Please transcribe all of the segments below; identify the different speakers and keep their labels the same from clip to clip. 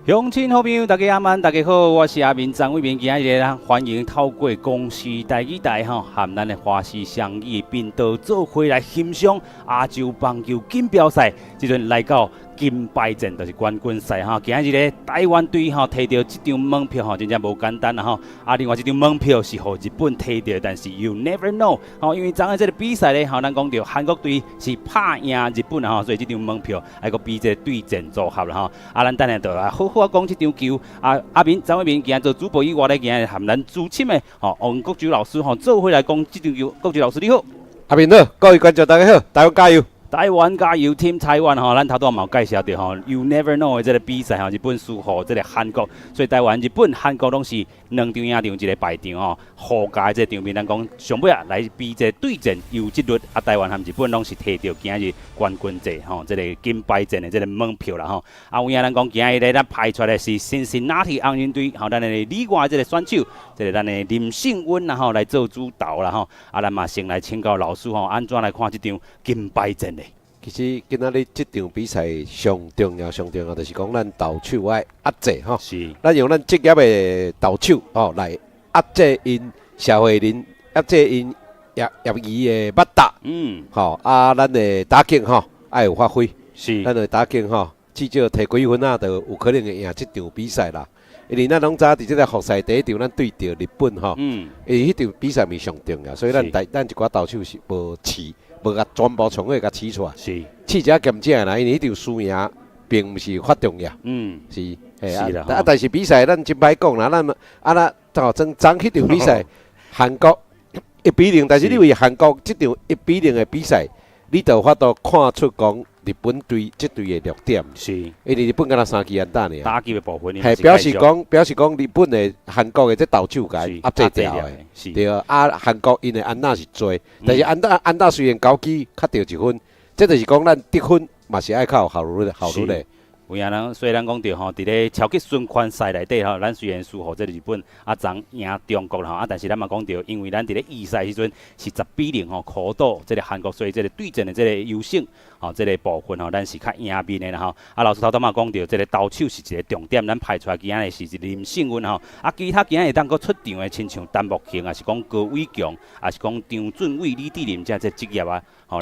Speaker 1: 乡亲好朋友，大家阿慢，大家好，我是阿明张伟明，今日咧欢迎透过公司台语台和咱的华视双语频道做伙来欣赏亚洲棒球锦标赛，即阵来到金牌战，就是冠军赛今日咧台湾队摕到这张门票真正无简单另外这张门票是予日本摕到，但是 you never know 因为昨下这个比赛咧咱讲到韩国队是拍赢日本所以这张门票还阁比这个对战组合啦咱等下就来好好讲这张球阿明张伟明今日做主播以外咧，今日和咱主审的王国洲老师做伙来讲这张球。国洲老师你好，
Speaker 2: 阿明好，各位观众大家好，台湾加油！
Speaker 1: 台湾加油 ，Team 台湾咱头拄嘛有介绍到You Never Know 的这个比赛日本输予这个韩国，所以台湾、日本、韩国拢是两场赢场，一个败场互加这场面，咱讲上尾来比这对战有纪律台湾和日本拢是摕到今日冠军赛这个金牌战的这个门票啦有影咱讲今日咧，咱派出来是Cincinnati红人队咱的里外这个选手，这个咱的林胜温来做主导啦咱嘛先来请教老师安怎来看这场金牌战呢？
Speaker 2: 其实今仔日这场比赛上重要，就是讲咱投手爱压制
Speaker 1: 是。咱
Speaker 2: 用咱职业的投手来压制因社会人，压制因业余的捌打。咱的打击爱有发挥。
Speaker 1: 是。
Speaker 2: 咱的打击至少摕几分就有可能会赢这场比赛啦。因为咱拢知伫这个复赛第一场咱对着日本因为迄场比赛咪上重要，所以咱一寡投手是无试。无甲全部从个甲试出来，
Speaker 1: 是
Speaker 2: 试者兼正啦，因为迄场输赢并毋是发重要，是，但是比赛咱真歹讲啦，咱昨迄场比赛韩国1-0，但是你为韩国即场1-0的比赛，你就法度看出讲日本队即队的弱点，
Speaker 1: 是，
Speaker 2: 因为日本敢若3支安打呢，
Speaker 1: 打击的部分，
Speaker 2: 表示讲日本的韩国的这投手甲压制掉的，对韩国因的安打是多，但是安打虽然高支较掉1分，这就是讲咱得分嘛是爱靠效率的。
Speaker 1: 有影咱虽然讲到伫咧超级循环赛内底咱虽然输予这日本昨赢中国啦但是咱嘛讲到，因为咱伫咧预赛时阵是10-0苦斗这个韩国，所以这个对阵的这个优胜这个部分咱是较赢面的啦老师头嘛讲到，这个投手是一个重点，咱排出来今日是林胜温其他今日当佫出场的，亲像陈木庆也是讲高伟强，也是讲张俊伟、李志林这职业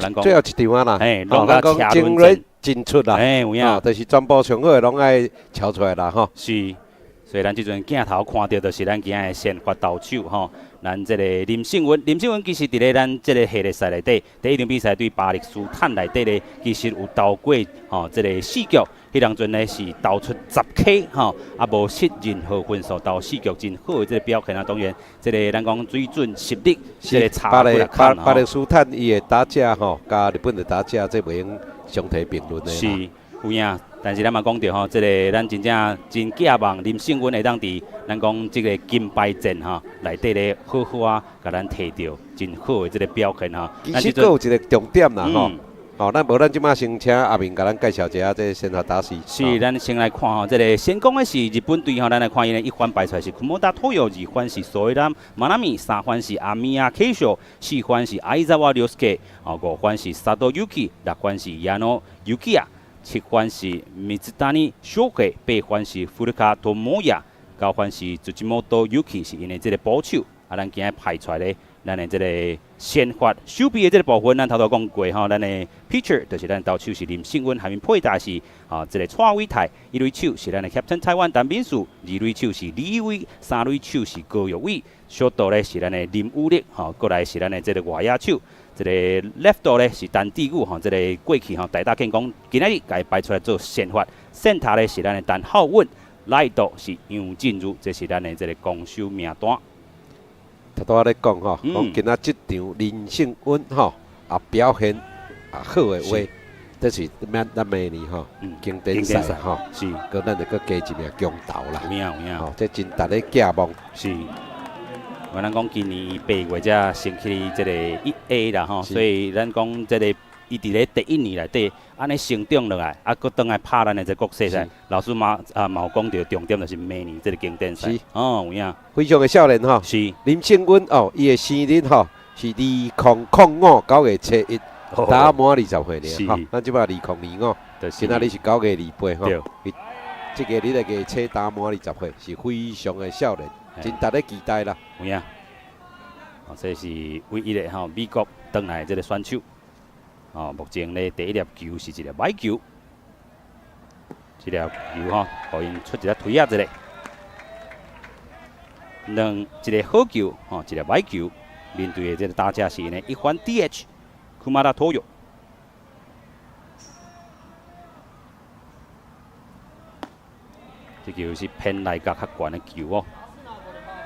Speaker 1: 咱讲
Speaker 2: 最后一场啦，
Speaker 1: 拢甲车轮战
Speaker 2: 真出啦，
Speaker 1: 有影
Speaker 2: 就是全部上好的拢爱超出来啦
Speaker 1: 是，所以咱即阵镜头看到，就是咱今日先发投手咱这个林胜温其实伫咧咱这个系列赛内底，第一场比赛对巴勒斯坦内底咧，其实有投过这个4局，迄当阵咧是投出10K 无失任何分数，投4局真好的这个表现当然，这个咱讲水准实力，这个差不来看
Speaker 2: 巴勒斯坦伊的打者甲日本的打者，这袂用相提并论的。
Speaker 1: 是，有影。但是咱嘛讲到这个咱真正真寄望林胜温会当伫咱讲这个金牌战内底咧好好甲咱摕到真好的这个表现
Speaker 2: 其实佫有一个重点啦咱无咱即马先请阿明甲咱介绍一下这先发打势。
Speaker 1: 是，咱先来看这个先讲的是日本队咱来看伊一番排出来是库莫达托友，二番是索伊兰马纳米，三番是阿米亚 K 秀，四番是艾扎瓦留斯基，五番是萨多 Yuki， 六番是亚诺 Yuki 7番是米兹达尼小黑，8番是富鲁卡托摩亚，9番是朱吉莫多 Yuki 是因的这个保守咱今日排出来咧，咱的这个先发手臂的这个部分，咱头讲过咱的 pitcher 就是咱投手是林胜温，下面配搭是这个蔡伟泰，一垒手是咱的 Captain 台湾陈炳树，二垒手是李伟，三垒手是高玉伟，小道咧是咱的林武力，过来是咱的这个外野手。这个 left 道咧是陈志武这个过去大大建讲今仔日家排出来做先发，center 咧是咱的陈浩稳，right 道是杨进如，这是咱的这个攻守名单。
Speaker 2: 头拄仔咧讲讲今仔即场林胜温表现好的话，这是咱明年经典赛
Speaker 1: 是，
Speaker 2: 搁咱就搁加一名强投啦。
Speaker 1: 有影，
Speaker 2: 这真值咧寄望。
Speaker 1: 是。咱讲今年8月才升起这个1A 啦所以咱讲这个伊伫咧第一年内底安尼成长落来，搁倒来拍咱的这国际赛。老师嘛有讲到重点就是明年这个经典赛。有影。
Speaker 2: 非常的少年
Speaker 1: 是。
Speaker 2: 林胜温伊的生日是2005 9月7日，打满20岁了咱即摆2025，今仔日是9月28这个你来个车打满20岁，是非常的少年，真值得期待啦。
Speaker 1: 有影，这是唯一的美国回来这个选手。目前咧第一粒球是一粒歪球，这粒球互因出一粒推啊一个，一个好球一粒歪球，面对的这个打者是因的一番 DH 库马达托尤。这球是偏内角较悬的球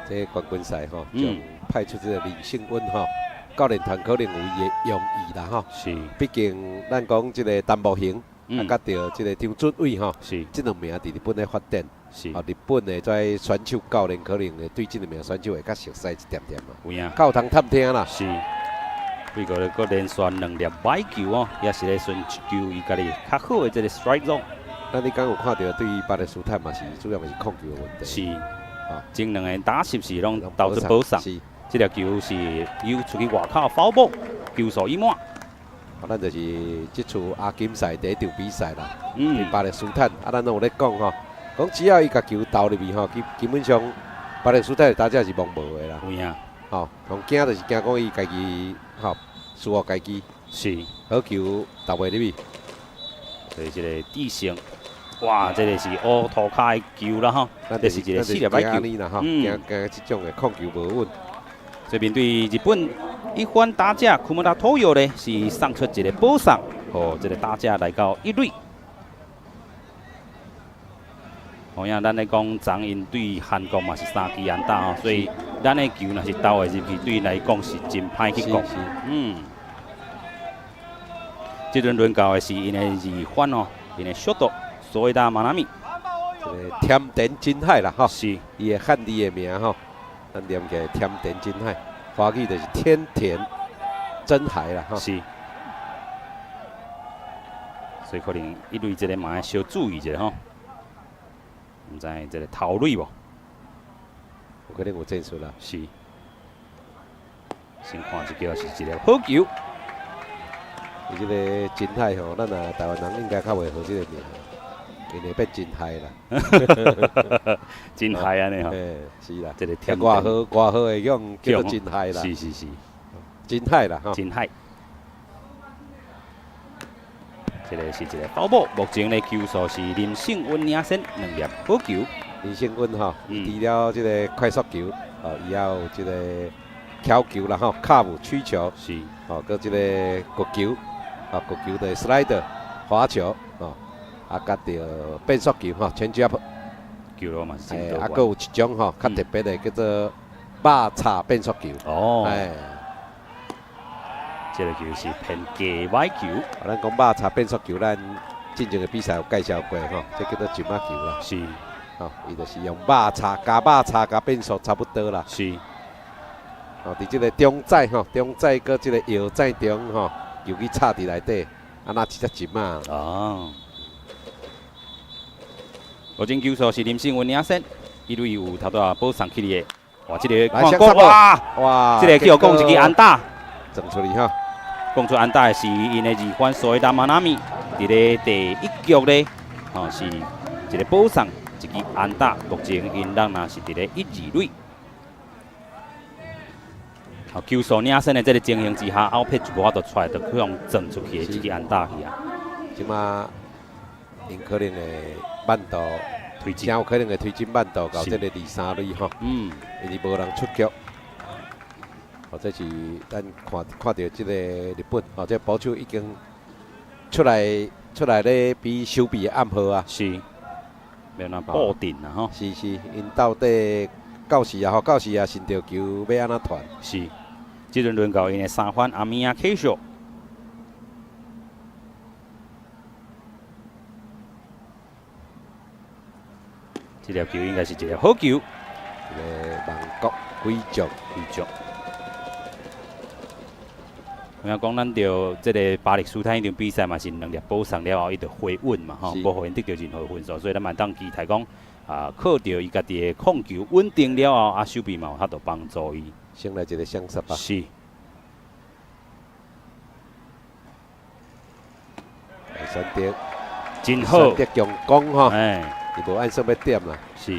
Speaker 2: 这冠军赛将派出这个林胜温教练团可能有用意啦
Speaker 1: 是，
Speaker 2: 毕竟咱讲这个陈木兴甲着这个张准伟
Speaker 1: 是，
Speaker 2: 这两名伫日本的发展，
Speaker 1: 是，
Speaker 2: 日本的在选手教练可能会对这两名选手会较熟悉一点点嘛。
Speaker 1: 有影，
Speaker 2: 教堂探听啦。
Speaker 1: 是，不过咧，佮连续2粒歪球也是咧寻求伊家己较好的这个 strike zone。
Speaker 2: 那你刚有看到对巴勒斯坦嘛是主要是控球的问题。
Speaker 1: 是，前2个打是不是拢投出保送？是。这粒球是又出去外口foul ball，球数已满。
Speaker 2: 咱就是这次亚锦赛第一场比赛啦，对巴勒斯坦，咱有咧讲讲只要伊甲球投入去基本上巴勒斯坦的打者是摸无的啦。
Speaker 1: 有影，
Speaker 2: 上惊就是惊讲伊家己输我家己，
Speaker 1: 是
Speaker 2: 好球投袂入去。
Speaker 1: 所以这个地形，哇，这个是乌涂骹的球啦这是一个4粒歪球
Speaker 2: 啦惊这种的控球无稳。
Speaker 1: 所以面对日本一番打者库马达托尤呢，是送出一个保送，和这个打者来到1垒。同样，咱来讲，昨因对韩国嘛是3支安打所以咱的球若是投会入去，对因来讲是真歹去讲。这轮轮到的是因的2番因的小度，所以打马纳米。
Speaker 2: 甜田真海啦
Speaker 1: 是，
Speaker 2: 伊的汉字的名咱念起来甜田真海，华语就是天田真海啦
Speaker 1: 是，所以可能1垒这个嘛要小注意一下唔知这个头垒无？
Speaker 2: 有可能有战术啦。
Speaker 1: 是，先看这个是一个好球。
Speaker 2: 伊这个真海咱台湾人应该较袂好这个名。因会变真嗨
Speaker 1: 啦，真嗨安尼
Speaker 2: 是啦，
Speaker 1: 这个天
Speaker 2: 外号的用叫做真嗨啦，
Speaker 1: 是，
Speaker 2: 真嗨啦
Speaker 1: 真嗨。这个是一个foul ball，目前的球数是林胜温领先2粒好球。
Speaker 2: 林胜温除了这个快速球，伊也有这个挑球啦卡舞曲球，
Speaker 1: 是，
Speaker 2: 搁这个国球，国球的 slider 滑球，甲着变速球change-up，
Speaker 1: 球路嘛是真多。
Speaker 2: 搁有一种较特别的叫做肉叉变速球。
Speaker 1: 这个球是偏假歪球。
Speaker 2: 咱讲肉叉变速球，咱之前的比赛有介绍过这叫做金马球啦。
Speaker 1: 是，
Speaker 2: 伊就是用肉叉加变速差不多啦。
Speaker 1: 是。
Speaker 2: 伫这个中载中载搁这个腰载中球去插伫内底，那一只金马。目前球数是林胜温领先，1垒有头拄保送起的，哇，这个看过哇，这个叫讲一支安打，撞出去讲出安打的是因的2番所以打马纳米，伫咧第1局咧，是一个保送，一支安打，目前因人也是伫咧1、2垒。球数领先的这个情形之下，后撇就无法度出来，就去用撞出去的一支安打去啊。即马因可能会慢道推进，有可能会推进慢道到这个2、3垒因为无人出局。或者是咱看到这个日本，这保守已经出来咧，比守备暗号啊。是，要哪布阵啊是，因到底到时啊，伸着球要安怎传？是，这轮轮到因的3番阿米亚 K 秀。这条球应该是一条好球，一个万国贵族。我讲咱着这个巴黎斯坦迄场比赛嘛是2粒保送了后，伊就回稳嘛无互因得到任何分数，所以咱嘛当期待讲靠着伊家己的控球稳定了后，守备嘛有法度帮助伊。先来一个双杀吧。是。选择真好。选择强攻伊无按算要点啦。
Speaker 1: 是。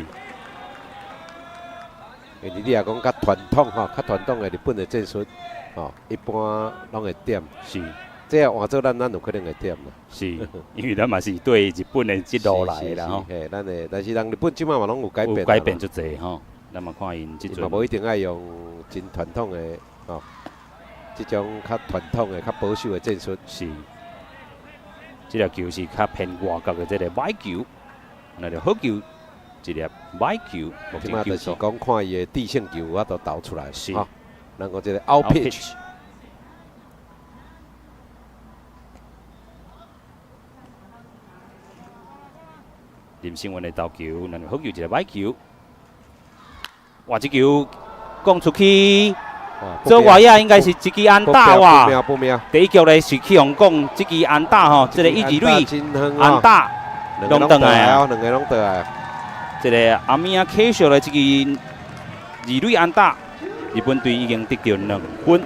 Speaker 2: 因为你若讲较传统吼，较传统的日本的战术，吼，一般拢会点。
Speaker 1: 是。
Speaker 2: 这换做咱有可能会点啦。
Speaker 1: 是，因为咱嘛是对日本的即路来啦吼。
Speaker 2: 嘿，咱的，但是人日本即摆嘛拢有改变。
Speaker 1: 有改变足济吼，咱嘛看因即阵。
Speaker 2: 嘛无一定爱用真传统的吼，即种较传统的、较保守的战术。
Speaker 1: 是。即粒球是较偏外角的即个歪球，那就好球，一粒歪球。
Speaker 2: 即摆就是讲看伊的地性球，我都投出来。
Speaker 1: 是。
Speaker 2: 咱讲即个 out pitch。
Speaker 1: 林胜文的投球，然后好球一个歪球，哇！这球讲出去，做外野应该是一支安打哇！第一局咧是去用讲这支安打吼，这个一二垒安打，拢倒来啊，
Speaker 2: 两个拢倒来。
Speaker 1: 这个阿米亚 K 秀的这支二垒安打，日本队已经得到2分。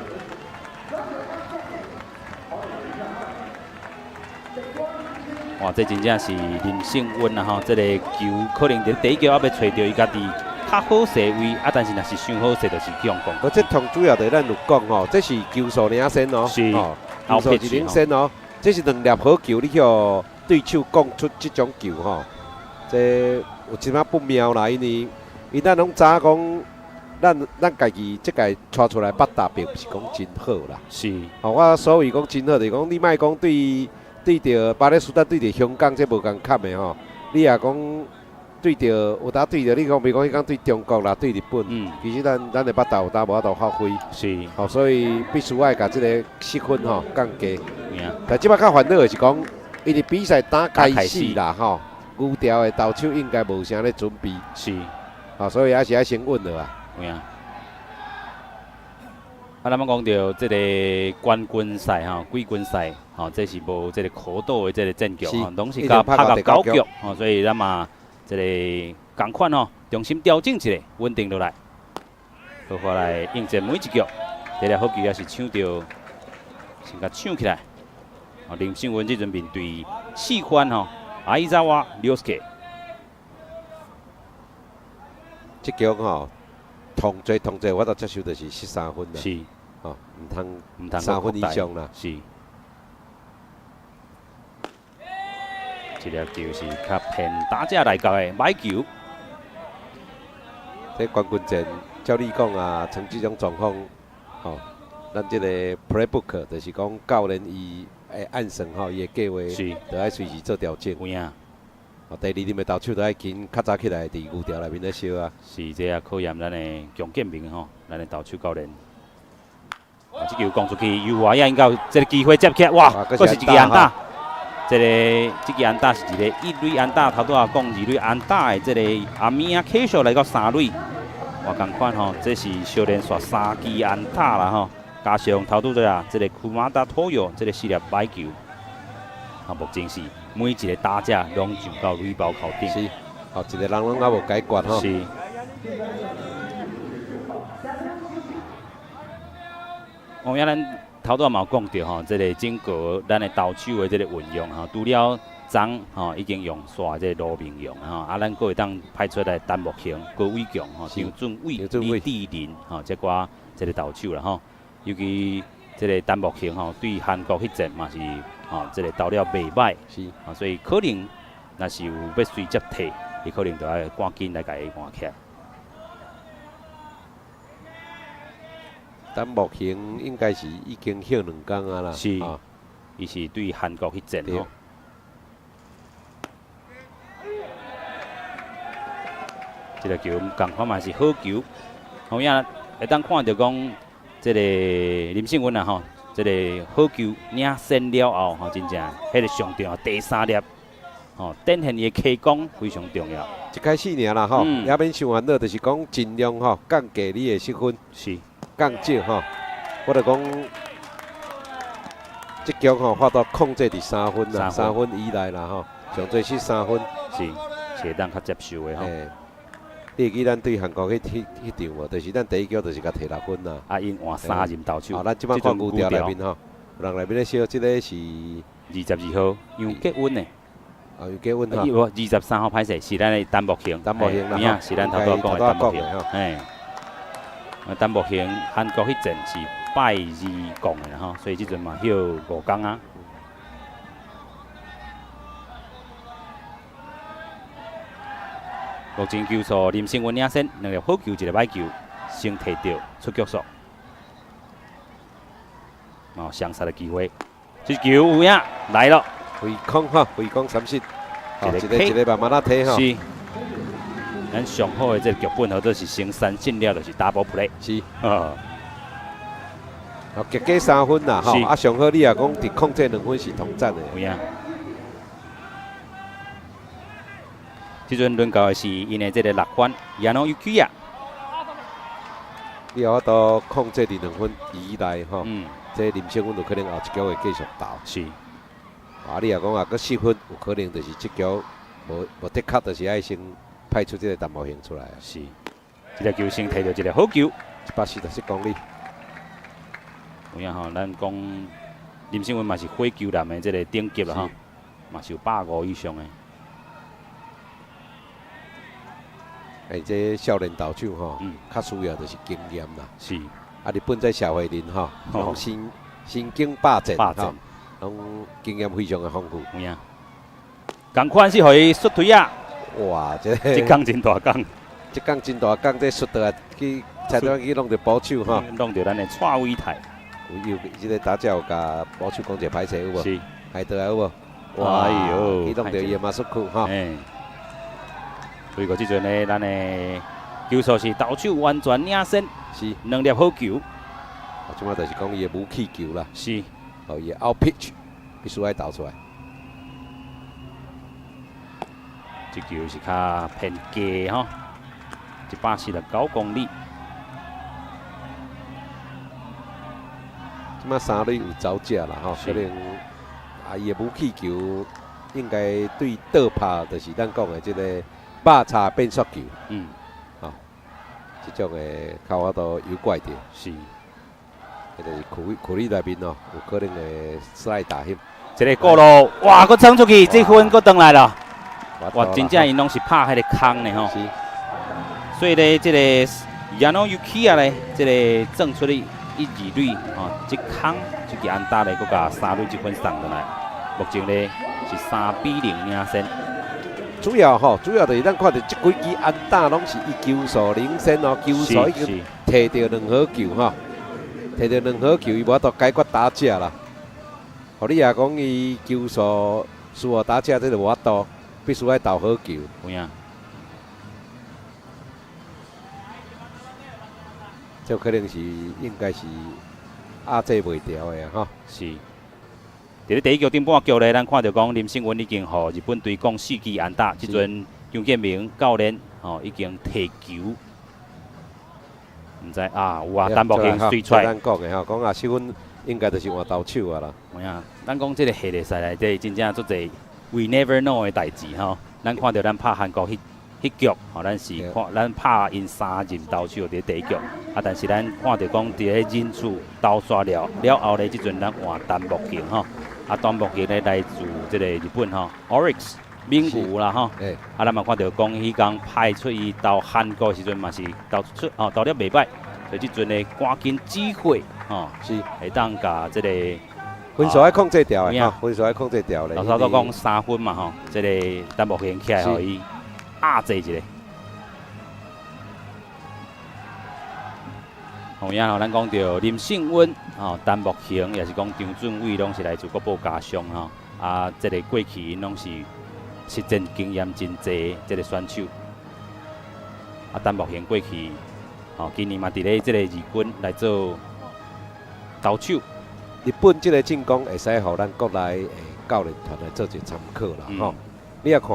Speaker 1: 哇！这真正是林胜温啊吼，这个球可能伫第一球还要找到伊家己较好势位，啊，但是若是伤好势，就是去用功。
Speaker 2: 这同主要的咱有讲吼，这是球数领先哦，
Speaker 1: 是
Speaker 2: 球数是领先哦，这是2粒好球，你叫对手讲出这种球吼，这有一仔不妙啦，因为咱拢知讲，咱家己即个带出来八大并不是讲真好啦。
Speaker 1: 是。
Speaker 2: 哦，我所谓讲真好，就是讲你莫讲对着巴勒斯坦对着香港这无共坎的吼，你也讲对着有当对着你讲，袂讲迄讲对中国啦，对日本，其实咱的北大有当无法度发挥，
Speaker 1: 是，
Speaker 2: 哦，所以必须爱甲这个失分吼降低。但即摆较烦恼的是讲，因为比赛打开始啦吼，牛条的投手应该无啥咧准备，
Speaker 1: 是，
Speaker 2: 哦，所以还是要先稳了啊。
Speaker 1: 有影。啊，咱们讲到这个冠军赛吼，季军赛吼，这是无这个可赌的这个战局吼，拢是甲拍到9局吼，所以咱嘛这个共款吼，重新调整一下，稳定落来，好好来应战每一局。这个好球也是抢到，先甲抢起来。哦，林胜文这阵面对4番吼，相澤亮介。
Speaker 2: 这局吼，同侪，我都接受就是13分啦。
Speaker 1: 是。
Speaker 2: 哦，唔通3分以上啦。
Speaker 1: 是。这粒球是较偏打者来搞的买球。
Speaker 2: 这冠军战，照你讲啊，像这种状况，哦，咱这个 playbook 就是讲教练伊会按算吼，伊的计划就爱随时做调整。
Speaker 1: 有影。
Speaker 2: 哦，第二任的投手都爱紧较早起来伫牛条内面咧烧啊。
Speaker 1: 是，这也考验咱的强建明吼，咱的投手教练。这球攻出去，右外野应该有这个机会接起来，哇，佫是一支安打。这支安打是一个一垒安打，头拄仔讲二垒安打的这个阿米亚 K 秀来到3垒，哇，同款吼，这是小连续3支安打啦吼，加上头拄仔啊，这个库马达托友这个4粒白球，啊，目前是每一个打者拢上到垒包靠顶。
Speaker 2: 是，哦，一个人拢还无解决吼。
Speaker 1: 是。哦，呀，咱头拄仔嘛有讲到吼，这个整个咱的投手的这个运用吼，除了昨吼已经用煞这个罗明用吼，啊，咱佫会当派出来陈木雄、高伟强吼、张俊伟、李志林吼，这寡这个投手啦吼，尤其这个陈木雄吼，对韩国迄阵嘛是吼，这个投了袂歹，
Speaker 2: 是
Speaker 1: 啊，所以可能若是有要随接替，伊可能就要赶紧来甲伊换起来。
Speaker 2: 陈木雄应该是已经休2天啊啦，
Speaker 1: 是，伊是对韩国迄阵吼。这个球共款嘛是好球，同样会当看到讲，这个林胜文啊吼，这个好球领先了后吼，真正迄个上重要第3粒，吼，展现伊的起攻非常重要。
Speaker 2: 一开始尔啦吼，也免想烦恼，就是讲尽量吼降低你的失分。
Speaker 1: 是。
Speaker 2: 降少吼，我就讲，这局吼发到控制伫3分啦，3分以内啦吼，上最是3分，
Speaker 1: 是会当较接受的吼。
Speaker 2: 你会记咱对韩国迄场无？就是咱第一局就是甲摕6分啦。
Speaker 1: 啊，因换3任投手。
Speaker 2: 哦，咱即摆看牛条内面吼，人内面咧烧，即个是
Speaker 1: 22号杨杰温的。
Speaker 2: 有加温哈。
Speaker 1: 23号歹势是咱的单木型，
Speaker 2: 单木型啦，
Speaker 1: 是咱头拄讲的单木型，嘿。单木型韩国迄阵是拜二讲的吼，所以即阵嘛休5天啊。目前球数林胜文领先，2粒好球，1粒歹球，先摕到出局数，有相杀的机会。这球有影来了，
Speaker 2: 回空哈，回空三失，一个慢慢仔睇哈。是。
Speaker 1: 咱上好的这个剧本，或者是升3胜了，就是 double play。
Speaker 2: 是。结果3分啦，吼，啊上好你也讲伫控制2分是同赞的。
Speaker 1: 有影。即阵轮到的是因的这个6番Yano Yukiya。
Speaker 2: 你有法度控制伫2分以内吼，这林胜文有可能后一局会继续投。
Speaker 1: 是。
Speaker 2: 啊，你也讲啊，搁7分有可能就是这局无的确就是爱先。 派出这个单模型出来啊！
Speaker 1: 是，这个球先摕到一个好球
Speaker 2: ，146公里。
Speaker 1: 有影吼，咱讲林胜文嘛是火球男的这个顶级啦吼，嘛是有150以上的。
Speaker 2: 这少年投手吼，较需要就是经验啦。
Speaker 1: 是。
Speaker 2: 啊，日本在社会人吼，拢身经百战吼，拢经验非常的丰富。
Speaker 1: 有影。同款是互伊xuất腿啊！
Speaker 2: 哇，
Speaker 1: 这工真大工，
Speaker 2: 这工真大工，这摔倒啊，去菜单去弄着保守哈，
Speaker 1: 弄着咱的蔡伟泰。
Speaker 2: 有这个打者有甲保守讲一个歹势有无？是，害倒来有无？
Speaker 1: 哇，哎呦，
Speaker 2: 去弄着伊马术库哈。
Speaker 1: 所以讲即阵呢，咱的球数是投手完全领先，是2粒好球。
Speaker 2: 啊，即马就是讲伊的武器球啦。
Speaker 1: 是，
Speaker 2: 哦，伊 out pitch 必须爱投出来。
Speaker 1: 这球是较偏低吼，149公里。
Speaker 2: 即马三垒有走架啦吼，可能啊伊的武器球应该对倒拍，就是咱讲的这个马叉变速球。吼，这种的较法度有怪点。是，迄就是库里内面哦，有可能会slide打险。
Speaker 1: 这个过路，哇，佮冲出去，这分佮回来了。 哇，真正因拢是拍迄个空的吼，所以咧，这个Yano Yukiya咧，这个挣出的1、2垒吼，这空这个安打咧，佮甲3垒这分送回来。目前咧是3比0领先。
Speaker 2: 主要就是咱看到这几支安打拢是伊球数领先哦，球数已经摕到2好球吼，摕到2好球，伊无法度解决打者啦。互你也讲伊球数输互打者，这就无法度。 必须爱投好球，
Speaker 1: 有影。
Speaker 2: 这可能是应该是压制袂掉的哈。
Speaker 1: 是。伫咧第一局顶半局咧，咱看到讲林胜文已经互日本队攻4支安打，即阵杨建明教练吼已经提球，唔知啊有啊，单木型水出来。
Speaker 2: 咱讲的吼，讲啊7分应该就是换投手啊啦。
Speaker 1: 有影。咱讲这个系列赛内底真正足侪。 We never know 的代志吼，咱看到咱拍韩国迄局吼，咱是看咱拍因3任投手伫第一局，啊，但是咱看到讲伫咧人数投刷了后咧，即阵咱换单木型吼，啊，单木型咧来自即个日本吼 ，Orix 名古啦吼，啊，咱嘛看到讲迄天派出伊到韩国时阵嘛是投出哦，投了袂歹，所以即阵咧赶紧机会吼，是会当甲即个。
Speaker 2: 分数爱控制掉的，分数爱控制掉咧。
Speaker 1: 老早都讲3分嘛吼，这个单木型起来互伊压制一下。同样吼，咱讲到林胜文吼，单木型也是讲张俊伟拢是来自国宝家乡吼，啊，这个过去拢是实战经验真济，这个选手。啊，单木型过去吼，今年嘛伫咧这个日本来做投手。
Speaker 2: 日本这个进攻会使互咱国内的教练团来做一个参考啦，吼。你也看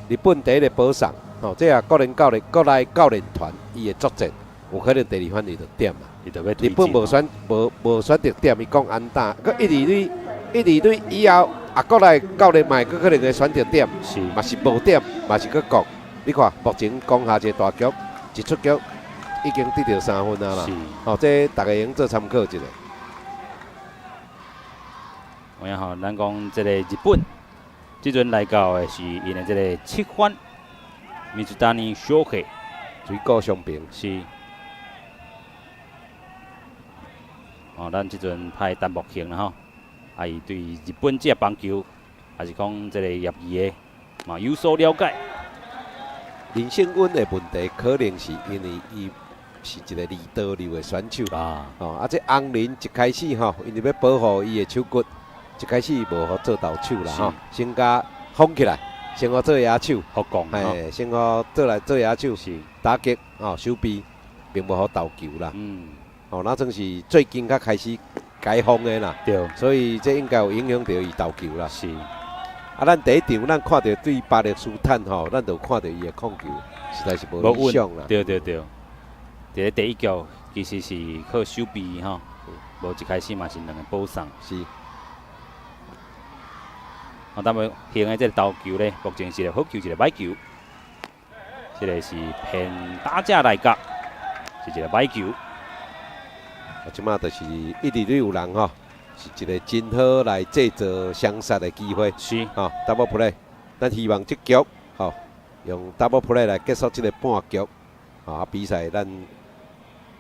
Speaker 2: 日本第一个保送，吼，这啊国内教练团伊的作战，有可能第2番伊就点嘛。日本无选择点，伊讲安打，佮1、2垒以后，啊国内教练嘛佮可能会选择点，嘛是无点，嘛是佮讲。你看目前攻下一个大局，一出局已经得到3分啊啦，吼，这大家用做参考一下。
Speaker 1: 我影吼，咱讲即个日本即阵来到的是因的这个7番，米兹丹尼小克，
Speaker 2: 水果相平
Speaker 1: 是。哦，咱即阵派陈木庆啦吼，啊伊对日本这棒球，还是讲这个业余的嘛有所了解。
Speaker 2: 林胜温的问题可能是因为伊是一个二刀流的选手啊，哦，这红林一开始吼，因为要保护伊的手骨，一开始无好做投手啦吼，先甲放起来，先好做野手，
Speaker 1: 好讲，
Speaker 2: 哎，先好做来做野手，是打击哦，手臂并无好投球啦，哦，那正是最近才开始解放的啦，
Speaker 1: 对，
Speaker 2: 所以这应该有影响到伊投球啦，
Speaker 1: 是。
Speaker 2: 啊，咱第一场咱看到对巴勒斯坦吼，咱就看到伊的控球实在是无理想啦。
Speaker 1: 对对对，伫第一局其实是靠手臂吼，无一开始嘛是两个补上。
Speaker 2: 是。
Speaker 1: 啊，咱要行的这个投球咧，目前是一个好球，一个歹球。这个是偏打者来讲，是一个歹球。
Speaker 2: 啊，即马就是一直都有人吼。是一个真好来制造相杀的机会，
Speaker 1: 是
Speaker 2: 哦 ，double play， 咱希望这局哦，用 double play 来结束这个半局，啊，比赛咱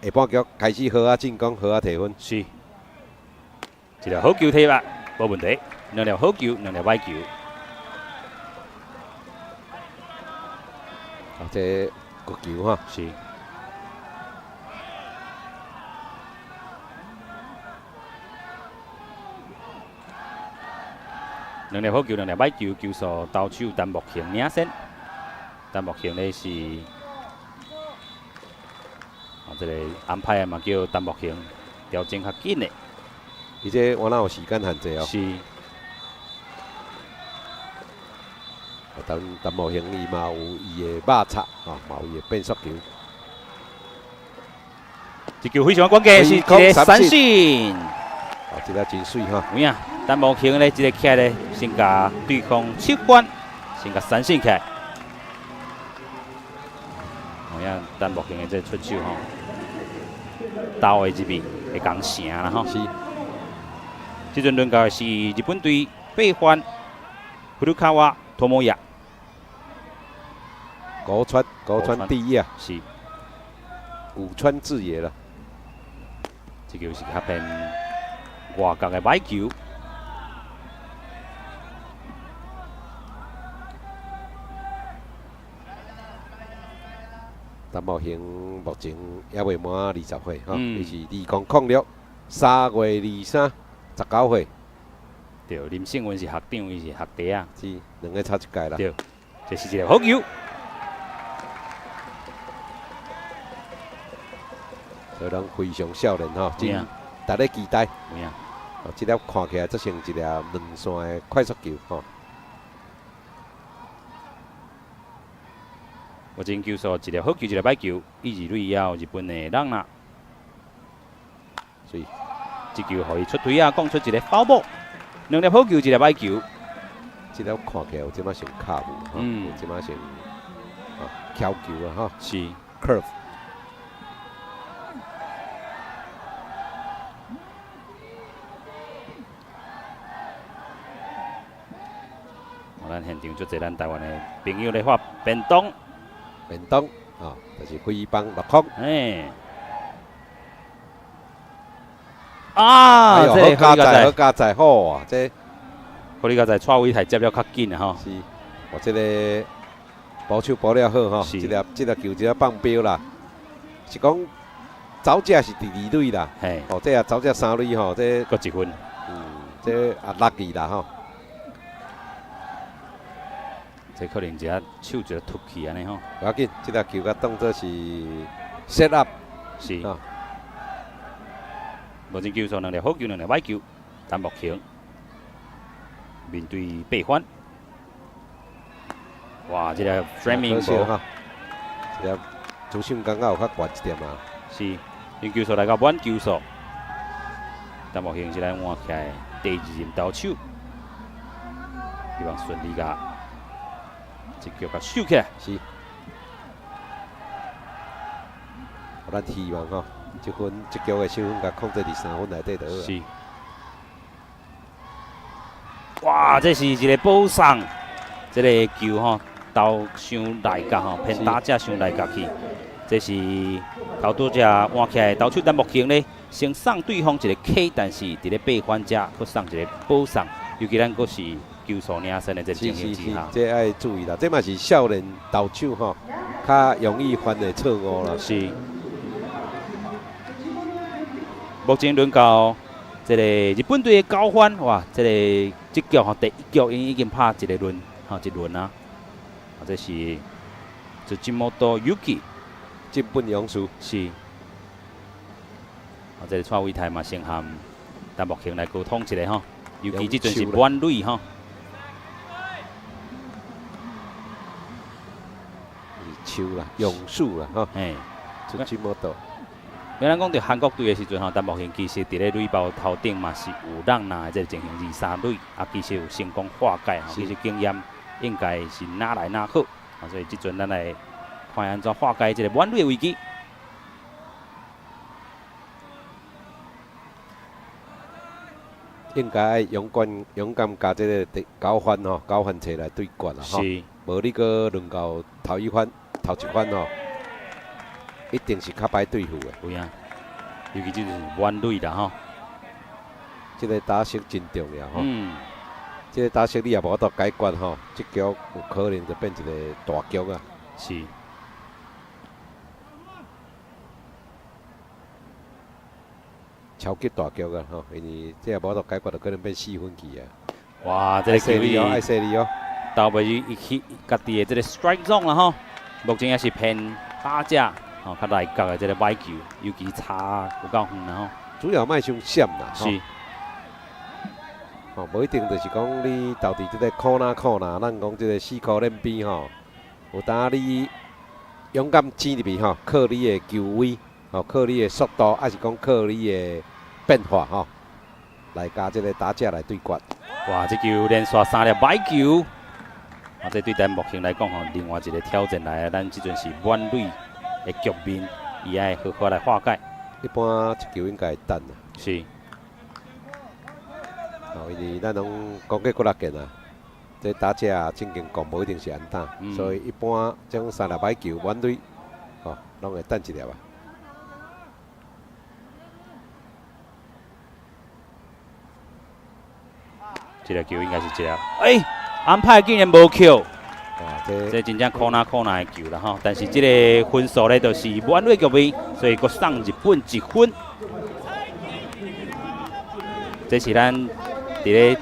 Speaker 2: 下半局开始好啊进攻，好啊提分，
Speaker 1: 是，一条好球踢吧，无问题，两条好球，两条歹球，
Speaker 2: 啊，这国球哈，
Speaker 1: 是。两条好球，两条歹球，球数投手陈木庆领先。陈木庆咧是，这个安排嘛叫陈木庆调整较紧的。
Speaker 2: 而且我哪有时间限制哦。
Speaker 1: 是。
Speaker 2: 陈木庆伊嘛有伊的马叉，啊，嘛有伊的变速球。
Speaker 1: 这球非常关键，是一个三振。
Speaker 2: 哦，这个真水哈。
Speaker 1: 有影。陈木庆咧，一个起来咧，先甲对方7番，先甲三振起来。有影，陈木庆的这出手吼，刀的这边会讲成啦吼。
Speaker 2: 是。
Speaker 1: 这阵轮到的是日本队8番，古鲁卡瓦托摩亚。
Speaker 2: 古川第一啊。
Speaker 1: 是。
Speaker 2: 古川智也了。
Speaker 1: 这球是较偏外角的歹球。
Speaker 2: 陈木庆目前也未满20岁哈，伊是2006 3月23 19岁。
Speaker 1: 对，林胜文是学长，伊是学弟啊。
Speaker 2: 是，两个差一届啦。
Speaker 1: 对，这是一个好球。
Speaker 2: 所以人非常少年哈，真值得期待。
Speaker 1: 有影。
Speaker 2: 哦，这粒看起来则像一粒两线的快速球哈。
Speaker 1: 目前球数一粒好球，一粒歹球，1、2垒也有日本的人啦。所以，这球互伊出腿啊，讲出一个foul ball，两粒好球，一粒歹球。
Speaker 2: 这粒看起来有即马像卡布，有即马像巧球啊哈。
Speaker 1: 是
Speaker 2: curve。
Speaker 1: 咱现场足侪咱台湾的朋友咧发便当。
Speaker 2: 便当啊，就是飞棒6空。
Speaker 1: 哎，啊，
Speaker 2: 这好加载好啊！这，
Speaker 1: 互你加载错位台接了较紧啊吼。
Speaker 2: 是，我这个保手保了好哈，这粒球这放标啦，是讲走者是第2垒啦，
Speaker 1: 嘿，
Speaker 2: 哦，这啊走者3垒吼，这
Speaker 1: 各1分，
Speaker 2: 这啊lucky啦吼。
Speaker 1: 这可能一下手就突起安尼吼。
Speaker 2: 不要紧，这粒球甲当作是 set up。
Speaker 1: 是。目前球数两粒好球，两粒歹球，陈木庆面对8番。哇，这个 framing
Speaker 2: 无哈，这粒主审感觉有较悬一点啊。
Speaker 1: 是，因球数来到满球数，陈木庆是来换起来第2任投手，希望顺利甲。这球甲收起来
Speaker 2: 是，咱希望吼，这局的收分甲控制伫3分内底就好。
Speaker 1: 是。哇，这是一个保送，这个球吼投伤内角吼，偏打者伤内角去。这是头拄只换起来投手单目前咧，先送对方一个 K， 但是伫咧背反者佫送一个保送，尤其咱佫是球速领先的这情形之下，
Speaker 2: 这爱注意啦，这嘛是少年投手吼，较容易犯的错误啦。
Speaker 1: 是。目前轮到这个日本队的交换，哇，这局吼第一局已经拍一个轮，一轮啊，这是Tsujimoto Yuki。
Speaker 2: 日本勇士
Speaker 1: 是，这个蔡伟泰嘛先和陈木庆来沟通一下吼，尤其这阵是满垒吼。
Speaker 2: 球啦，勇士啦，吼，
Speaker 1: 嘿，
Speaker 2: 出去摩托。
Speaker 1: 咱讲到韩国队的时阵吼，陈木庆其实伫咧垒包头顶嘛是有让拿的这个情形，2、3垒，其实有成功化解吼，其实经验应该是哪来哪好，所以这阵咱来。看安怎化解这个满垒的危机。
Speaker 2: 应该勇敢加这个交换吼，交换车来对决啦吼。是。无你个轮到头一番吼，一定是较歹对付的。
Speaker 1: 有影，尤其就是满垒啦吼。
Speaker 2: 这个打色真重要吼。这个打色你也无法度解决吼，这局有可能就变一个大局啊。
Speaker 1: 是。
Speaker 2: 超级大局啊！吼，因为这也无到解决，就可能变4分去啊！
Speaker 1: 哇，这个球伊
Speaker 2: 爱犀利哦！
Speaker 1: 投袂伊去家己的这个 strike zone 啦吼，目前也是偏打者吼，较内角的这个歹球，尤其差有够远啦吼。
Speaker 2: 主要卖伤闪啦，
Speaker 1: 是。
Speaker 2: 吼，无一定就是讲你投伫这个苦哪，咱讲这个4颗链边吼，有当你勇敢挤入去吼，靠你的球威。哦，靠你的速度，还是讲靠你的变化吼，来加这个打者来对决。
Speaker 1: 哇，这球连续3粒歹球，这对咱目前来讲吼，另外一个挑战来啊，咱这阵是满垒的局面，伊爱好好来化解。
Speaker 2: 一般一球应该会等啊。
Speaker 1: 是。
Speaker 2: 哦，因为咱拢攻击过6件啊，这打者正经讲无一定是安打，所以一般这种3粒歹球满垒，哦，拢会等一粒啊。
Speaker 1: 这个球应该是这样，安排竟然无扣，这真正可拿的球啦吼。但是这个分数咧，就是满垒局面，所以佮送日本1分。这是咱伫咧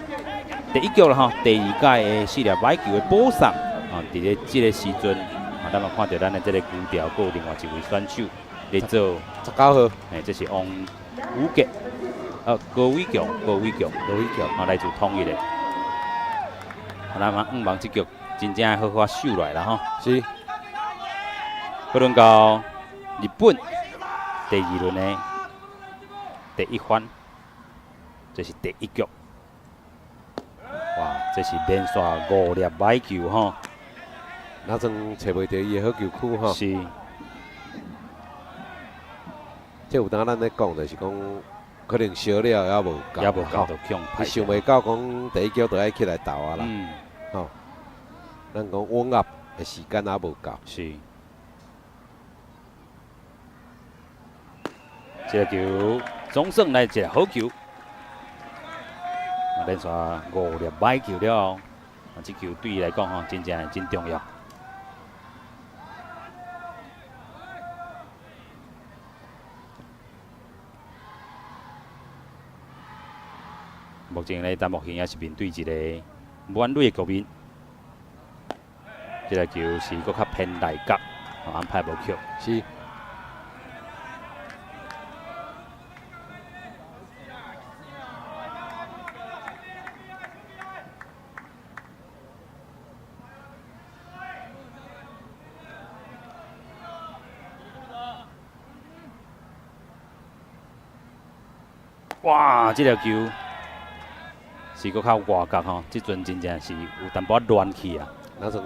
Speaker 1: 第一局啦吼，第2届的4粒歹球的补送啊，伫咧这个时阵啊，咱嘛看到咱的这个高调，佮有另外一位选手来做
Speaker 2: 19号，
Speaker 1: 这是王武杰。高伟强，来自统一的，咱望这局真正好好守来啦吼。
Speaker 2: 是。
Speaker 1: 可轮到日本第2轮的第1番，这是第1局。哇，这是连续5粒歹球吼，
Speaker 2: 那阵找袂到伊的好球区吼。
Speaker 1: 是。
Speaker 2: 这有当咱咧讲，就是讲。可能烧了也无够，伊想袂到讲第一局就爱起来投啊啦，吼，咱讲warm up的时间也无够。
Speaker 1: 是。这个球总算来一个好球，连续5粒歹球了后，这球对伊来讲吼，真正真重要。目前咧，但目前也是面对一个满垒的局面。这个球是搁较偏内角，安排无扣。
Speaker 2: 是。
Speaker 1: 哇，这个球！是搁较外角吼，即阵真正是有淡薄乱去啊。
Speaker 2: 那阵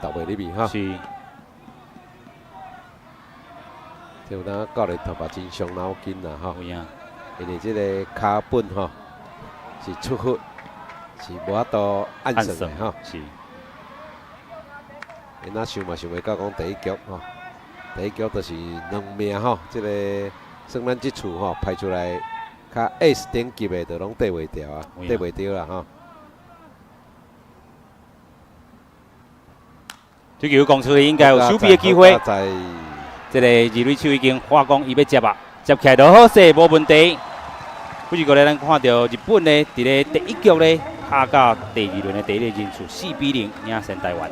Speaker 2: 投袂入去哈。
Speaker 1: 是。
Speaker 2: 就当教练头发真伤脑筋啦吼。
Speaker 1: 有影。
Speaker 2: 因为即个卡本吼是出血，是无法度按算的吼。
Speaker 1: 是。
Speaker 2: 因那想嘛想袂到讲第一局吼，第一局就是两名吼，即个算咱即厝吼排出来较 S 等级的，就拢对袂掉啊，对袂掉啦吼。
Speaker 1: 这球攻出去应该有守备的机会。这个二垒手已经话讲伊要接啊，接起来就好势，无问题。不是过来咱看到日本呢，伫咧第一局呢打到第二轮的第一个人数4-0领先台湾。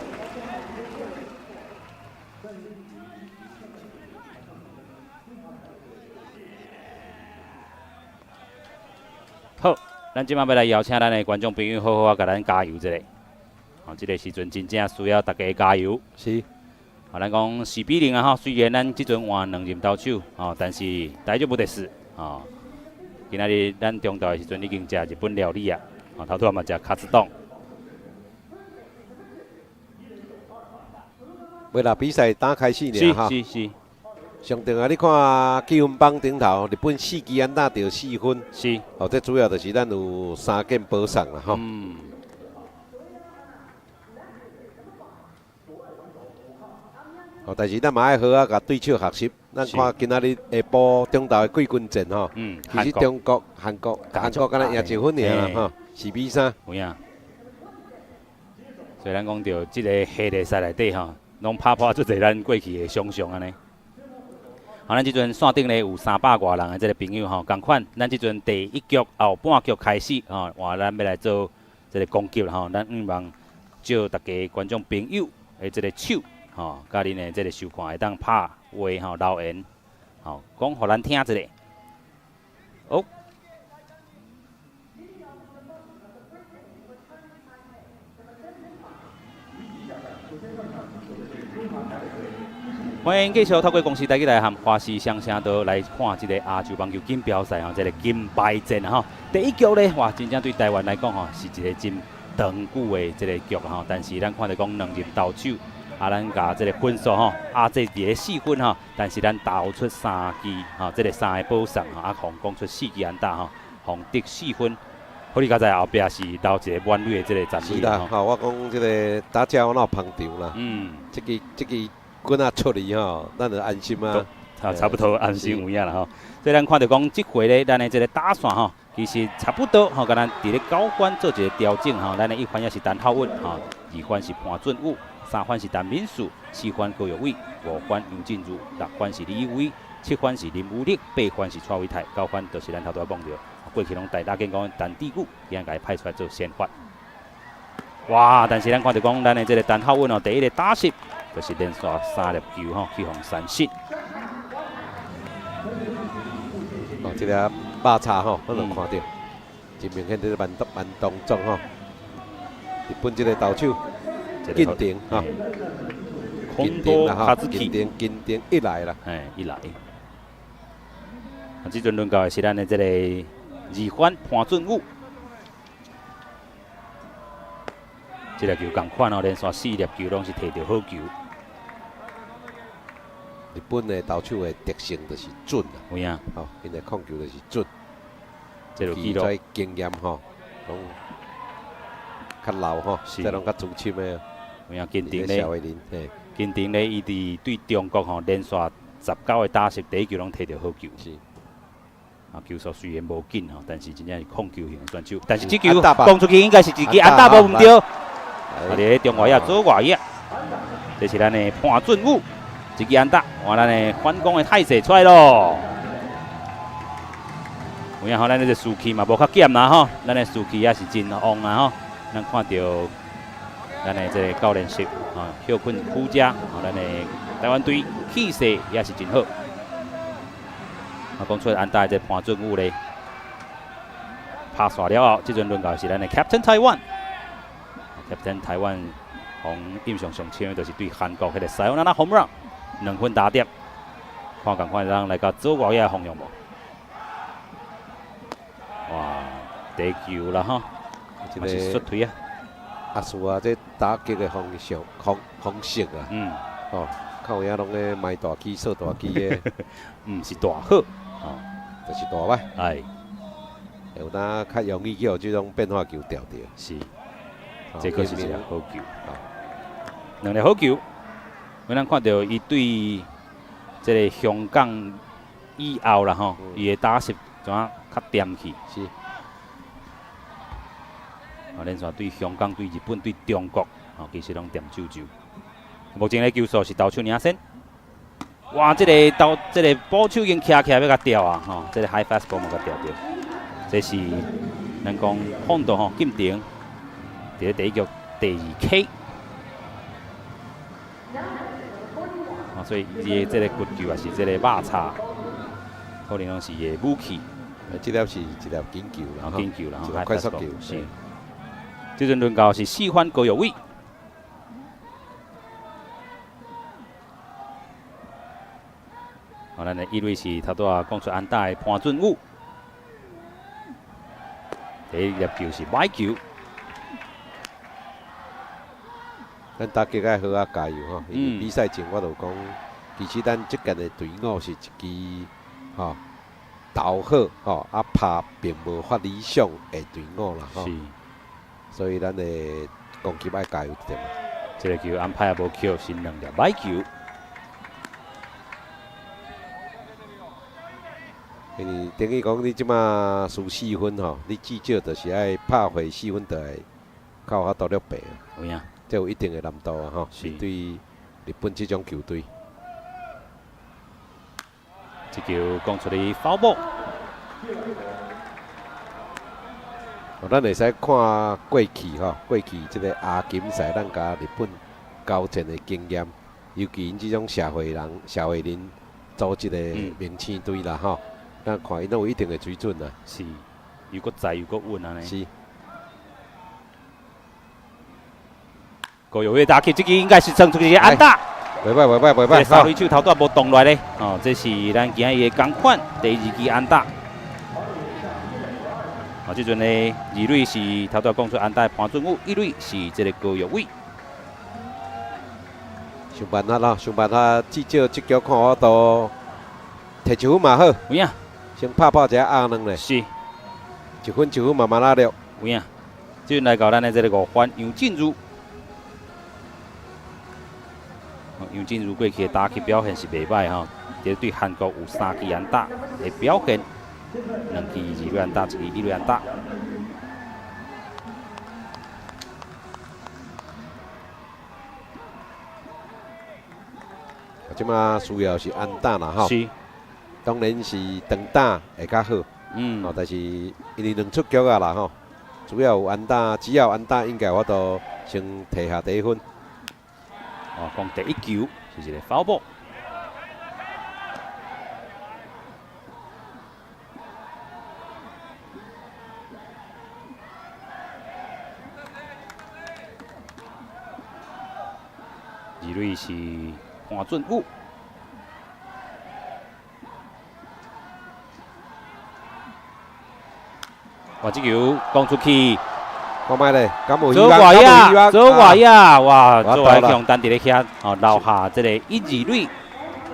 Speaker 1: 好，咱即摆要来邀请咱的观众朋友好好啊，甲咱加油一下。哦，即个时阵真正需要大家加油。
Speaker 2: 是。
Speaker 1: 啊，咱讲4-0啊吼，虽然咱即阵换2任投手，哦，但是大丈夫的事，哦。今仔日咱中昼的时阵已经食日本料理啊，哦，头拄嘛食卡兹冻。
Speaker 2: 未来比赛打开始呢哈。
Speaker 1: 是。
Speaker 2: 上场啊，你看积分榜顶头，日本4支安打得4分。
Speaker 1: 是。
Speaker 2: 哦，这主要就是咱有3件保送啦吼。哦，但是咱嘛爱好啊，甲对手学习。咱看今仔日下晡中昼的季军战吼，其实中国、韩国敢若赢1分尔啦吼，4-3。
Speaker 1: 有影。所以咱讲到即个系列赛内底吼，拢拍破出侪咱过去的想象安尼。好，咱即阵线顶咧有300多人的即个朋友吼，共款，咱即阵第一局后半局开始吼，换咱要来做即个攻击啦吼，咱希望招大家观众朋友的即个手。吼，甲恁的即个收看会当拍话吼留言，吼讲互咱听一下。哦，欢迎继续透过公司台语来和花式双声道来看即个亚洲棒球锦标赛吼，即个金牌战吼。第一局咧，哇，真正对台湾来讲吼，是一个真长久的即个局吼，但是咱看到讲2任投手。啊，咱甲即个分数吼，这伫咧4分吼，但是咱投出3支吼，即个3个保送吼，互攻出4支安打吼，互得4分。好，你刚才后壁是投一个满垒的即个战术。
Speaker 2: 是啦，吼，我讲即个打者我哪有捧场啦？即支棍仔出去吼，咱就安心啊。
Speaker 1: 差不多安心有影啦吼。所以咱看到讲，即回咧，咱的即个打线吼，其实差不多吼，甲咱伫咧高关做一个调整吼。咱的1番也是陈浩稳吼，2番是潘俊武。3番是陈敏树，4番高玉伟，5番杨进儒，6番是李伟，7番是林武力，8番是蔡伟泰，9番就是咱头拄仔讲到，过去拢大打建讲陈志久，今仔甲伊派出来做先发。哇！但是咱看到讲，咱的这个陈浩稳哦，第一个打席就是连续3粒球吼，去互三振。
Speaker 2: 哦，这个马叉吼，我能看到，真明显这个慢动作吼，日本这个投手。紧顶哈，紧顶啦哈，紧顶一来啦，
Speaker 1: 一来。啊，这阵轮到的是咱的这个2番潘俊武，这个球共款哦，连续4粒球拢是摕到好球。
Speaker 2: 日本的投手的特性就是准啦，
Speaker 1: 有影，
Speaker 2: 吼，因的控球就是准，
Speaker 1: 这个记录
Speaker 2: 经验吼，拢较老吼，这拢较资深的。
Speaker 1: 有影，紧顶咧，紧顶咧，伊伫对中国吼连续19个打席，第一球拢摕到好球。是。啊，球速虽然无紧吼，但是真正是控球型选手。但是这球攻出去应该是一支安打无毋对。啊，伫中外野左外野，这是咱的潘俊武，一支安打，换咱的反攻的态势出来咯。有影吼，咱这个士气嘛无较减啦吼，咱的士气也是真旺啦吼，咱看到。咱的这个教练室啊，休困苦家，咱的台湾队气势也是真好。啊，讲出来安大这潘俊武咧，拍煞了后，这阵轮到是咱的 Captain Taiwan。Captain Taiwan 从印象上深就是对韩国迄个塞欧纳home run 2分打点，看赶快让来到左外野方向无？哇，第球啦哈，嘛是xuất腿啊！
Speaker 2: 啊，是啊，这打击的方式啊，哦，靠遐拢咧卖大机、扫大机的，
Speaker 1: 是大好，
Speaker 2: 就是大歹。
Speaker 1: 哎，
Speaker 2: 有当较容易去互这种变化球调掉。
Speaker 1: 是，这个是一个好球，两个好球。我咱看到伊对这个香港以后啦吼，伊的打势怎啊较掂去？
Speaker 2: 是。
Speaker 1: 连续对香港、对日本、对中国，其实拢掂手肘。目前的球速是投手领先。哇，这个捕手已经徛起来要甲调啊！这个 high fastball 嘛甲调掉。这是咱讲放度进程，伫第一局第2 K。所以伊的这个骨球也是这个肉叉，可能拢是伊的武器。
Speaker 2: 这粒是一粒紧球啦，
Speaker 1: 紧球啦，
Speaker 2: 一粒快速球。
Speaker 1: 是。这阵轮到是4番高耀伟。咱的一垒是头拄啊讲出安打的潘俊武。第一粒球是歹球。
Speaker 2: 咱大家爱好啊加油吼！因为比赛前我就讲，其实咱即届的队伍是一支投好拍并无发理想的队伍啦吼。所以咱的攻击爱加油一点嘛。
Speaker 1: 这个球安排也无扣，是2粒歹球。
Speaker 2: 因为等于讲你即马输4分吼，你至少就是爱拍回4分，就会较有法度了白啊。
Speaker 1: 有影，
Speaker 2: 这有一定的难度啊吼。
Speaker 1: 是
Speaker 2: 对日本这种球队。
Speaker 1: 这球讲出嚟foul ball。
Speaker 2: 咱会使看过去吼，过去即个亚锦赛咱甲日本交战的经验，尤其因这种社会人组织的明星队啦吼。咱看因都有一定的水准啊。
Speaker 1: 是，又搁在又搁稳安尼。
Speaker 2: 是。
Speaker 1: 高耀伟打起，这个应该是算出一个安打。
Speaker 2: 袂歹。
Speaker 1: 三垒手头拄无动落来咧，这是咱今日的同款第2支安打。这阵呢，二垒是头拄讲出安打的潘俊武，一垒是这个高耀伟。
Speaker 2: 想办法啦，至少这局看我都摕1分嘛好。
Speaker 1: 有影。
Speaker 2: 先拍一下压2咧。
Speaker 1: 是。
Speaker 2: 1分慢慢拉了。
Speaker 1: 有影。这阵来到咱的这个5番杨进如。杨进如过去的打击表现是袂歹吼，这对韩国有3支安打的表现，2支二垒安打，1支一垒安打。
Speaker 2: 即马需要是安打啦吼。
Speaker 1: 是。
Speaker 2: 当然是长打会较好。但是因为2出局啊啦吼，主要有安打，只要安打应该我都先摕下第1分。
Speaker 1: 讲第1球是一个foul ball。二垒是潘俊武。哇！这球讲出去。
Speaker 2: 看卖咧，敢有
Speaker 1: 左外野，哇！左外向单伫咧遐，留下这个1、2垒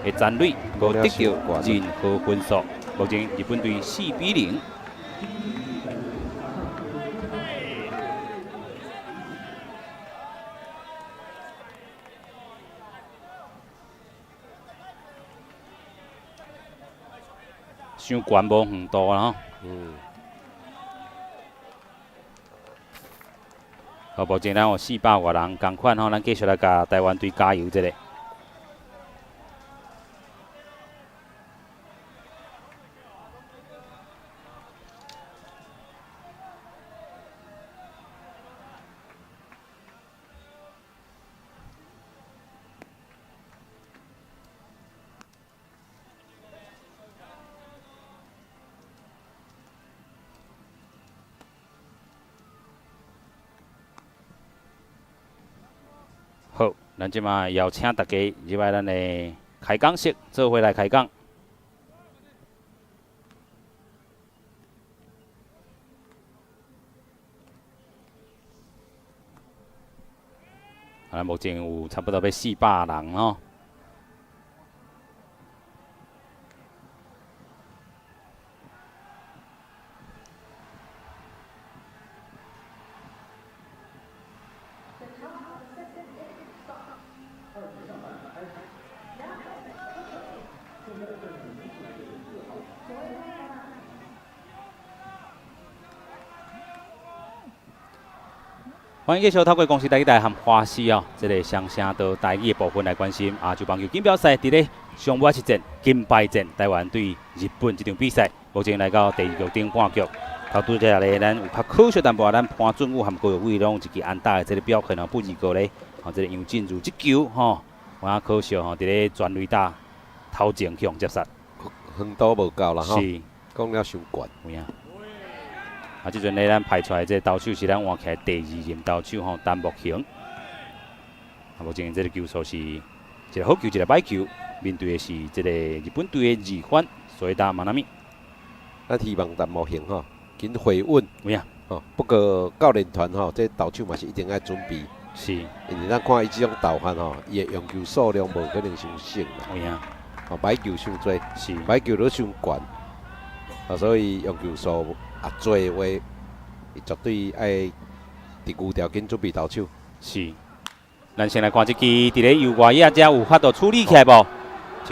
Speaker 1: 的残垒，无得到任何分数。目前日本队4-0。伤悬无远度啦吼。好，目前咱有400多人同款吼，咱继续来甲台湾队加油一下。好，咱即马邀请大家入来咱的开讲室，做伙来开讲。咱目前有差不多要400人吼。欢迎继续透过公司台语台和华视哦，这个双声道台语的部分来关心亚洲棒球锦标赛，伫咧上尾一战金牌战，台湾对日本这场比赛，目前来到第二局顶半局。头拄则咧，咱有较可惜淡薄，咱潘俊武和高玉伟拢有一支安打的这个表现哦，不如过咧，哦，这个杨进如这球吼，我较可惜吼，伫咧全垒打头前向接杀，
Speaker 2: 远度无够啦吼，
Speaker 1: 是
Speaker 2: 讲了伤悬。
Speaker 1: 有影。啊，即阵咧，咱排出来这投手是咱换起来第2任投手吼，陈木雄。啊，目前这个球数是一个好球，一个歹球，面对的是这个日本队的二番所以打马纳米。
Speaker 2: 咱希望陈木雄吼，紧回稳。
Speaker 1: 有影。
Speaker 2: 哦，不过教练团吼，这投手嘛是一定要准备。
Speaker 1: 是。
Speaker 2: 因为咱看伊这种投法吼，伊的用球数量无可能伤省啦。
Speaker 1: 有影。
Speaker 2: 哦，歹球伤多，
Speaker 1: 是。
Speaker 2: 歹球都伤悬。啊，所以用球数多的话，伊绝对爱伫牛条紧准备投手。
Speaker 1: 是。咱先来看这支伫咧右外野，遮有法度处理起来无？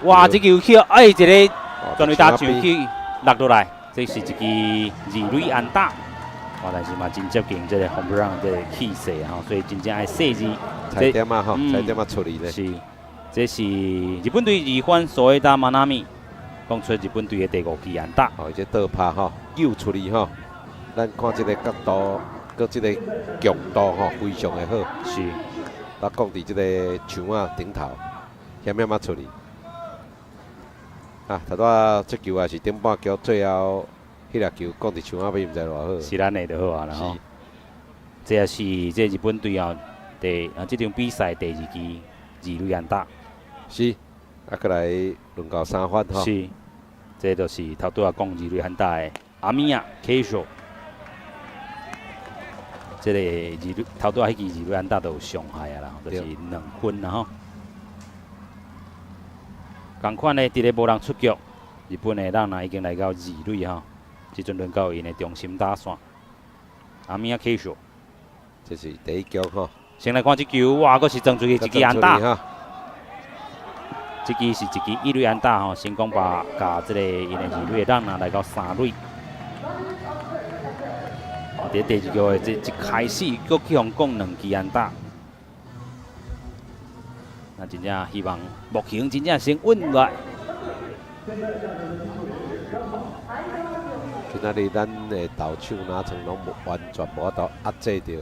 Speaker 1: 哇，这球去，哎，一个全垒打上去落落来，这是一支2垒安打。哇，但是嘛真接近这个红不让这个气势吼，所以真正爱细致。
Speaker 2: 踩点啊吼，踩点啊处理咧。
Speaker 1: 是，这是日本队二番所以打马纳米，讲出日本队的第5支安打。
Speaker 2: 哦，这倒拍吼，又处理吼，咱看这个角度，搁这个强度吼，非常的好。
Speaker 1: 是。
Speaker 2: 咱讲伫这个墙啊顶头，险险啊处理。啊，头拄这球也是顶半局最后迄粒球，讲伫墙啊边，毋知偌好。
Speaker 1: 是咱的就好啊啦吼。这也是这日本队哦，这场比赛第2支2垒安打。
Speaker 2: 是，啊，过来轮到3番吼。
Speaker 1: 是，这就是头拄仔讲2垒安打的阿米亚 K-Show。这个头拄仔迄支2垒安打都有伤害啊啦，就是2分啦吼。同款的，伫咧无人出局，日本的人呢已经来到2垒吼，即阵轮到因的中心打线，阿米亚 K-Show。
Speaker 2: 这是第1局吼。
Speaker 1: 先来看这球，哇，佫是撞出去一支安打。这支是一支1垒安打吼，成功把这个因的2垒的人来到3垒。伫第2局的这一开始，佫去互讲2支安打。那真正希望目前真正先稳落来。
Speaker 2: 今仔日咱的投手哪像拢完全无法度压制着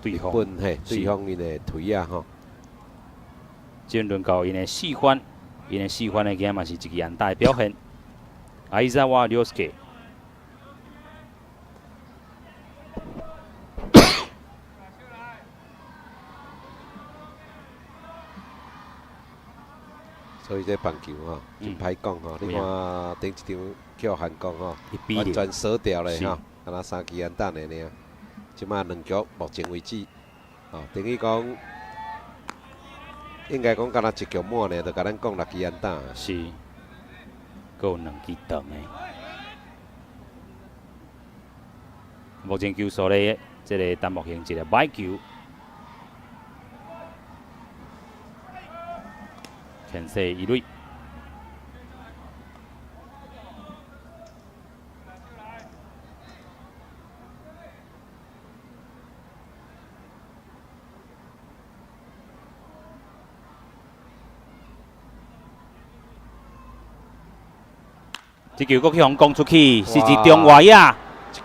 Speaker 1: 对方，
Speaker 2: 对方因的腿啊吼。
Speaker 1: 即轮到因的4番，因的4番的game嘛是一支安打的表现。Aizawa Ryosuke。
Speaker 2: 所以这棒球吼，真歹讲吼。你看顶一场叫韩国吼，完全锁掉咧吼，敢若3支安打的尔。即马2局目前为止，哦，等于讲应该讲敢若1局满咧，就甲咱讲6支安打。
Speaker 1: 是，佫有2支长的。目前球数咧，这个陈木雄一个歹球。牵制1垒，这球佫去互攻出去，是一中外野。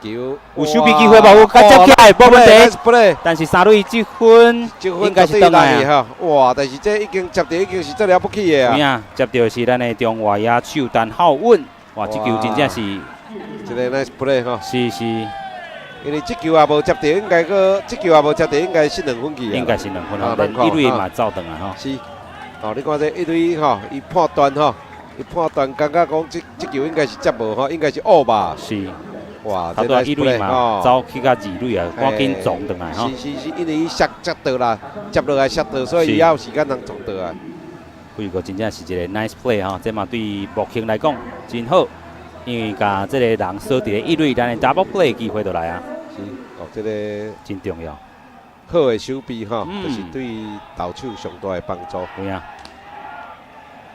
Speaker 2: 球
Speaker 1: 有守备机会无？有接起来，无问题。但是3垒积分应该是倒来啊！
Speaker 2: 哇！但是这已经接到，已经是最了不起的啊！
Speaker 1: 有影，接到是咱的中外野手陈浩稳。哇！这球真正是一
Speaker 2: 个 nice play 吼。
Speaker 1: 是是。
Speaker 2: 因为这球也无接到，应该个这球也无接到，应该是2分去啊。
Speaker 1: 应该是2分啊，连1垒嘛走转啊吼。
Speaker 2: 是。哦，你看这1垒吼，伊判断吼，伊判断感觉讲这球应该是接无吼，应该是恶吧？
Speaker 1: 是。
Speaker 2: 哇，
Speaker 1: 头拄1垒嘛，走去到2垒啊，赶紧撞转来吼。
Speaker 2: 是，因为伊接到啦，接落来接到，所以伊也有时间通撞到啊。
Speaker 1: 不过真正是一个 nice play 吼，这嘛对目前来讲真好，因为甲这个人锁伫咧1垒，咱的 double play 机会就来啊。
Speaker 2: 是，哦，这个
Speaker 1: 真重要。
Speaker 2: 好的手臂吼，就是对投手上大的帮助。
Speaker 1: 有影。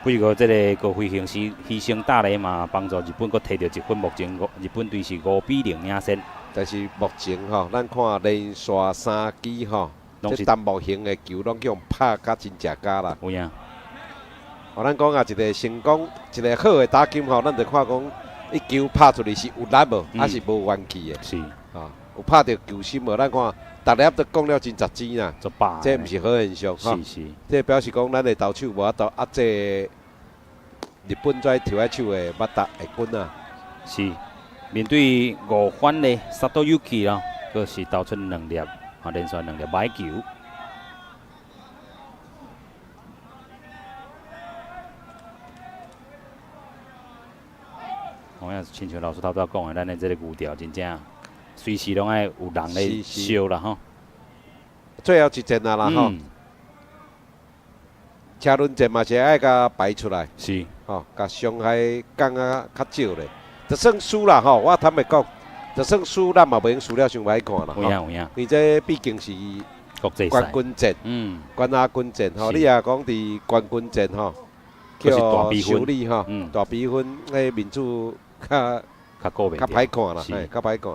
Speaker 1: 不过这个高飞牺牲打雷嘛，帮助日本佫摕到1分，目前日本队是5比0领先。
Speaker 2: 但是目前吼，咱看连续3支吼，这单幕型的球拢叫拍甲真正假啦。
Speaker 1: 有影。
Speaker 2: 哦，咱讲啊，一个成功、一个好的打金吼，咱就看讲，一球拍出去是有力无，还是无元气的。
Speaker 1: 是。
Speaker 2: 啊，有拍到球心无？咱看，逐粒都讲了真值钱啦。这毋是好现象哈。
Speaker 1: 是是。
Speaker 2: 这表示讲，咱的投手无法度压这日本在投来手的马达会滚啊。
Speaker 1: 是。面对5番的萨多yuki 咯，佫是投出2粒，连续2粒歹球。好像亲像老师头拄讲的，咱的这个牛调真正随时拢爱有人咧烧啦吼。
Speaker 2: 最后一战啊啦吼，车轮战嘛是爱甲排出来，
Speaker 1: 是，
Speaker 2: 吼，甲伤害降啊较少咧。就算输啦吼，我坦白讲，就算输，咱嘛袂用输了伤歹看啦。
Speaker 1: 有影有影。
Speaker 2: 因为这毕竟是
Speaker 1: 国际
Speaker 2: 冠军战，冠亚军战吼。你也讲伫冠军战吼，叫胜利吼，大比分，迄面子较歹看啦，嘿，较歹看。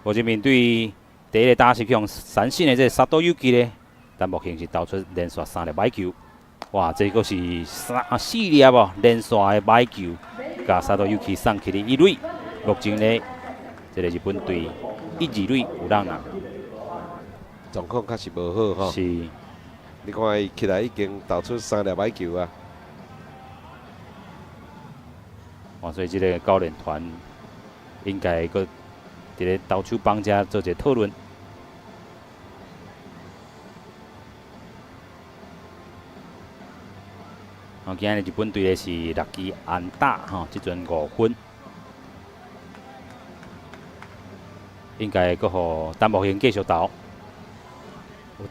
Speaker 1: 我就面对第一个打是向三星的这萨多yuki咧，但目前是投出连续3粒歹球。哇，这个是4粒哦，连续的歹球。甲萨多yuki送去哩1垒，目前呢，这个日本队1、2垒有人啦。
Speaker 2: 状况确实无好吼。
Speaker 1: 是。
Speaker 2: 你看伊起来已经投出3粒歹球啊。
Speaker 1: 哇，所以这个教练团应该个伫咧投手帮遮做一个讨论。今日日本队的是6支安打，即阵5分，应该阁互陈木兴继续投。
Speaker 2: 有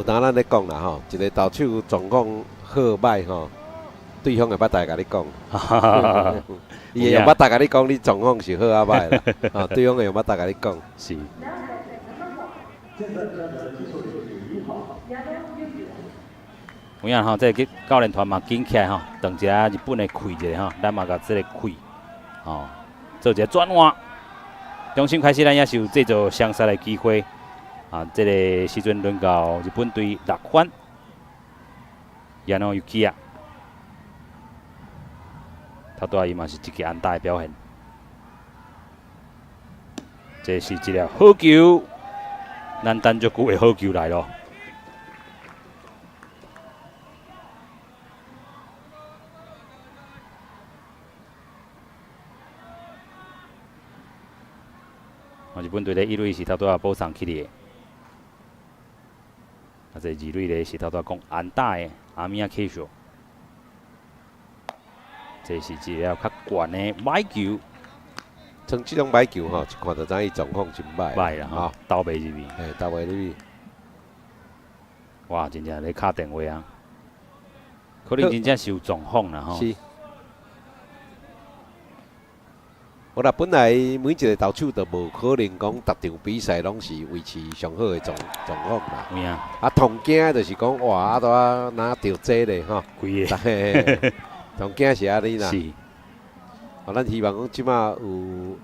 Speaker 2: 当咱咧讲啦吼，一个投手状况好歹吼，对方会捌大甲你讲，伊会用捌大甲你讲，你状况是好啊歹啦，对方会用捌大甲你讲。
Speaker 1: 是。有影吼，这个教练团嘛紧起来吼，当一下日本的开一下吼，咱嘛甲这个开，吼，做一个转换。中心开始，咱也是有制造相杀的机会。这个时阵轮到日本队6番，亚诺yuki啊，他对伊嘛是一个安打的表现。这是一粒好球，咱等足久的好球来咯。日本队的1垒是头拄仔补上去的，这2垒的是头拄仔讲安打的阿米亚 K 秀，这是一粒较悬的歹球。
Speaker 2: 像这种歹球吼，一看就知伊状况真歹。
Speaker 1: 歹啦吼，投袂入去。
Speaker 2: 嘿，投袂入去。
Speaker 1: 哇，真正咧敲电话啊！可能真正是有状况啦吼。
Speaker 2: 是。我啦，本来每一个投手都无可能讲逐场比赛拢是维持上好的状况啦。
Speaker 1: 有影。
Speaker 2: 同惊就是讲哇，拄啊拿着这咧吼。
Speaker 1: 规个。
Speaker 2: 同惊是安尼啦。
Speaker 1: 是。
Speaker 2: 咱希望讲即马有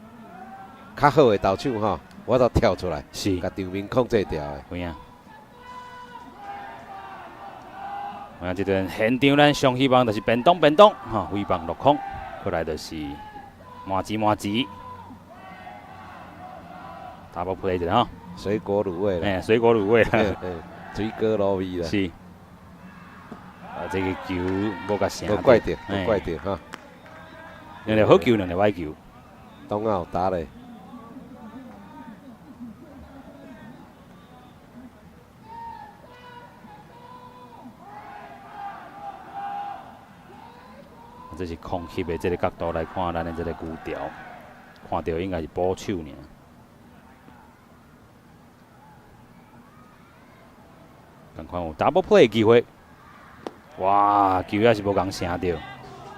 Speaker 2: 较好的投手吼，我都跳出来，
Speaker 1: 是，
Speaker 2: 甲场面控制掉的。
Speaker 1: 有影。我即阵现场咱上希望就是便当吼，威棒落空，过来就是。麻糍，打包 play 者吼，
Speaker 2: 水果卤味啦，
Speaker 1: 水果卤味啦，
Speaker 2: 水果卤味啦，
Speaker 1: 是。这个球无甲成，
Speaker 2: 无怪着，无怪着哈。
Speaker 1: 2粒好球，2粒歹球，
Speaker 2: 当然有打咧。
Speaker 1: 这是空翕的这个角度来看，咱的这个牛条，看到应该是保守尔。赶快有 double play 的机会，哇，球也是无共成到，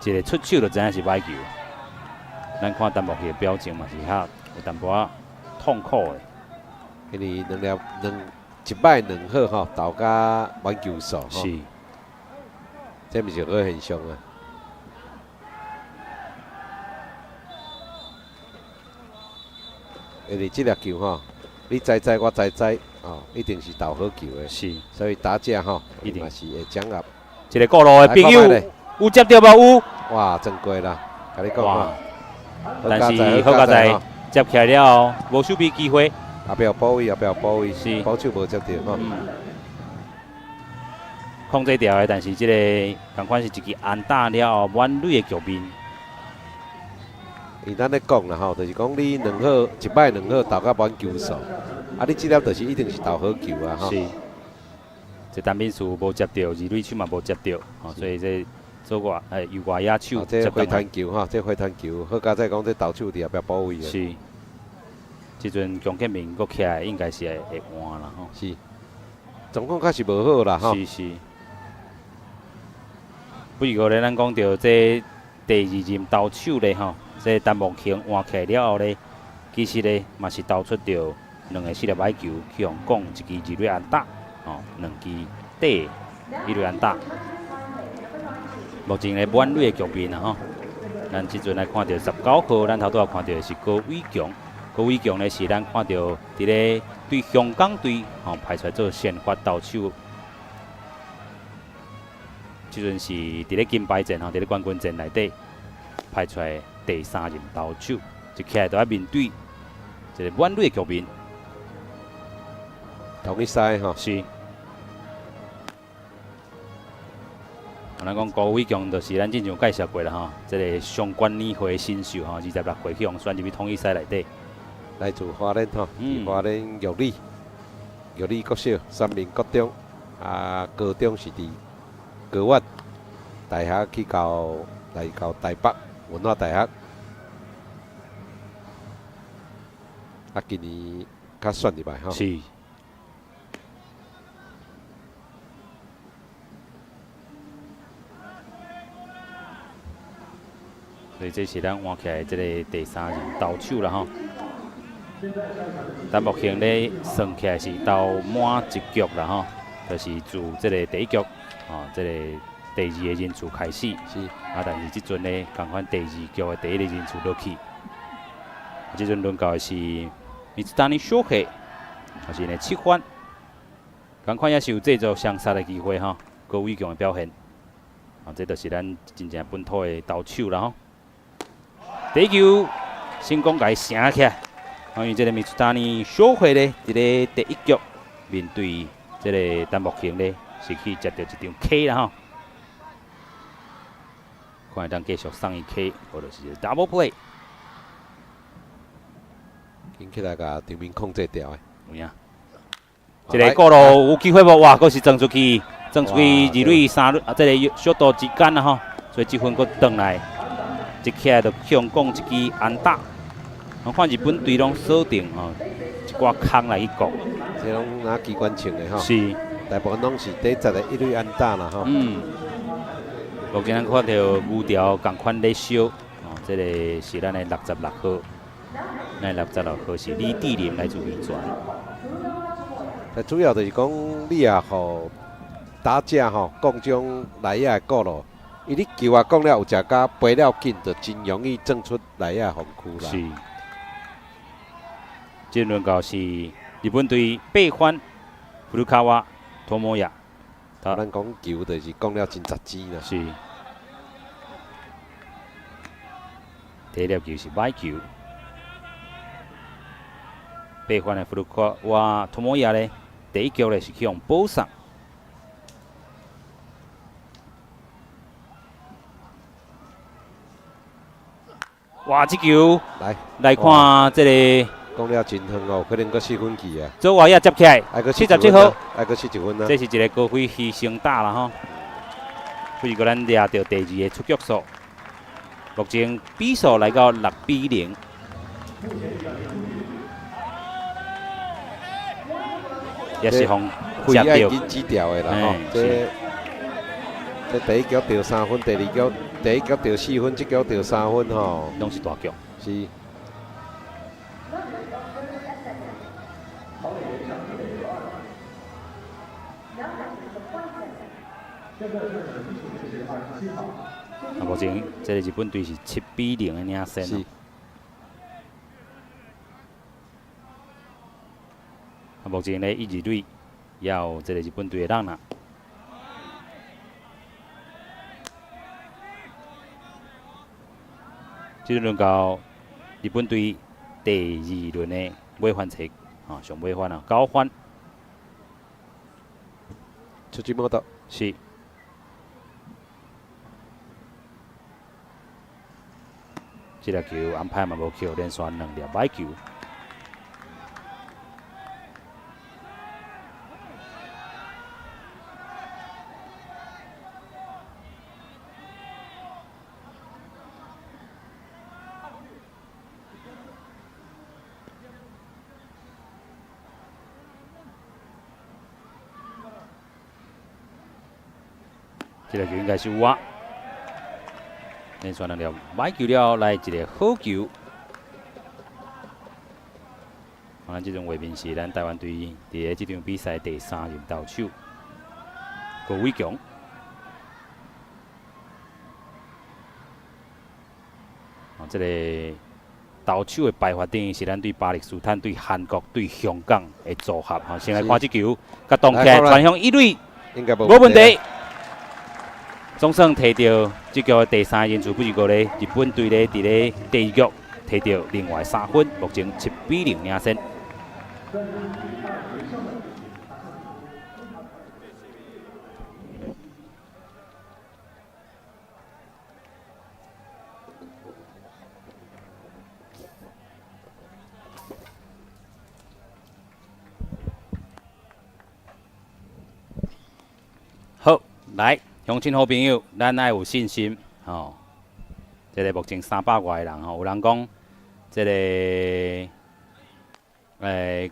Speaker 1: 一个出手就知影是歹球。咱看陈木翕的表情嘛是较有淡薄痛苦的。
Speaker 2: 因为一摆2好吼，投甲满球数吼，
Speaker 1: 是，
Speaker 2: 这毋是好现象啊。因为这粒球吼，你知我知，哦，一定是投好球的。
Speaker 1: 是，
Speaker 2: 所以打者吼，
Speaker 1: 一定
Speaker 2: 是会掌握。
Speaker 1: 一个过路的朋友，有接到无？有。
Speaker 2: 哇，真过啦！甲你讲
Speaker 1: 哇，但是好佳在接起来了，无守备机会。
Speaker 2: 后壁保位，
Speaker 1: 是
Speaker 2: 保手无接到吼。
Speaker 1: 控制掉的，但是这个同款是一支安打了后满垒的局面。
Speaker 2: 伊咱咧讲啦吼，就是讲你两好一摆两好投到满球数，啊，你这粒就是一定是投好球啊吼。
Speaker 1: 是。这单边数无接到，二垒手嘛无接到，吼，所以这做外右外野手。
Speaker 2: 这回弹球吼，这回弹球，好佳在讲这投手伫后壁保位的。
Speaker 1: 是。即阵强建明搁起来，应该是会换啦吼。
Speaker 2: 是。状况确实无好啦吼。
Speaker 1: 是。不过咧，咱讲到这第二任投手咧吼，这陈木庆换起来了后咧，其实咧嘛是投出着2个4粒歹球，去用讲一支2垒安打，吼，2支底1垒安打。目前咧满垒的局面啊吼，咱即阵来看到19号，咱头拄仔看到的是高伟强，高伟强咧是咱看到伫咧对香港队吼排出来做先发投手。即阵是伫咧金牌战吼，伫咧冠军战内底派出来第3任投手，就起来就要面对一个满垒的局面。
Speaker 2: 同一赛吼。
Speaker 1: 是。咱讲高伟强，就是咱之前有介绍过啦吼，这个上关年会新秀吼，26岁去用选入去统一赛内底。
Speaker 2: 来自花莲吼，花莲玉里国小3名国中，高中是伫高院大学去来到台北文化大学，今年较选入来吼。
Speaker 1: 是。所以这是咱换起来这个第3任投手啦吼。但目前咧算起来是投满1局啦吼，就是自这个第1局。哦，这个第2个人数开始
Speaker 2: 是
Speaker 1: 但是即阵呢，共款第2局的第1个人数落去。即阵轮到的是米兹丹尼小黑，就是呢7番，共款也是有制作相杀的机会哈。高伟强的表现，这就是咱真正本土的投手啦吼。第1球成功甲伊升起来，因为这个米兹丹尼小黑呢，伫咧第1局面对这个陈木庆呢。是去接到一张 K 啦吼，看会当继续送伊 K， 或者是 double play，
Speaker 2: 紧起来甲场面控制掉的。
Speaker 1: 有影，这个过路有机会无？哇，佫是撞出去2垒3垒，这个小度之间啦吼，所以这分佫转来，一起来就向讲一支安打，我看日本队拢锁定吼，一寡空来去讲，
Speaker 2: 这拢拿机关枪的吼。
Speaker 1: 是。
Speaker 2: 大部分拢是第10个1垒安打啦吼。
Speaker 1: 目前咱看到牛条共款咧烧，这个是咱的66号，咱66号是李志林来自宜泉。
Speaker 2: 主要就是讲你也互打者吼，讲种内野的顾路，伊你球啊讲了有食甲飞了紧，就真容易撞出内野防区啦。
Speaker 1: 是。这轮到是日本队8番古鲁卡瓦。托摩亚，
Speaker 2: 咱讲球就是讲了真杂志啦。
Speaker 1: 是。第1粒球是歹球，8番的弗鲁克瓦托摩亚呢，第1局呢是去用补上。哇，这球来看这个。
Speaker 2: 讲了真远哦，可能搁4分去啊。
Speaker 1: 左外野接起来，77号，
Speaker 2: 还搁71分啊。
Speaker 1: 这是一个高飞牺牲打啦吼。所以个咱掠到第2个出局数，目前比数来到6比0。也是互
Speaker 2: 非爱紧指调的啦吼。这第1局得3分，第1局得4分，这局得3分吼。
Speaker 1: 拢是大局。
Speaker 2: 是。
Speaker 1: 目前这个日本队是7比0的领先。目前咧1、2队也有这个日本队的人啦。即轮到日本队第2轮的尾番赛，上尾番9番。
Speaker 2: 出金毛道
Speaker 1: 是。这粒球安排嘛无扣，连续2粒歹球。这个球应该是有啊，连续2粒歹球了，来一个好球。咱这种画面是咱台湾队伫这场比赛第3任投手郭伟强。这个投手的排法等于是咱对巴勒斯坦、对韩国、对香港的组合。先来看这球，甲动起来传向1垒，
Speaker 2: 应该无
Speaker 1: 问题。总算摕到这局第3个人数，不是过咧日本队咧，伫咧第2局摕到另外3分，目前7比0领先。好，来。乡亲好朋友，咱爱有信心吼。这个目前300外个人吼，有人讲这个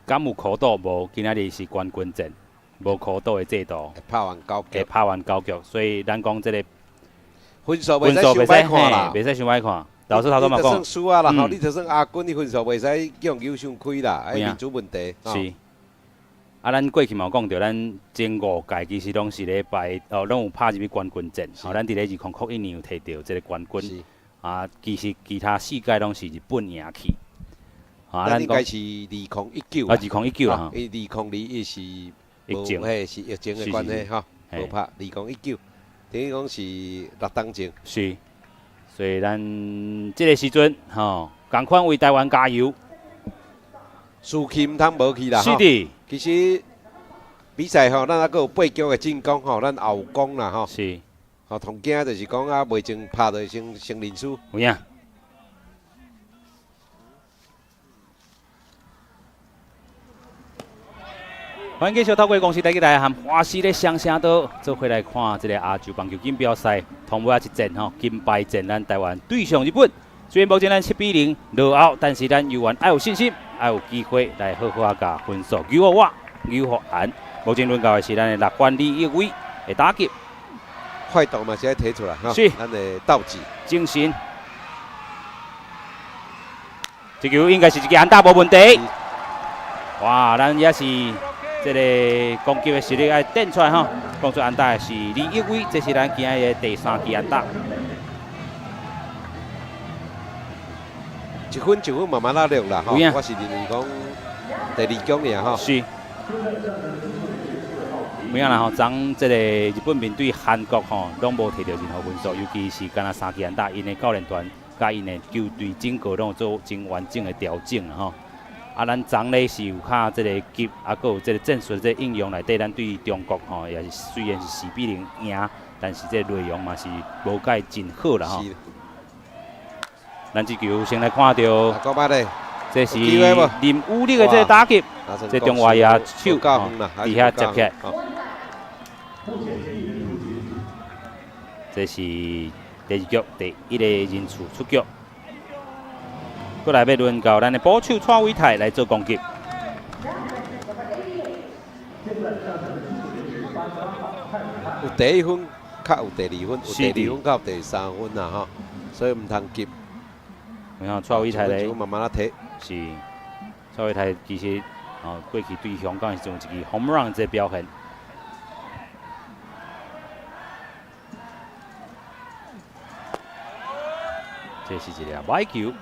Speaker 1: 敢有考倒无？今仔日是冠军战，无考倒的制度，
Speaker 2: 拍完9局，
Speaker 1: 拍完9局，所以咱讲这个
Speaker 2: 分数袂使想歹看啦，
Speaker 1: 袂使想歹看。老师头先嘛讲，
Speaker 2: 你就算输啊啦，吼，你就算亚军，你分数袂使强求伤开啦，哎，民主问题。
Speaker 1: 是。啊，咱过去嘛有讲到，咱前5届其实拢是咧排，拢有拍入去冠军战。咱伫咧2001年有摕到这个冠军。啊，其实其他4届拢是日本赢去。
Speaker 2: 咱应该是2019。
Speaker 1: 啊，2019啦。
Speaker 2: 因2002伊是
Speaker 1: 疫情，
Speaker 2: 嘿是疫情的关系吼，无拍2019，等于讲是6当前。
Speaker 1: 是，所以咱这个时阵吼，共款为台湾加油。
Speaker 2: 输气唔通无去啦。
Speaker 1: 是的。
Speaker 2: 其实比赛吼，咱还阁有8局的进攻吼，咱后攻啦吼。
Speaker 1: 是。
Speaker 2: 吼，同惊就是讲啊，袂前拍就先认输。
Speaker 1: 有影。欢迎继续透过公司台记台和华视的双声道，做回来看这个亚洲棒球锦标赛，同尾一战吼，金牌战咱台湾对上日本。虽然目前咱7比0落后，但是咱犹原爱有信心，爱有机会来好好甲分数救互我，救互俺。目前轮到的是咱的6番李一伟的打击，
Speaker 2: 快动嘛是爱提出来哈，
Speaker 1: 是
Speaker 2: 咱的斗志
Speaker 1: 精神。这球应该是一个安打无问题。哇，咱也是这个攻击的实力爱展出来哈。攻出安打的是李一伟，这是咱今日的第3支安打。
Speaker 2: 一分一分慢慢拉落啦，吼，我是认为讲第2局尔吼。
Speaker 1: 是。没影啦吼，昨这个日本面对韩国吼，拢无摕到任何分数，尤其是敢若3支安打，因的教练团甲因的球队整个拢有做真完整的调整啦吼。啊，咱昨咧是有卡这个急，啊，佮有这个战术这应用内底，咱对中国吼也是虽然是4比0赢，但是这内容嘛是无解真好啦吼。咱这球先来看到，这是林武力的这个打击，这中华野手底下接起来，这是第2局第1个人数出局，过来要轮到咱的捕手蔡伟泰来做攻击。
Speaker 2: 有第1分，较有第2分，有第2分，较有第3分啦吼，所以唔通急。
Speaker 1: 你看蔡伟泰咧，
Speaker 2: 慢慢啊摕。
Speaker 1: 是，蔡伟泰其实过去对香港是种一支 home run 这表现。这是一个歹球。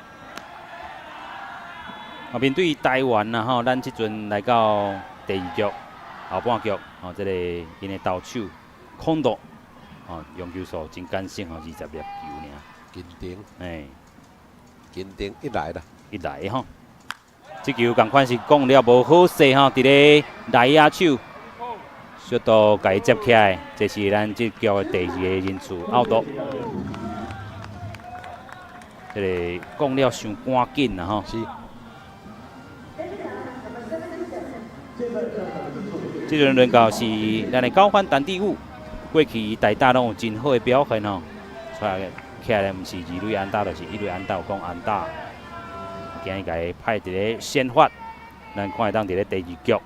Speaker 1: 面对台湾啦吼，咱即阵来到第二局后半局哦，这个因的投手空度哦，用球数真艰辛哦，20粒球尔。
Speaker 2: 紧张，
Speaker 1: 哎，
Speaker 2: 紧张一来啦，
Speaker 1: 一来吼，这球共款是讲了无好势吼，伫咧内野手。小度甲伊接起来，这是咱这局的第2个人数out。这个讲了伤赶紧啦吼。
Speaker 2: 是。
Speaker 1: 这阵轮到是咱的高欢陈志武，过去台大拢有真好的表现吼，出来起来毋是2垒安打，就是1垒安打，有讲安打。今日甲伊派伫咧先发，咱看会当伫咧第2局。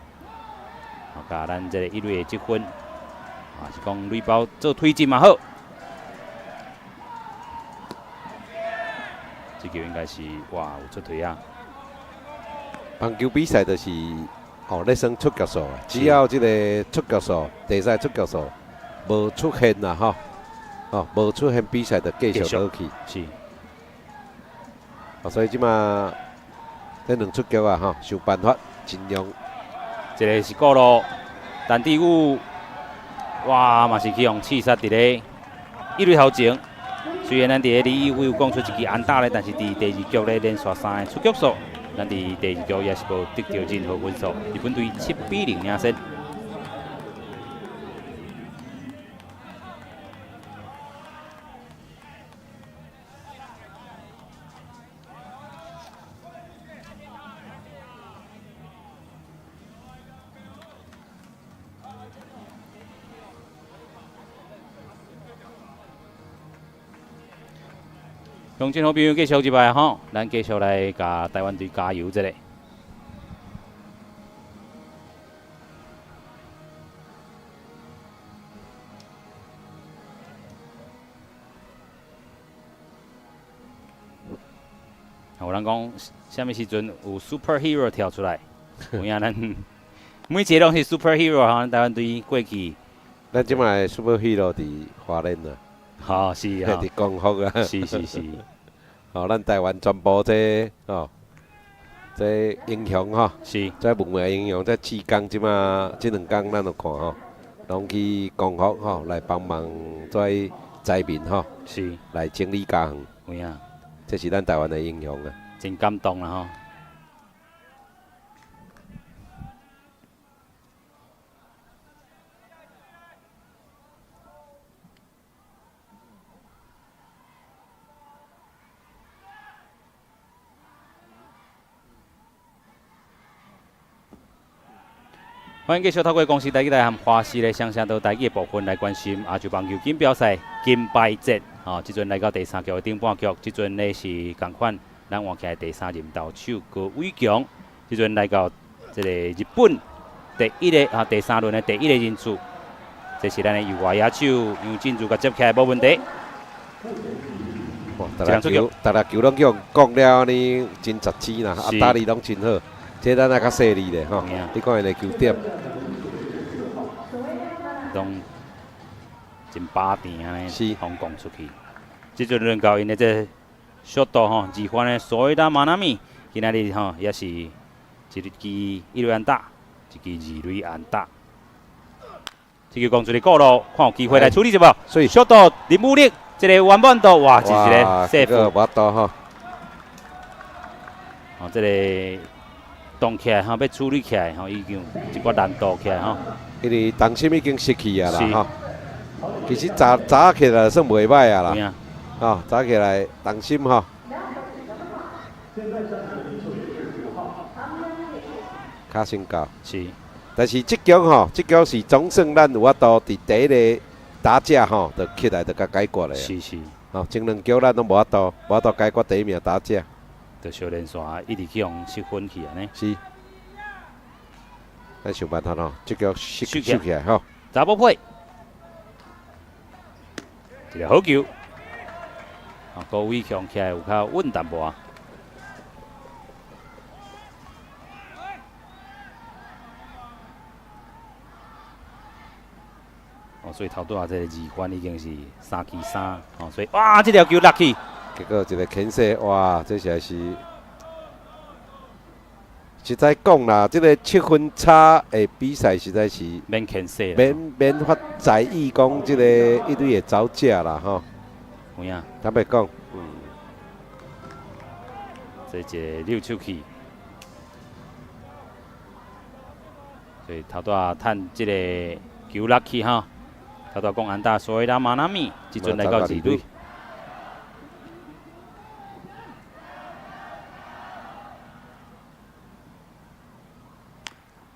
Speaker 1: 甲咱这个1垒的积分，是讲垒包做推进嘛好。这球应该是哇有出腿啊！
Speaker 2: 棒球比赛就是咧算出局数，只要这个出局数，第赛出局数无出现啦无出现比赛就继续落去。
Speaker 1: 是。
Speaker 2: 所以即马这2出局啊想办法尽量。
Speaker 1: 这个是过路，陈志武，哇，嘛是去用刺杀伫咧1垒头前。虽然咱伫咧李义伟有讲出一支安打咧，但是伫第2局咧连续3个出局数，咱伫第2局也是无得到任何分数，日本队7-0领先。乡亲好朋友继续一摆吼，咱继续来甲台湾队加油一下。有人讲，什么时阵有 superhero 跳出来？有影咱每一个拢是 superhero 吼，台湾队过去。
Speaker 2: 咱即摆 superhero 伫花莲啊。
Speaker 1: 好是啊，
Speaker 2: 伫光复啊，
Speaker 1: 是。
Speaker 2: 咱台湾全部这这英雄
Speaker 1: 是，
Speaker 2: 这文化英雄，这4天即马这2天咱有看拢去光复来帮忙做灾民
Speaker 1: 是，
Speaker 2: 来整理家园。
Speaker 1: 有影，
Speaker 2: 这是咱台湾的英雄啊，
Speaker 1: 真感动啦吼。欢迎继续透过公司台记台和华视的双声道台记的部分来关心亚洲棒球锦标赛金牌节。即阵来到第3局的顶半局，即阵呢是同款，咱换起来第3任投手郭伟强，即阵来到这个日本第3轮的第1个人数，这是咱的右外野手杨进柱甲接起来无问题。
Speaker 2: 逐个球拢叫讲了呢，真实际啦，打理拢真好。这咱也较细腻咧你看因的球点，
Speaker 1: 拢真巴定安尼，
Speaker 2: 是
Speaker 1: 放讲出去。即阵轮到因的这速度二番的所谓的马纳米，今仔日也是一支1垒安打，一支2垒安打。这球讲出去过路，看有机会来处理一无？所以速度林武力，这个完满度哇，就是咧
Speaker 2: 这个无多
Speaker 1: 这个。动起来要处理起来已经一寡难度起来
Speaker 2: 因为重心已经失去啊啦其实早起来算袂歹啊啦早起来重心较先到
Speaker 1: 是，
Speaker 2: 但是这局是总算咱有法度伫第1个打者就起来就甲解决了
Speaker 1: 是
Speaker 2: 前2局咱都无法度解决第1名打者。
Speaker 1: 就小连线一直去用失分去安尼。
Speaker 2: 是，咱想办法这局收起来
Speaker 1: 查某配，一个好球。高伟强起来有较稳淡薄。所以头拄啊，这个2番已经是3-3，所以哇，这条球落去。
Speaker 2: 结果一个牵射，哇，这实在是实在讲啦，这个7分差的比赛实在是
Speaker 1: 免牵涉，
Speaker 2: 免发在意讲这个一堆会走架啦吼。
Speaker 1: 有影，
Speaker 2: 坦白讲，
Speaker 1: 这一个溜手去，所以头拄趁这个球落去哈，头拄讲安大所以啦马纳米，即阵来到2队。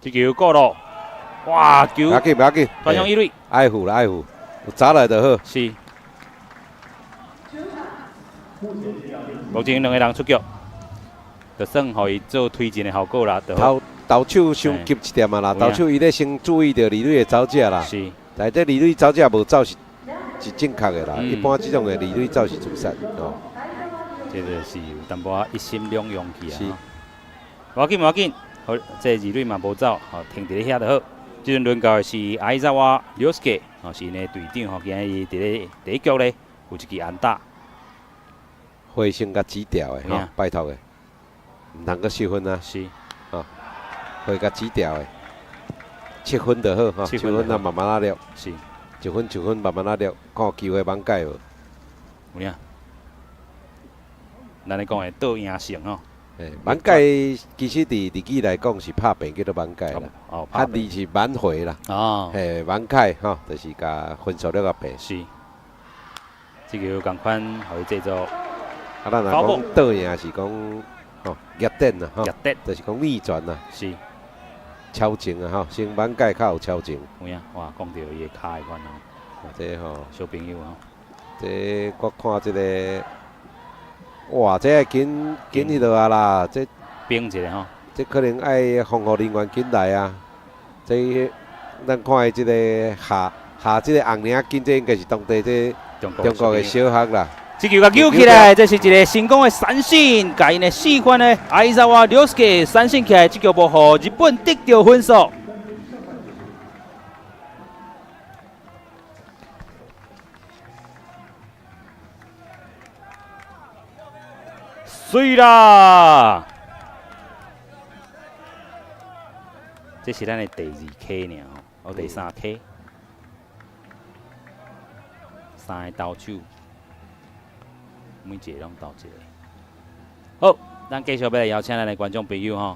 Speaker 1: 这球过了，哇！球
Speaker 2: 不要紧，
Speaker 1: 转向1垒，
Speaker 2: 爱护啦，有砸来就好。
Speaker 1: 是。目前2个人出局，就算互伊做推进的效果啦。
Speaker 2: 投手伤急一点啊啦，投手伊咧先注意到二垒的走者啦。
Speaker 1: 是。
Speaker 2: 但这二垒走者无走是正确的啦，一般这种的二垒走是自杀哦。
Speaker 1: 这就是有淡薄一心两用去啊。是。无要紧。好，这2队嘛无走，吼停伫咧遐就好。即阵轮到的是艾扎瓦廖斯基，吼是呢队长吼，今日伫咧第一局咧有一支安打，
Speaker 2: 回声甲指调的，吼拜托的，唔通阁失分啊。
Speaker 1: 是，
Speaker 2: 吼回甲指调的，7分就好，吼7分啊慢慢啊了，
Speaker 1: 是
Speaker 2: 1分慢慢啊了，看有机会挽改无？
Speaker 1: 有影，咱咧讲的倒赢胜吼。
Speaker 2: 挽改其实伫日语来讲是拍平叫做挽改啦，汉字是挽回啦。哦，挽改吼，就是甲分数了甲平。
Speaker 1: 是，这个共款互伊制作。
Speaker 2: 啊，咱若讲倒赢是讲吼逆转啦，吼，就是讲逆转啦。
Speaker 1: 是，
Speaker 2: 超前啊，吼，先挽改较有超前。
Speaker 1: 有影，哇，讲到伊个骹的款哦。
Speaker 2: 这吼，
Speaker 1: 小朋友吼，
Speaker 2: 这我看这个。哇，这紧迄落啊啦，这
Speaker 1: 冰一下吼，
Speaker 2: 这可能爱防护人员紧来啊。这咱看这个下这个红领巾，这应该是当地这中国的小学啦。
Speaker 1: 这球甲救起来，这是一个成功的三振，甲因的4番的艾扎瓦廖斯基三振起来，这球无互日本得到分数。水啦！这是咱的第2 K 呢，哦，第3 K， 3个投手，每一个拢投一个。好，咱继续要来邀请咱的观众朋友吼，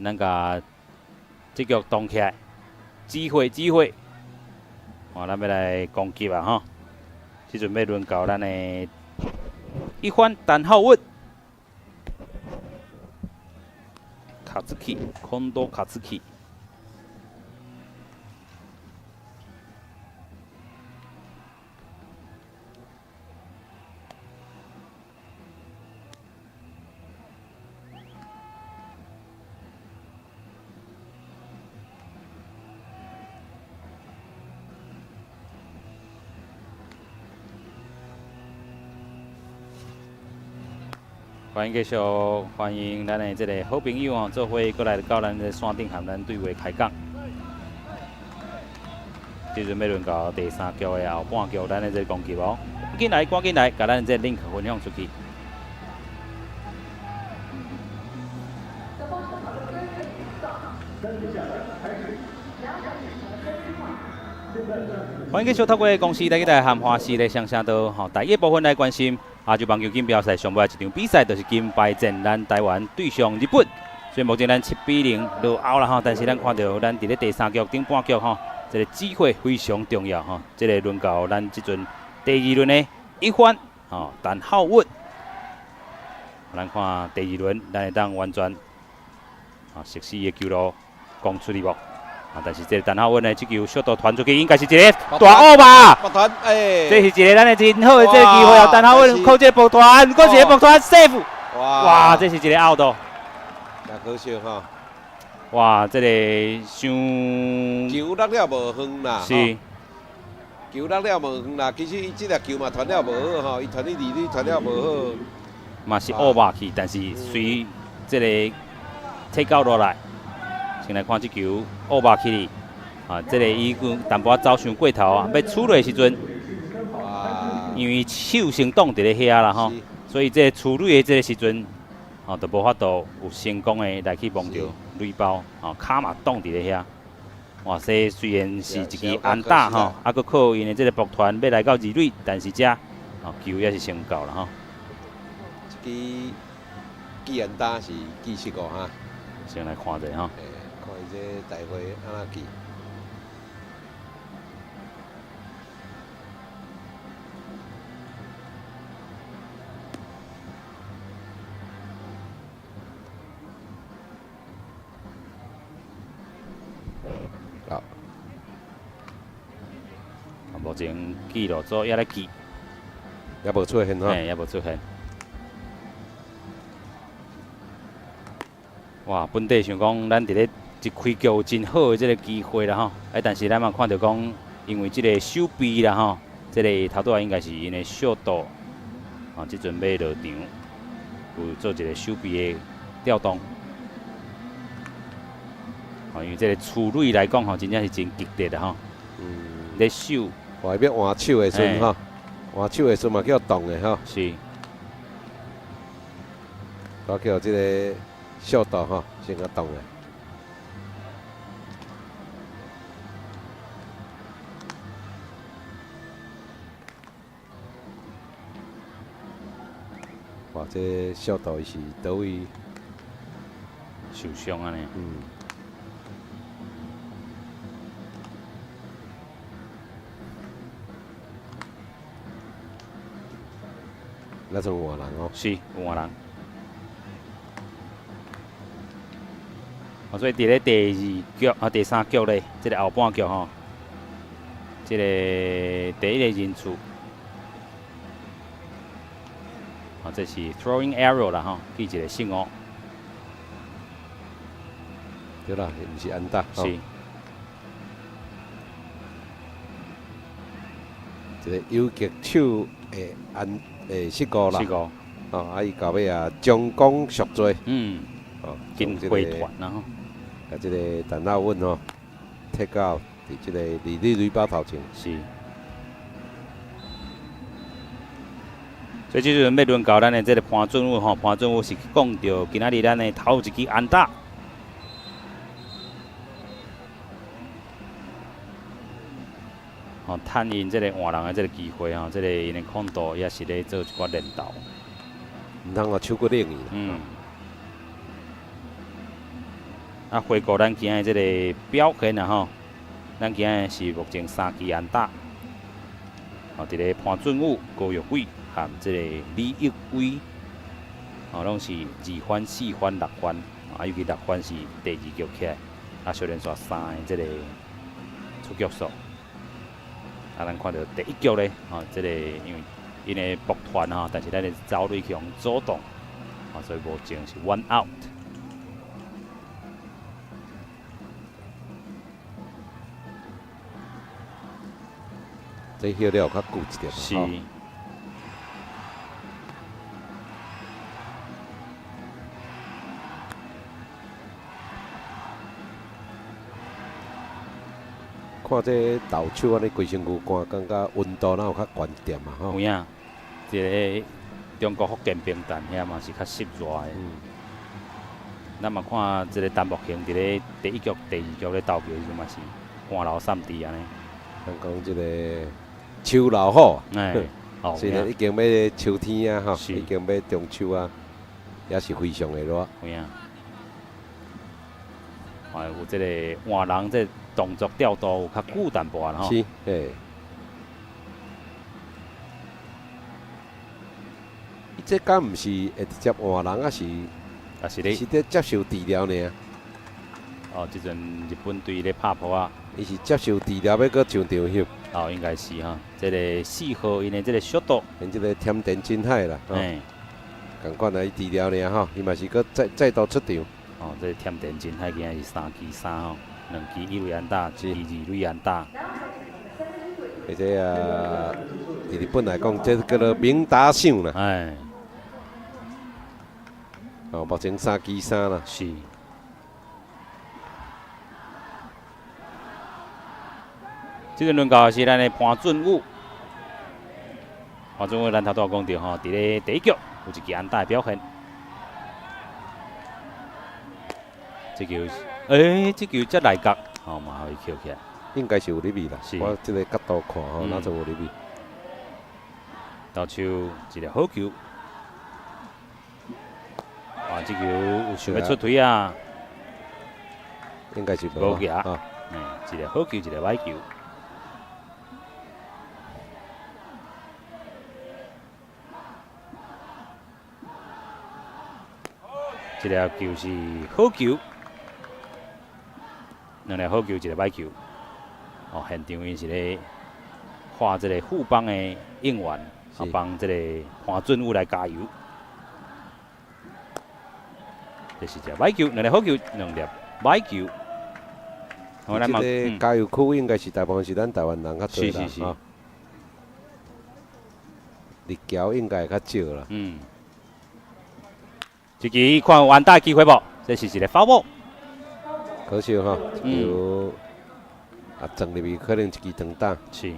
Speaker 1: 咱甲这局动起来，机会！哦，咱要来攻击啊吼！即阵要轮到咱的一番单浩文。卡兹基，近藤卡兹基。欢迎继续欢迎咱的这个好朋友哦，做伙过来到咱的山顶和咱对话开讲。即阵要轮到第3局的后半局，咱的这个攻击哦，赶紧来，甲咱这 link 分享出去。欢迎继续透过公司来台和华视来上声道吼，第一部分来关心亚洲棒球锦标赛上尾一场比赛，就是金牌战咱台湾对上日本。所以目前咱7-0落后啦吼，但是咱看到咱伫咧第3局顶半局吼，这个机会非常重要吼。这个轮到咱即阵第2轮的一番吼，陈浩文。咱看第2轮，咱会当完全熟悉的球路攻出去无？但是这个陈浩文的这球速度传出去，应该是一个大乌吧？爆传，这是一个咱的真好的这个机会哦。陈浩文靠这个爆传，搁一个爆传 safe， 哇，这是一个 out 哦。
Speaker 2: 也可惜哈。
Speaker 1: 哇，这个伤
Speaker 2: 球落了无远啦。
Speaker 1: 是。
Speaker 2: 球落了无远啦，其实伊这个球嘛传了无好吼，伊传你二垒传了无好。
Speaker 1: 嘛是乌吧去，但是随这个take out落来。先来看这球乌巴去这个伊淡薄走伤过头啊，要处理的时阵，因为手先挡伫咧遐啦吼，所以这处理的这个时阵，吼，就无法度有成功的来去摸到垒包，吼，卡嘛挡伫咧遐。哇塞，虽然是一支安打吼，啊，佮靠因的这个抱团要来到二垒，但是遮哦球也是成功了吼。
Speaker 2: 这支记安打是记15哈。
Speaker 1: 先来看者吼。
Speaker 2: 看伊这大会安怎记。好。
Speaker 1: 目前记录组也来记，
Speaker 2: 也无出现哈。
Speaker 1: 嘿，也无出现。哇，本地想讲，咱伫咧一开局有真好的这个机会啦吼，但是咱嘛看到讲，因为这个手臂啦吼，这个头拄仔应该是因的速度，啊，即阵要落场，有做一个手臂的调动。哦，因为这个处理来讲吼，真正是真激烈的吼。咧手，
Speaker 2: 外面换手的时阵吼，换手的时阵嘛叫动的吼。
Speaker 1: 是。
Speaker 2: 都叫这个速度吼，先较动的。哇，这速度是倒位
Speaker 1: 受伤安尼？
Speaker 2: 那种换人哦。
Speaker 1: 是换人。所以伫咧第二局啊、第三局咧，即个后半局吼，即个第一个人数，啊，这是 throwing arrow 啦吼，记一个信哦。
Speaker 2: 对啦，毋是安打。
Speaker 1: 是。
Speaker 2: 一个游击手诶失误啦。
Speaker 1: 失误。
Speaker 2: 哦，啊，伊到尾啊将功赎罪。
Speaker 1: 哦，紧回团然后。
Speaker 2: 啊，这个陈浩稳吼，踢到伫这个二垒垒包头前。
Speaker 1: 是。所以即阵要轮到咱的这个潘俊武吼，潘俊武是讲到今仔日咱的头一支安打。吼，趁因这个换人的这个机会吼，这个因的控度也是咧做一寡练斗。
Speaker 2: 唔通话手骨冷伊。
Speaker 1: 啊，回顾咱今日这个表现啊吼，咱今日是目前3支安打，哦，伫咧潘俊武、高玉伟和这个李玉伟，哦，拢是2分、4分、6分，啊，尤其6分是第2局起来，啊，小连续3个这个出局数，啊，咱看到第1局咧，哦，这个因为因的抱团吼，但是咱的走垒去用主动，啊，所以目前是 1 out。
Speaker 2: 这休了较久一点
Speaker 1: 是。
Speaker 2: 看这投手安尼规身躯干，感觉温度哪有较悬点嘛吼。
Speaker 1: 有影，一个中国福建屏东遐嘛是较湿热的。咱嘛看这个陈木兴伫咧第1局、第2局咧斗球时嘛是汗流潸地安尼。
Speaker 2: 咱讲这个秋老好，虽然已经要秋天啊，吼，已经要中秋啊，也是非常的热。
Speaker 1: 有影，有这个换人这动作调度有较久淡薄啦吼。
Speaker 2: 是，嘿。伊这敢毋是会直接换人啊？是咧接受治疗呢？
Speaker 1: 哦，即阵日本队咧拍波啊。
Speaker 2: 伊是接受治疗，要搁上场翕。
Speaker 1: 哦，应该是哈，这个4号因的这个速度，
Speaker 2: 因这个添田真海啦，共款来治疗呢吼，伊嘛是搁再度出场。
Speaker 1: 哦，这添田真海今日是3支3吼，2支1垒安打，1支2垒安打。
Speaker 2: 而且啊，伫日本来讲，这叫做明达赏啦。哦，目前3支3啦。
Speaker 1: 是。这个轮到是咱的潘俊武，潘俊武咱头拄讲到吼，伫咧第1局有一支安打的表现。这球，这球才内角，哦嘛可以扣起来。
Speaker 2: 应该是有入味啦，我这个角度看吼，哪种有入味。
Speaker 1: 倒手一个好球，哇，这球有想要出腿啊？
Speaker 2: 应该是
Speaker 1: 无夹，一个好球，一个歹球。这个球是好球，两个好球，一个歹球。哦，现场伊是咧画这个富邦的应援，啊帮这个潘俊武来加油。这是一个歹球，两个好球，两粒歹球。
Speaker 2: 这个加油区应该是大部分是咱台湾人较多啦，哈。立桥应该较少啦。
Speaker 1: 这支看有安打机会无？这是一个foul ball。
Speaker 2: 可惜哈，球撞入去可能一支长打。
Speaker 1: 是。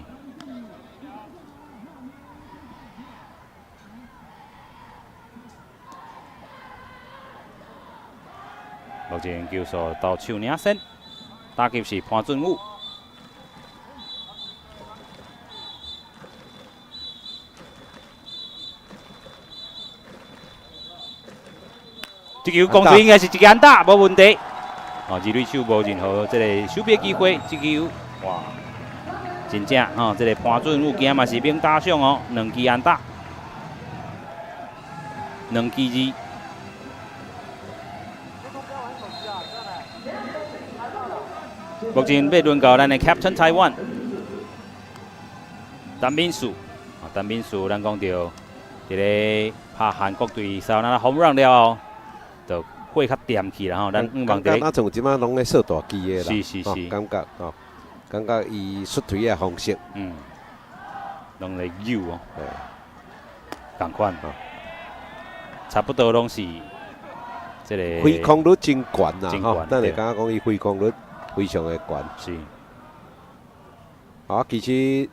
Speaker 1: 目前球数到手领先，打击是潘俊武。这球攻击应该是一个安打，无问题。哦，二垒手无任何这个守备机会，这球哇，真正哦，这个潘俊武今日嘛是免打赏哦，2支安打，2支2。目前要轮到咱的 Captain Taiwan 陈敏树，陈敏树，咱讲到伫咧拍韩国队sau那home run 了后。就会较掂去啦吼，咱望着。
Speaker 2: 那像即摆拢咧射大机的啦，
Speaker 1: 是，
Speaker 2: 感觉吼，感觉伊出腿的方式，
Speaker 1: 拢来扭哦，同款吼，差不多拢是这个。
Speaker 2: 挥空率真悬啦，吼，咱会感觉讲伊挥空率非常的悬。
Speaker 1: 是。
Speaker 2: 其实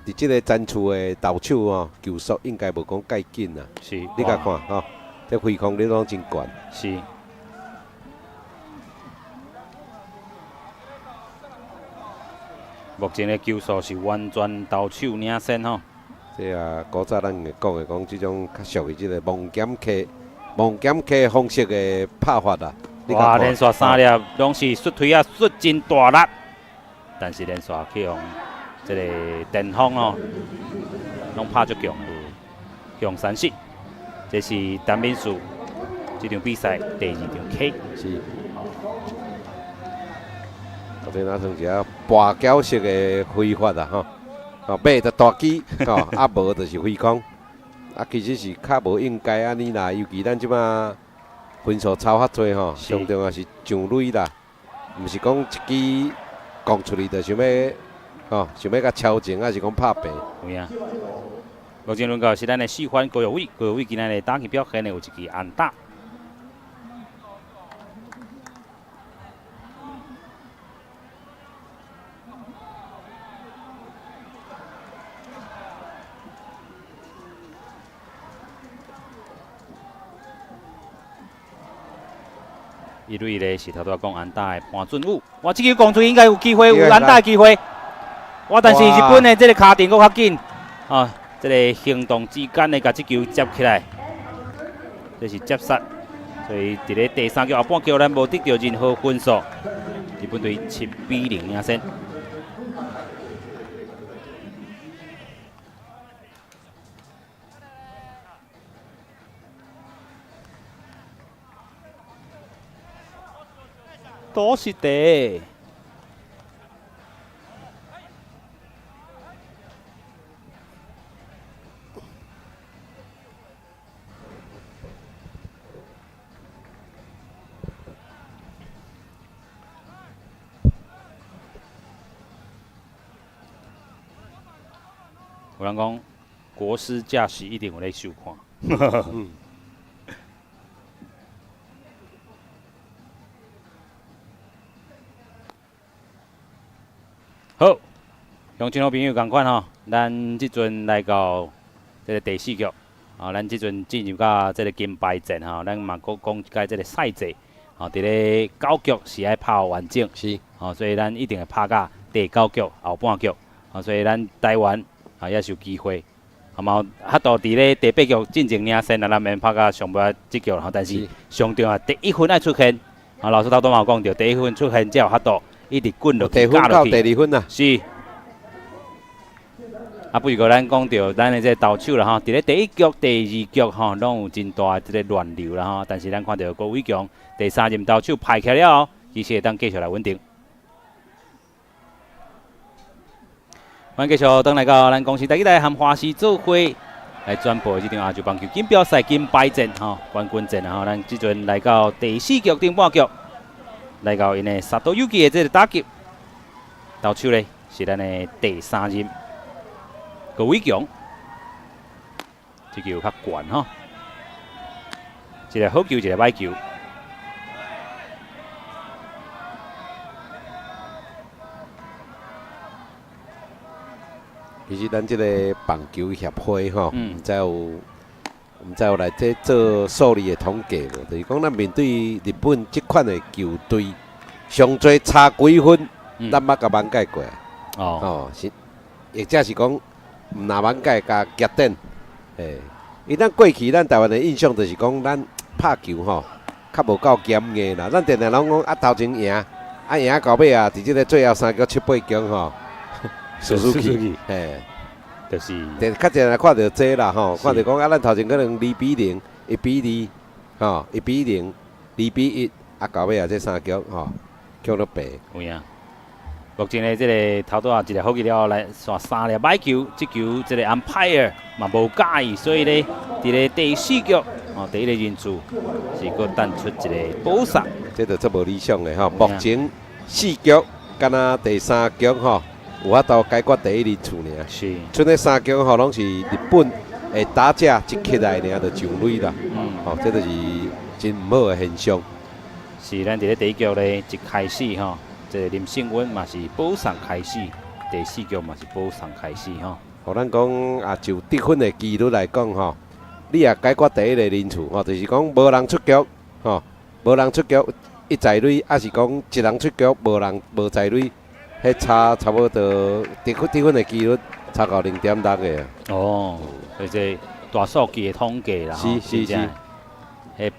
Speaker 2: 伫即个战处的投手哦，球速应该无讲介紧啦。
Speaker 1: 是。
Speaker 2: 你甲看吼。这挥空率拢真悬，
Speaker 1: 是。目前的球速是完全投手领先吼。
Speaker 2: 这古早咱会讲的讲，这种较属于这个盲检客方式的拍法啦。
Speaker 1: 哇，连续3粒拢是出腿啊，出真大力，但是连续去用这个电风哦，拢拍足强，强3失。这是陈敏树这场比赛第2场 K。
Speaker 2: 是。这那算是拔胶式的挥法啦，吼。买就大机，无就是挥空。其实是较无应该安尼啦，尤其咱即马分数差较多吼，上重要是上垒啦，毋是讲一支攻出去就想要，想要甲超前，还是讲拍平。
Speaker 1: 有影。目前轮到是咱的4番高玉伟今日的打击表现有1支安打。一垒咧是头拄讲安打的潘俊武，哇，这球攻出应该有机会，有安打的机会。哇，但是日本的这个卡定搁较紧，这个行动之间的甲这球接起来，这是接杀，所以伫咧第3局后半局咱无得到任何分数，日本队7比0领先。都是的。有人讲国师驾驶一定有咧收看。好，乡亲好朋友同款吼，咱即阵来到这个第4局，咱即阵进入到这个金牌战吼，咱嘛讲一解这个赛制。哦，伫咧9局是爱拍完整，
Speaker 2: 是，
Speaker 1: 哦，所以咱一定会拍到第9局后半局，哦，所以咱台湾啊也是有机会，啊嘛哈度伫咧第8局进前领先，咱免拍到上尾这局吼，但是上场啊第1分爱出现，啊老师头都嘛有讲到，第1分出现才有哈度一直滚落去，
Speaker 2: 加落去，第2分啊，
Speaker 1: 是。啊，不如讲咱讲到咱的这投手啦吼，伫咧第1局、第2局吼，拢有真大即个乱流啦吼。但是咱看到郭伟强第3任投手排起了后，其实会当继续来稳定。咱继续转来到咱公司第一台和华西做伙来转播这场亚洲棒球锦标赛金牌战吼，冠军战吼。咱即阵来到第4局顶半局，来到因的萨多yuki的这个打击，投手咧是咱的第3任。郭伟强，这球较悬吼，一个好球，一个歹球。
Speaker 2: 其实咱这个棒球协会吼，毋知有来这做数理的统计无？就是讲咱面对日本这款的球队，上最差几分，咱捌甲挽改过。哦，是，或者是讲。毋若挽改加逆转，因咱过去咱台湾的印象就是讲，咱拍球吼较无够严硬啦。咱定定拢讲啊头前赢，啊赢到尾啊，伫即个最后3局7、8局吼，输去，
Speaker 1: 就是。
Speaker 2: 但较侪来看到这啦吼，看到讲啊，咱头前可能2比0、1比2，吼1比0、2比1，啊到尾啊这3局吼，叫了白。
Speaker 1: 有影。目前的这个头拄啊一个好球了后来刷3粒歹球，这球这个 umpire 嘛无介意，所以咧伫咧第4局哦第1个人数是搁等出一个补杀，
Speaker 2: 这就足无理想的吼。目前4局，敢若第3局吼有法度解决第1人数尔。
Speaker 1: 是。
Speaker 2: 剩咧3局吼拢是日本的打者一起来尔就上垒啦。吼，这就是真毋好的现象。
Speaker 1: 是咱伫咧第1局咧一开始吼。这个林胜温嘛是补上开始，第4局嘛是补上开始吼。
Speaker 2: 互咱讲啊，就得分的几率来讲吼，你也解决第1个人数吼，就是讲无人出局吼，无人出局一在垒，还是讲一人出局无在垒，迄差不多得分的几率差到0.6个。
Speaker 1: 哦，所以这大数据的统计啦，
Speaker 2: 是。
Speaker 1: 迄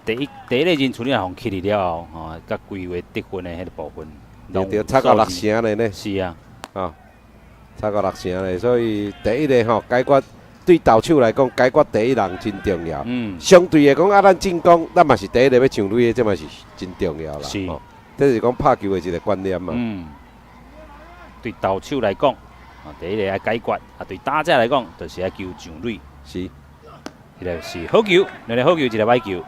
Speaker 1: 第一个人处理互起了后，吼，甲规划得分的迄个部分，
Speaker 2: 就差到6成嘞呢。
Speaker 1: 是啊，
Speaker 2: 哦，差到6成嘞，所以第1个吼解决对投手来讲，解决第1人真重要。相对来讲啊，咱进攻，咱嘛是第1个要上垒的，这嘛是真重要啦。
Speaker 1: 是，
Speaker 2: 这是讲拍球的一个观念嘛。
Speaker 1: 对投手来讲，啊，第1个要解决；啊，对打者来讲，就是要求上垒。
Speaker 2: 是，
Speaker 1: 迄个是好球，两个好球，一个歹球。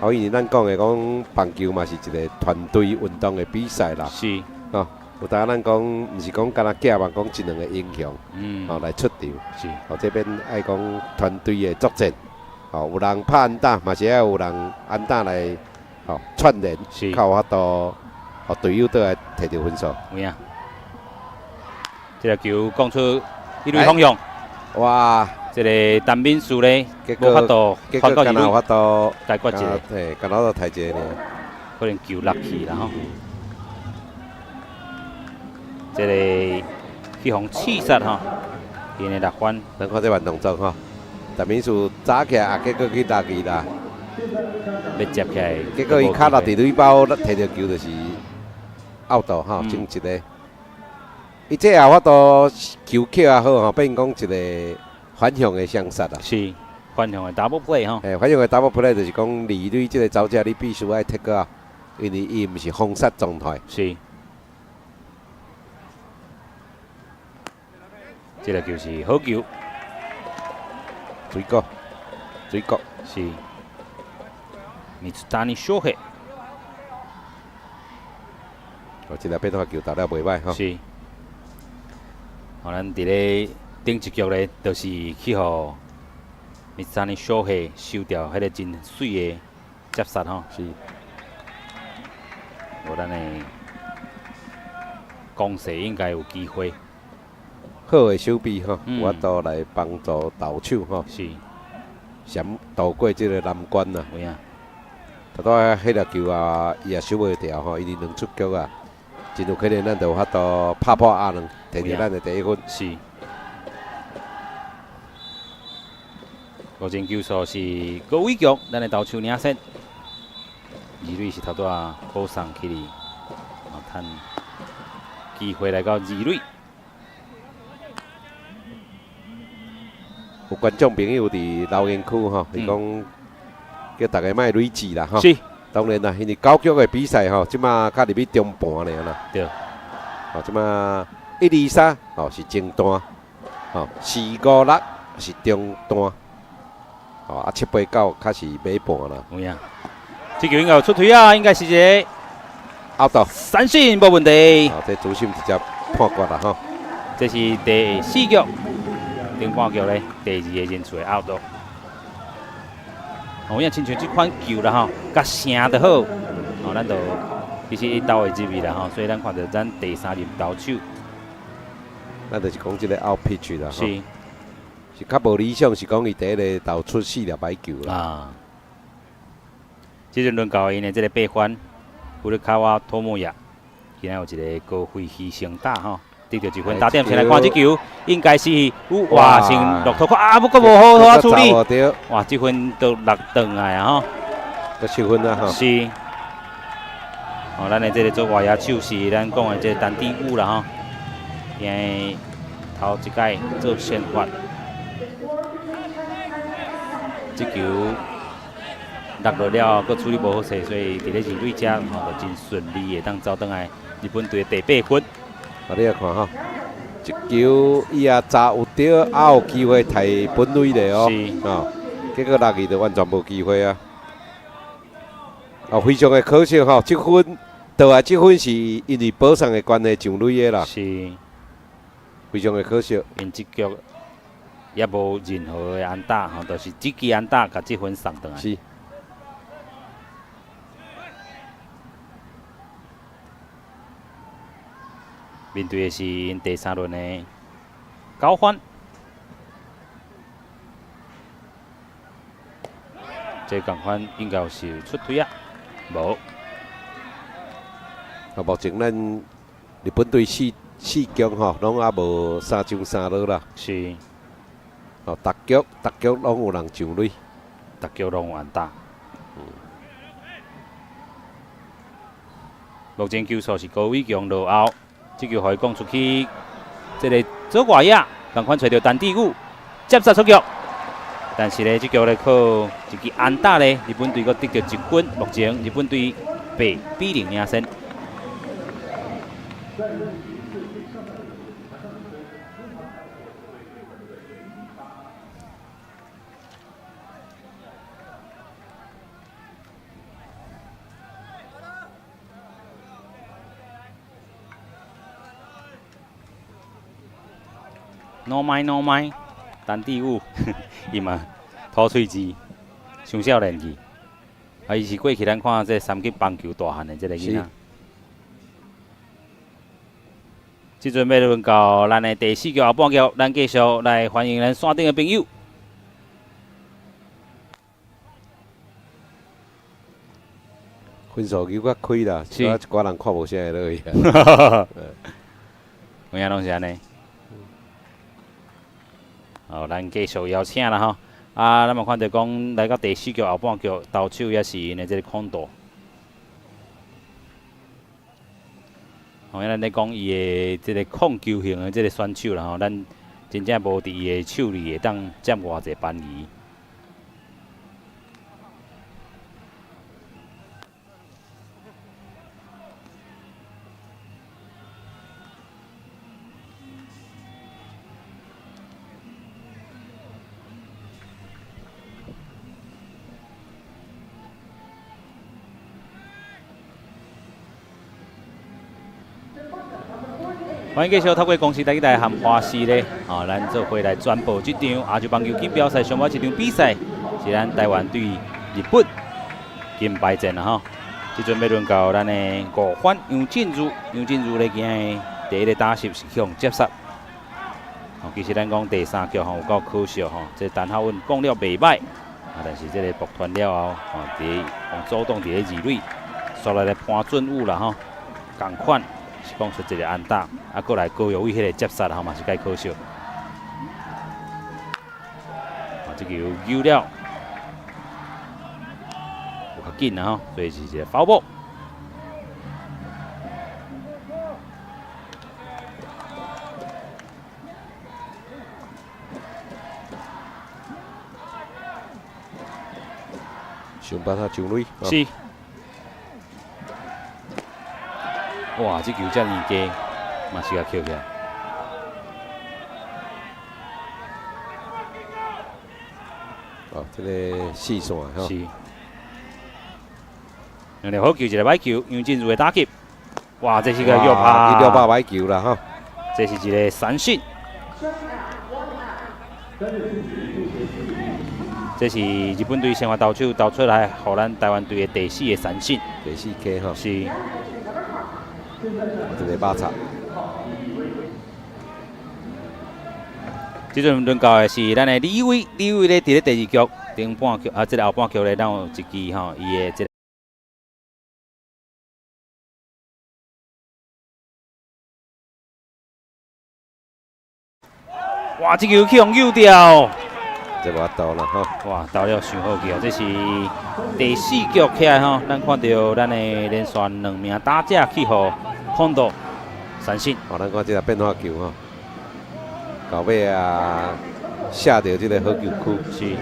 Speaker 2: 好，因为咱讲的讲棒球嘛是一个团队运动的比赛啦。
Speaker 1: 是。
Speaker 2: 哦，有当咱讲，毋是讲干那假嘛，讲一2个英雄，哦来出场。
Speaker 1: 是。
Speaker 2: 哦，这边爱讲团队的作战，哦有人拍安打，嘛是要有人安打来，哦串联，靠法度，哦队友倒来摕到分数。
Speaker 1: 有影。这个球讲出一类方向。
Speaker 2: 哇！
Speaker 1: 这个陈敏树咧，无法度翻到
Speaker 2: 有法度
Speaker 1: 解决一个，
Speaker 2: 嘿，干那抬一个呢？
Speaker 1: 可能球落去啦吼。这个去互刺杀吼，因的6分。
Speaker 2: 咱看这慢动作吼，陈敏树早起啊，结果去落去啦，
Speaker 1: 要接起来，
Speaker 2: 结果伊卡落伫垒包，摕到球就是out吼，整一个。伊这也法度球扣也好吼，变讲一个。反向的相杀啦，
Speaker 1: 是反向的 double play 吼。
Speaker 2: 反向的 double play 就是讲离垒这个走者，你必须爱踢到，因为伊毋是封杀状态。
Speaker 1: 是。这个就是好球，
Speaker 2: 追角。
Speaker 1: 是。Mitsutani Shohei。
Speaker 2: 哦，这个变化球打了袂歹吼。
Speaker 1: 是。咱伫咧。顶一局咧，就是去互Mitsutani Shohei收掉迄个真水的接杀吼。
Speaker 2: 是。
Speaker 1: 无咱的攻势应该有机会。
Speaker 2: 好的手臂吼，有法度来帮助投手吼。
Speaker 1: 是。
Speaker 2: 想渡过这个难关啦。
Speaker 1: 有影。
Speaker 2: 头拄迄粒球啊，伊也守袂掉吼，因为两出局啊，真有可能咱就有法度拍破亚两，摕着咱的第一分。
Speaker 1: 是。目前球数是高伟强，咱的投手领先。二垒是头拄啊补送起哩，趁机会来到二垒。
Speaker 2: 有观众朋友伫留言区吼，伊讲叫大家莫累积啦吼。
Speaker 1: 是。
Speaker 2: 当然啦，因为九局的比赛吼，即马较入去中盘尔啦。
Speaker 1: 对。
Speaker 2: 哦，即马1、2、3哦是前段，哦4、5、6是中段，哦啊7、8、9较是尾盘啦。
Speaker 1: 有影。这球应该有出腿啊，应该是一个
Speaker 2: out
Speaker 1: 三振，无问题。
Speaker 2: 哦，这主审直接判决啦吼。
Speaker 1: 这是第4局，顶半局咧第2个认出的 out。哦，因亲像这款球啦吼，甲声就好，哦，咱就其实投会入去啦吼，所以咱看到咱第3粒投手，
Speaker 2: 咱就是讲这个 out pitch 啦，
Speaker 1: 是
Speaker 2: 是较无理想，是讲伊第一个投出4粒白球啦。
Speaker 1: 啊，即阵轮到因的这个八番古里卡瓦托莫亚，今仔有一个高飞牺牲打吼。得到1分，打点先来看这球，应该是哇，先落头看啊，不过无好好处理。哇，这分都落转来啊吼，
Speaker 2: 都7分啦吼。
Speaker 1: 是，哦，咱的这个做外野手是咱讲的这陈志武啦吼，因为头一届做先发，这球落落了，佮处理无好势，所以伫咧二垒遮吼就真顺利的当走转来日本队的第8分。
Speaker 2: 啊，你来看吼，这球伊也砸有着，也有机会提本垒的哦。
Speaker 1: 是。
Speaker 2: 哦，结果落去就完全无机会啊。哦，非常的可惜吼，这分倒来这分是因为保送的关系上垒的啦。
Speaker 1: 是。
Speaker 2: 非常的可惜。
Speaker 1: 因这局也无任何的安打吼，就是这支安打甲这分送转来。
Speaker 2: 是。
Speaker 1: 面对的是因第3轮的高欢，这高欢应该是出腿啊，无。
Speaker 2: 啊，目前咱日本队4局吼，拢也无3中3落啦。
Speaker 1: 是。
Speaker 2: 哦，逐局拢有人上垒，
Speaker 1: 逐局拢有安打。目前球数是高伟强落后。这球可以讲出去，这个做外野，赶快找到陈志武接杀出局，但是呢，这球呢靠一支安打呢，日本队阁得到1分，目前日本队8-0领先。No mind，陈志武，伊嘛吐喙舌，上少年纪，啊，伊是过去咱看这3级棒球大汉的这个囡仔。即阵要轮到咱的第4局后半局，咱继续来欢迎咱线顶的朋友。
Speaker 2: 分数球较开啦，是一寡人看无啥落去。
Speaker 1: 有影拢是安尼。哦，咱继续邀请啦吼，啊，咱嘛看到讲来到第4局后半局，投手也是因的这个控度。哦，咱咧讲伊的这个控球型的这个选手啦吼，咱真正无伫伊的手里会当占偌济便宜。欢迎继续透过公司第一台含花市咧，哦，咱做回来转播这场亚洲棒球锦标赛上尾一场比赛，是咱台湾对日本金牌战啦吼。即阵要轮到咱的5番杨振儒，杨振儒咧今日第一个打席是向接杀。哦，其实咱讲第3局吼有够可惜吼，这陈浩文讲了袂歹，但是这个博团了后，伫往主动伫咧二垒，刷来咧潘俊武啦吼，共款是讲出一个安打，过来高耀伟迄个接杀嘛是介可惜。这球丢了，有较紧啊吼，所以是一个foul ball。
Speaker 2: 想办法上垒。
Speaker 1: 是。哇，这球遮严加，嘛是甲扣起来。
Speaker 2: 哦，这个四线吼。
Speaker 1: 是。两个好球，一个歹球，杨进如的打击。哇，这是个右拍。
Speaker 2: 右拍歹球啦吼。
Speaker 1: 这是一个三振。这是日本队先发投手投出来，互咱台湾队的第4个三振。
Speaker 2: 第4 K 吼。
Speaker 1: 是。
Speaker 2: 一个马插。
Speaker 1: 即阵轮到的是咱的李伟，李伟咧伫咧第2局顶半局这个后半局咧，咱有一支吼，伊的这个。哇！这球去用扭掉。
Speaker 2: 这无到啦吼！
Speaker 1: 哇，到了上好球，这是第4局起来吼，咱看到咱的连续2名打者去互碰到三振。
Speaker 2: 哦，咱看这个变化球吼，到尾啊下到这个好球区。
Speaker 1: 是。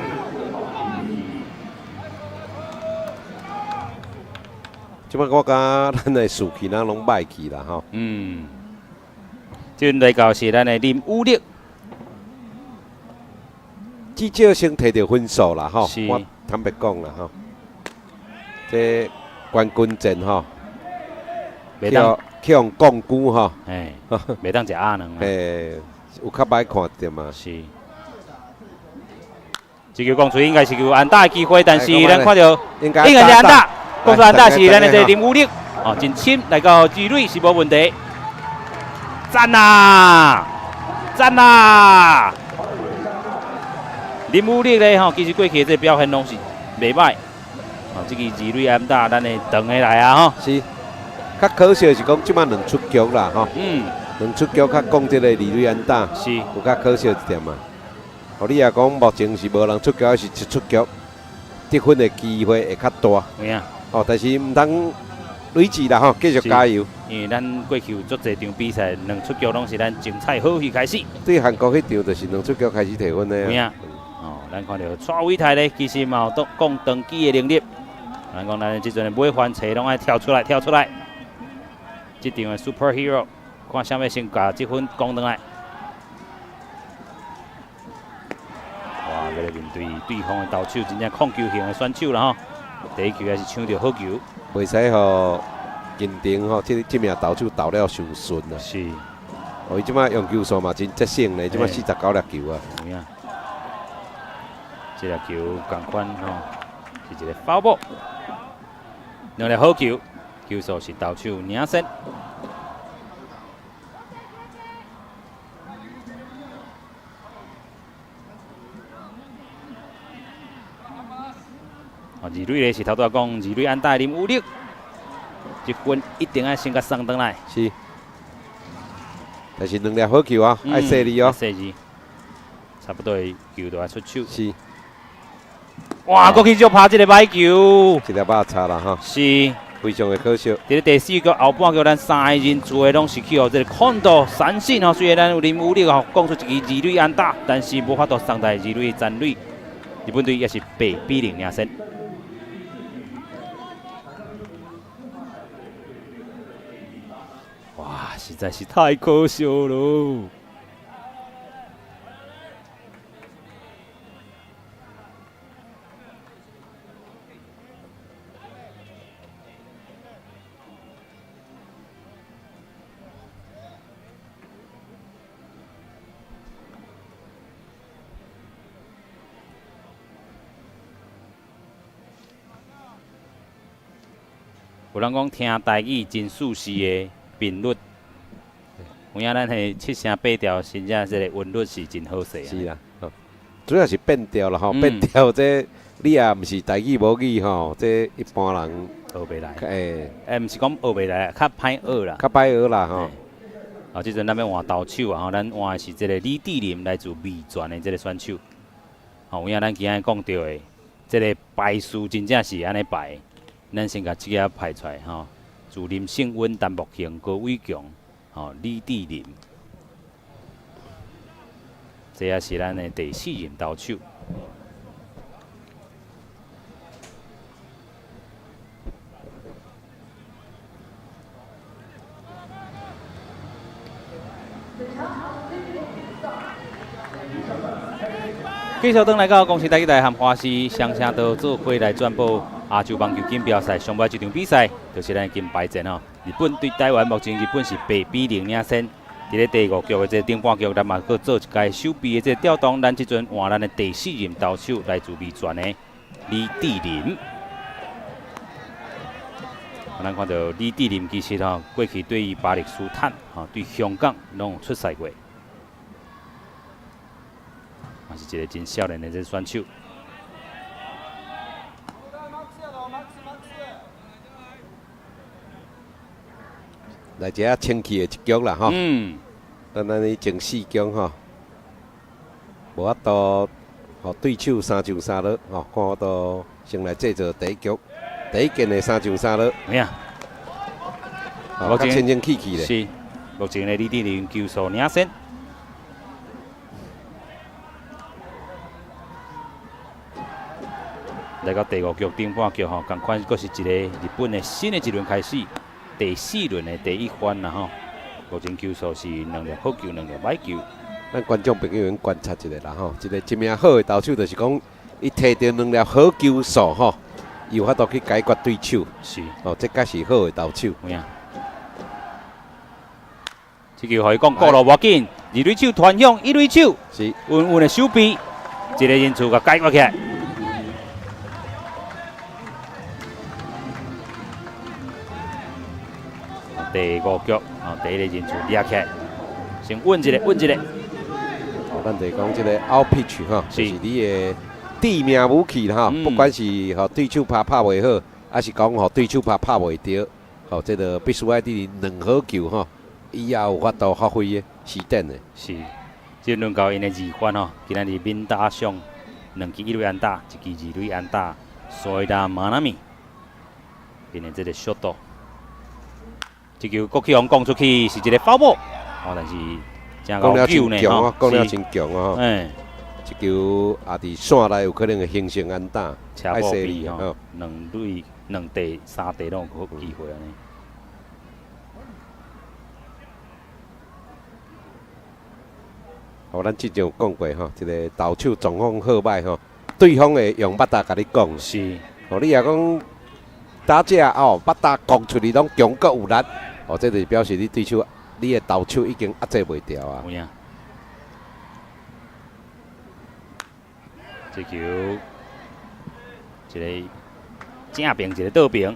Speaker 2: 即摆我感觉咱的士气咱拢歹去啦吼。
Speaker 1: 嗯。这来到是咱的林武力。
Speaker 2: 至少先摕到分数啦吼，
Speaker 1: 是。
Speaker 2: 我坦白讲啦吼，这冠军战吼，去用讲久吼，
Speaker 1: 哎，袂当食鸭卵。
Speaker 2: 哎，有较歹看点嘛。
Speaker 1: 是。这球讲出应该是有安打的机会，但是咱看到应该是安打，讲出安打是咱的这林武力，哦，真深来到二垒是无问题。赞啊！赞啊！林武力咧吼，其实过去这表现拢是袂歹，哦，这个二垒安打，咱的长下来啊吼。
Speaker 2: 是，较可惜是讲即摆2出局啦吼。
Speaker 1: 嗯。
Speaker 2: 2出局较讲这个二垒安打，
Speaker 1: 是
Speaker 2: 有较可惜一点嘛。哦，你也讲目前是无人出局，还是1出局，得分的机会会较大。
Speaker 1: 有影。
Speaker 2: 哦，但是唔通累积啦吼，继续加油。
Speaker 1: 因为咱过去有足侪场比赛，2出局拢是咱精彩好戏开始。
Speaker 2: 对韩国迄场就是2出局开始提分的。
Speaker 1: 有影。哦，咱看到蔡伟泰咧，其实嘛有讲长期的能力。咱讲咱即阵的每番车拢爱跳出来，跳出来。即场的 superhero， 看啥物先把积分讲转来。哇，这个面对对方的投手，真正控球型的选手啦吼。第1球也是抢到好球，
Speaker 2: 袂使吼认定吼，这名投手投了上顺啊。
Speaker 1: 是。
Speaker 2: 哦，伊即摆用球数嘛真节省咧，即摆49粒球啊。
Speaker 1: 有影。这粒球同款吼，是一个foul ball，两粒好球，球数是投手领先。二垒咧是头拄讲，二垒安打林武力，一分一定要先甲送转来。
Speaker 2: 是，但是2粒好球啊，爱细腻哦。
Speaker 1: 细腻，差不多球都要出手。
Speaker 2: 是。
Speaker 1: 哇，过去就拍这个歹球，
Speaker 2: 一粒马差啦哈。
Speaker 1: 是，
Speaker 2: 非常的可惜。
Speaker 1: 伫第4局后半局，咱3个人做的拢是去互这个看到三振吼。虽然咱有林武力吼讲出一支二垒安打，但是无法度送在二垒残垒。日本队也是8比0领先。哇，实在是太可惜了。有人讲听台语真舒适的频率，有影咱的7声8调，真正这个韵律是真好势。
Speaker 2: 是啦，主要是变调了吼，变调这你也毋是台语无语吼，这一般人
Speaker 1: 学袂来。毋是讲学袂来，较歹学啦。
Speaker 2: 较歹学啦吼。
Speaker 1: 即阵咱要换投手啊，咱换的是这个李志林，来自味全的这个选手。有影咱今仔讲到的，这个排序真正是安尼排。咱先甲这个排出来吼，自林胜稳、陈木兴、高伟强、李志林，这也是咱的第4任投手。继续转来到公司台语台和花市双城道做伙来转播亚洲棒球锦标赛上摆一场比赛，就是咱金牌战日本对台湾，目前日本是8比0领先。伫咧第5局的这顶半局，咱嘛搁做一届手臂的这调动，咱即阵换咱的第4任投手来自味全的李志林。咱看到李志林其实过去对于巴黎斯坦对香港拢有出赛过。也是一个真少年的这选手。
Speaker 2: 来一下清气的一局啦吼。等咱哩前4局吼，无法度，对手3上3落吼，看我都先来制作第一局，第一件的3上3落。
Speaker 1: 咩啊？
Speaker 2: 较清清气气的。
Speaker 1: 是，目前的李志林球速领先。来到第5局顶半局同款阁是一个日本的新的一轮开始，第4轮的第1番啦吼。目前球数是2粒好球，2粒歹球。
Speaker 2: 咱观众朋友们观察一下啦吼，一名好的投手就是讲，伊摕到2粒好球数吼，有法度去解决对手。
Speaker 1: 是。
Speaker 2: 这才是好的投手。
Speaker 1: 有影。这球可以讲过路无紧，2垒手传向1垒手，
Speaker 2: 是。
Speaker 1: 稳稳的手臂，一个人数甲解决起来。第5局第1个人数抓起来，先稳一个，稳一个。
Speaker 2: 咱就讲这个 out pitch 哈，就是你的致命武器啦哈。不管是对手拍袂好，还是讲对手拍袂着，这个必须爱伫2好球哈，伊也有法度发挥的时点的。
Speaker 1: 是，这轮到因的2番今仔日敏打上2支1垒安打，1支2垒安打，所以啦马纳米，因的这个速度。这球国旗行讲出去是一个foul ball，但是真高球呢，
Speaker 2: 讲了真强啊！这球也伫线内有可能会形成安打，
Speaker 1: 太犀利吼，2垒、2地、3地拢有机会安尼。
Speaker 2: 咱之前有讲过这个投手状况好歹对方会用巴达甲你讲。
Speaker 1: 是。
Speaker 2: 你也讲打者巴达讲出去拢强国有力。这就表示你对手，你的投手已经压制袂掉啊。
Speaker 1: 有影。这球，一个正边，一个倒边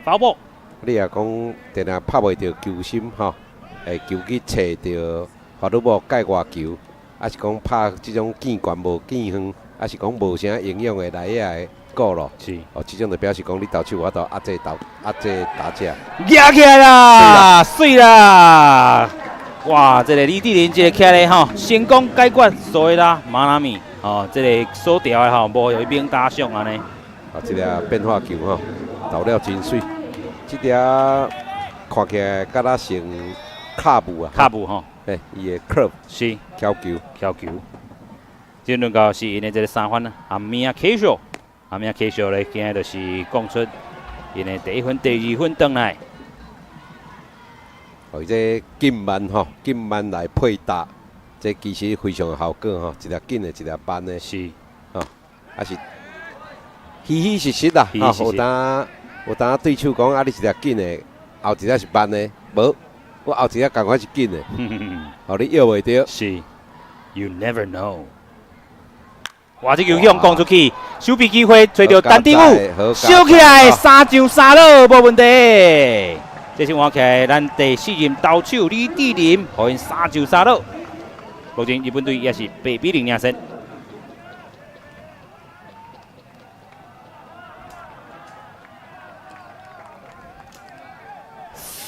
Speaker 1: ，foul ball。
Speaker 2: 你也讲，定定拍袂到球心会球去找到，或者无界外球，还是讲拍这种见悬无见远，还是讲无啥营养的内野的。够了，
Speaker 1: 是
Speaker 2: 这种就表示讲你投手我都压制打者，
Speaker 1: 压起来啦，水啦！哇，这个李志林这个起来成功解决所谓啦马纳米这个锁掉的无有一边打上安尼。
Speaker 2: 这个变化球投了真水，这条看起来敢若像卡布啊，
Speaker 1: 卡布
Speaker 2: 伊的 curve
Speaker 1: 是
Speaker 2: 挑球。
Speaker 1: 这轮到是因的这个3番阿米亚 K 秀。阿明 K 秀咧，今日就是讲出因的第1分、第2分回来。
Speaker 2: 这紧慢来配搭，这其实非常有效果一粒紧的，一粒慢的。
Speaker 1: 是，
Speaker 2: 还是虚实实啦。有当对手讲你一粒紧的，后一粒是慢的，无我后一粒赶快是紧的，你摇袂着。
Speaker 1: 是 ，You never know。哇！这球向攻出去，手臂机会找到单丁武，烧起来3上3落，无问题。这是换起来咱第4任投手李志林，互因3上3落。目前日本队也是8比0领先。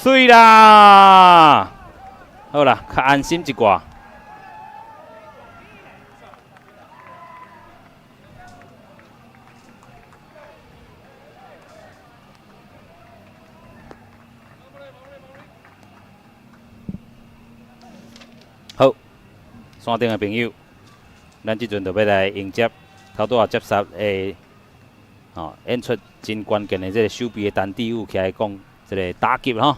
Speaker 1: 水啦！好啦，较安心一寡。好，山顶的朋友，咱即阵就要来迎接头拄啊接杀的，演出真关键的这个手臂的单底舞起来讲，这个打击吼。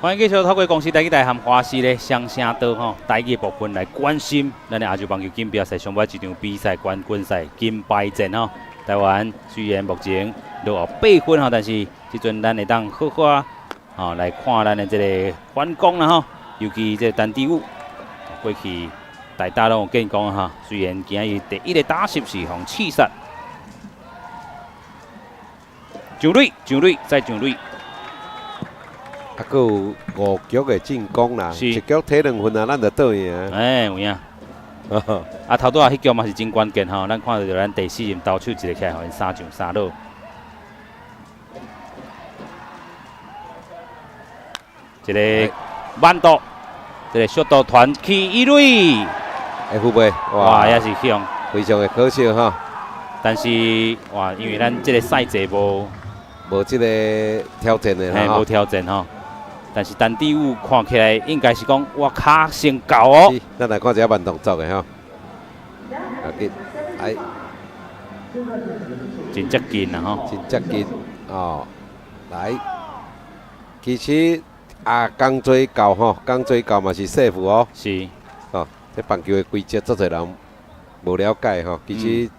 Speaker 1: 欢迎继续透过公司台语台和华视的双声道吼台语部分来关心咱的亚洲棒球锦标赛上尾一场比赛冠军赛金牌战吼。台湾虽然目前落后8分吼，但是即阵咱会当好好来看咱的这个反攻啦吼，尤其这单底舞过去大家拢有见讲哈，虽然今日第一个打席是互刺杀，上垒再上垒。
Speaker 2: 啊，佮有5局的进攻啦，一局摕2分啊，咱就倒赢。
Speaker 1: 哎，有影。啊，头拄啊，迄局嘛是真关键吼，咱看到咱第4任投手一个起来，互因3上3落。一个慢度，一个速度传起一垒。
Speaker 2: 后背，
Speaker 1: 哇，也是向，
Speaker 2: 非常的可惜哈。
Speaker 1: 但是哇，因为咱这个赛制无
Speaker 2: 这个挑战的哈，
Speaker 1: 无挑战吼。但是单底舞看起来应该是讲我卡先到哦。
Speaker 2: 咱来看一下慢动作的哈。哎，
Speaker 1: 真接近啦吼，
Speaker 2: 真接近哦。来，其实刚追到吼，刚追到嘛是胜负哦。
Speaker 1: 是。
Speaker 2: 哦，这棒球的规则，足侪人无了解吼。其实，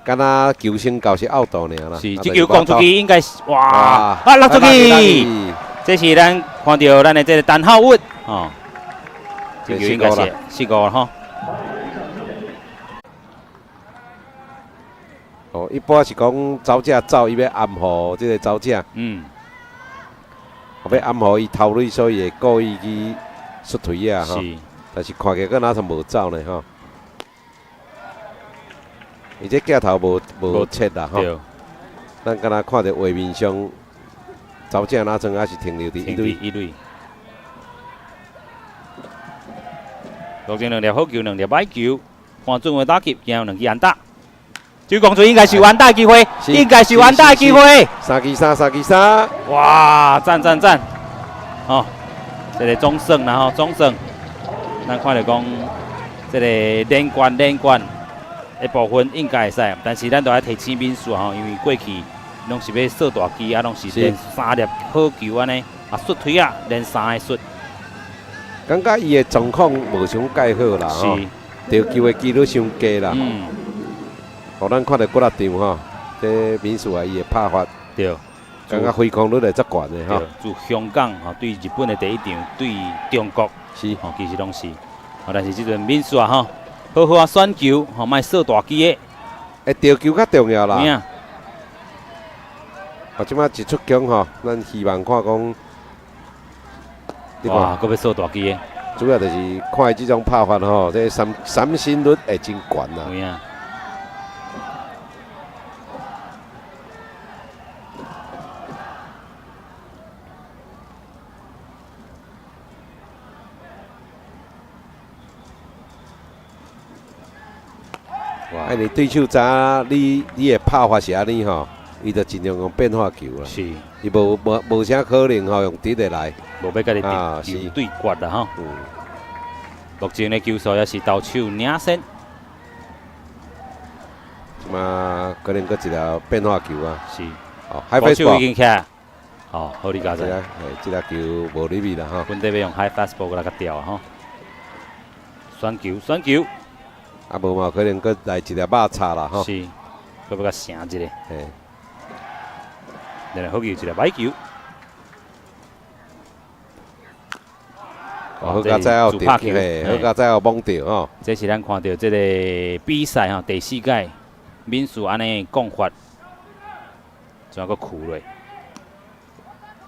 Speaker 2: 敢若球先到是out尔啦。
Speaker 1: 是，这球攻出去应该是哇，落出去。这是咱看到咱的这个单浩运哦，这球应该是4-5吼。
Speaker 2: 哦，一般是讲走者走，伊要暗号这个走者，要暗号伊头垒，所以会故意去出腿啊吼。但是看起来敢若像无走呢吼。伊这镜头无切啦吼。咱敢若看到画面上。走者哪阵还是停留伫一垒。目前2粒好球，2粒歹球，看准位打击，然后2支安打。球攻出应该是完打机会，应该是完打机会。3-3。哇，赞！哦，这个总胜然后总胜，咱看到讲这个连贯的部分应该会使，但是咱都要提醒民数吼，因为过去。拢是要射大机，拢是连3粒好球安尼，xuất腿连3个xuất。感觉伊的状况无像介好啦，吼，得球的几率伤低啦。互咱看到几啊场吼，这民宿伊的拍法，对，感觉挥空率会足悬的吼。自香港吼对日本的第一场，对中国是吼，其实拢是。但是即阵民宿吼，好选球，吼，莫射大机的。得球较重要啦。即摆一出强吼，咱希望看讲，哇，搁要扫大机的。主要就是看伊即种拍法吼，这三振率会真悬啦。有影。哇！你对手知你的拍法是安尼吼？伊就尽量用变化球啦，是，伊无啥可能吼用直的来，无要甲你球对决啦吼。目前的球数也是投手领先即马可能搁一条变化球啊。
Speaker 1: 是。
Speaker 2: 哦，海飞球
Speaker 1: 已经起来。哦，好你加载。
Speaker 2: 即个球无入去啦吼。
Speaker 1: 本地要用 high fastball 来甲调吼。选球。
Speaker 2: 啊，无嘛可能搁来一条肉叉啦吼。
Speaker 1: 是。搁要甲成一个。
Speaker 2: 嘿。
Speaker 1: 然后好球一个歹球。
Speaker 2: 好佳哉哦，调球嘿，好佳哉哦，懵掉哦。
Speaker 1: 这是咱看到这个比赛吼，第4届民事安尼讲法，怎个酷落？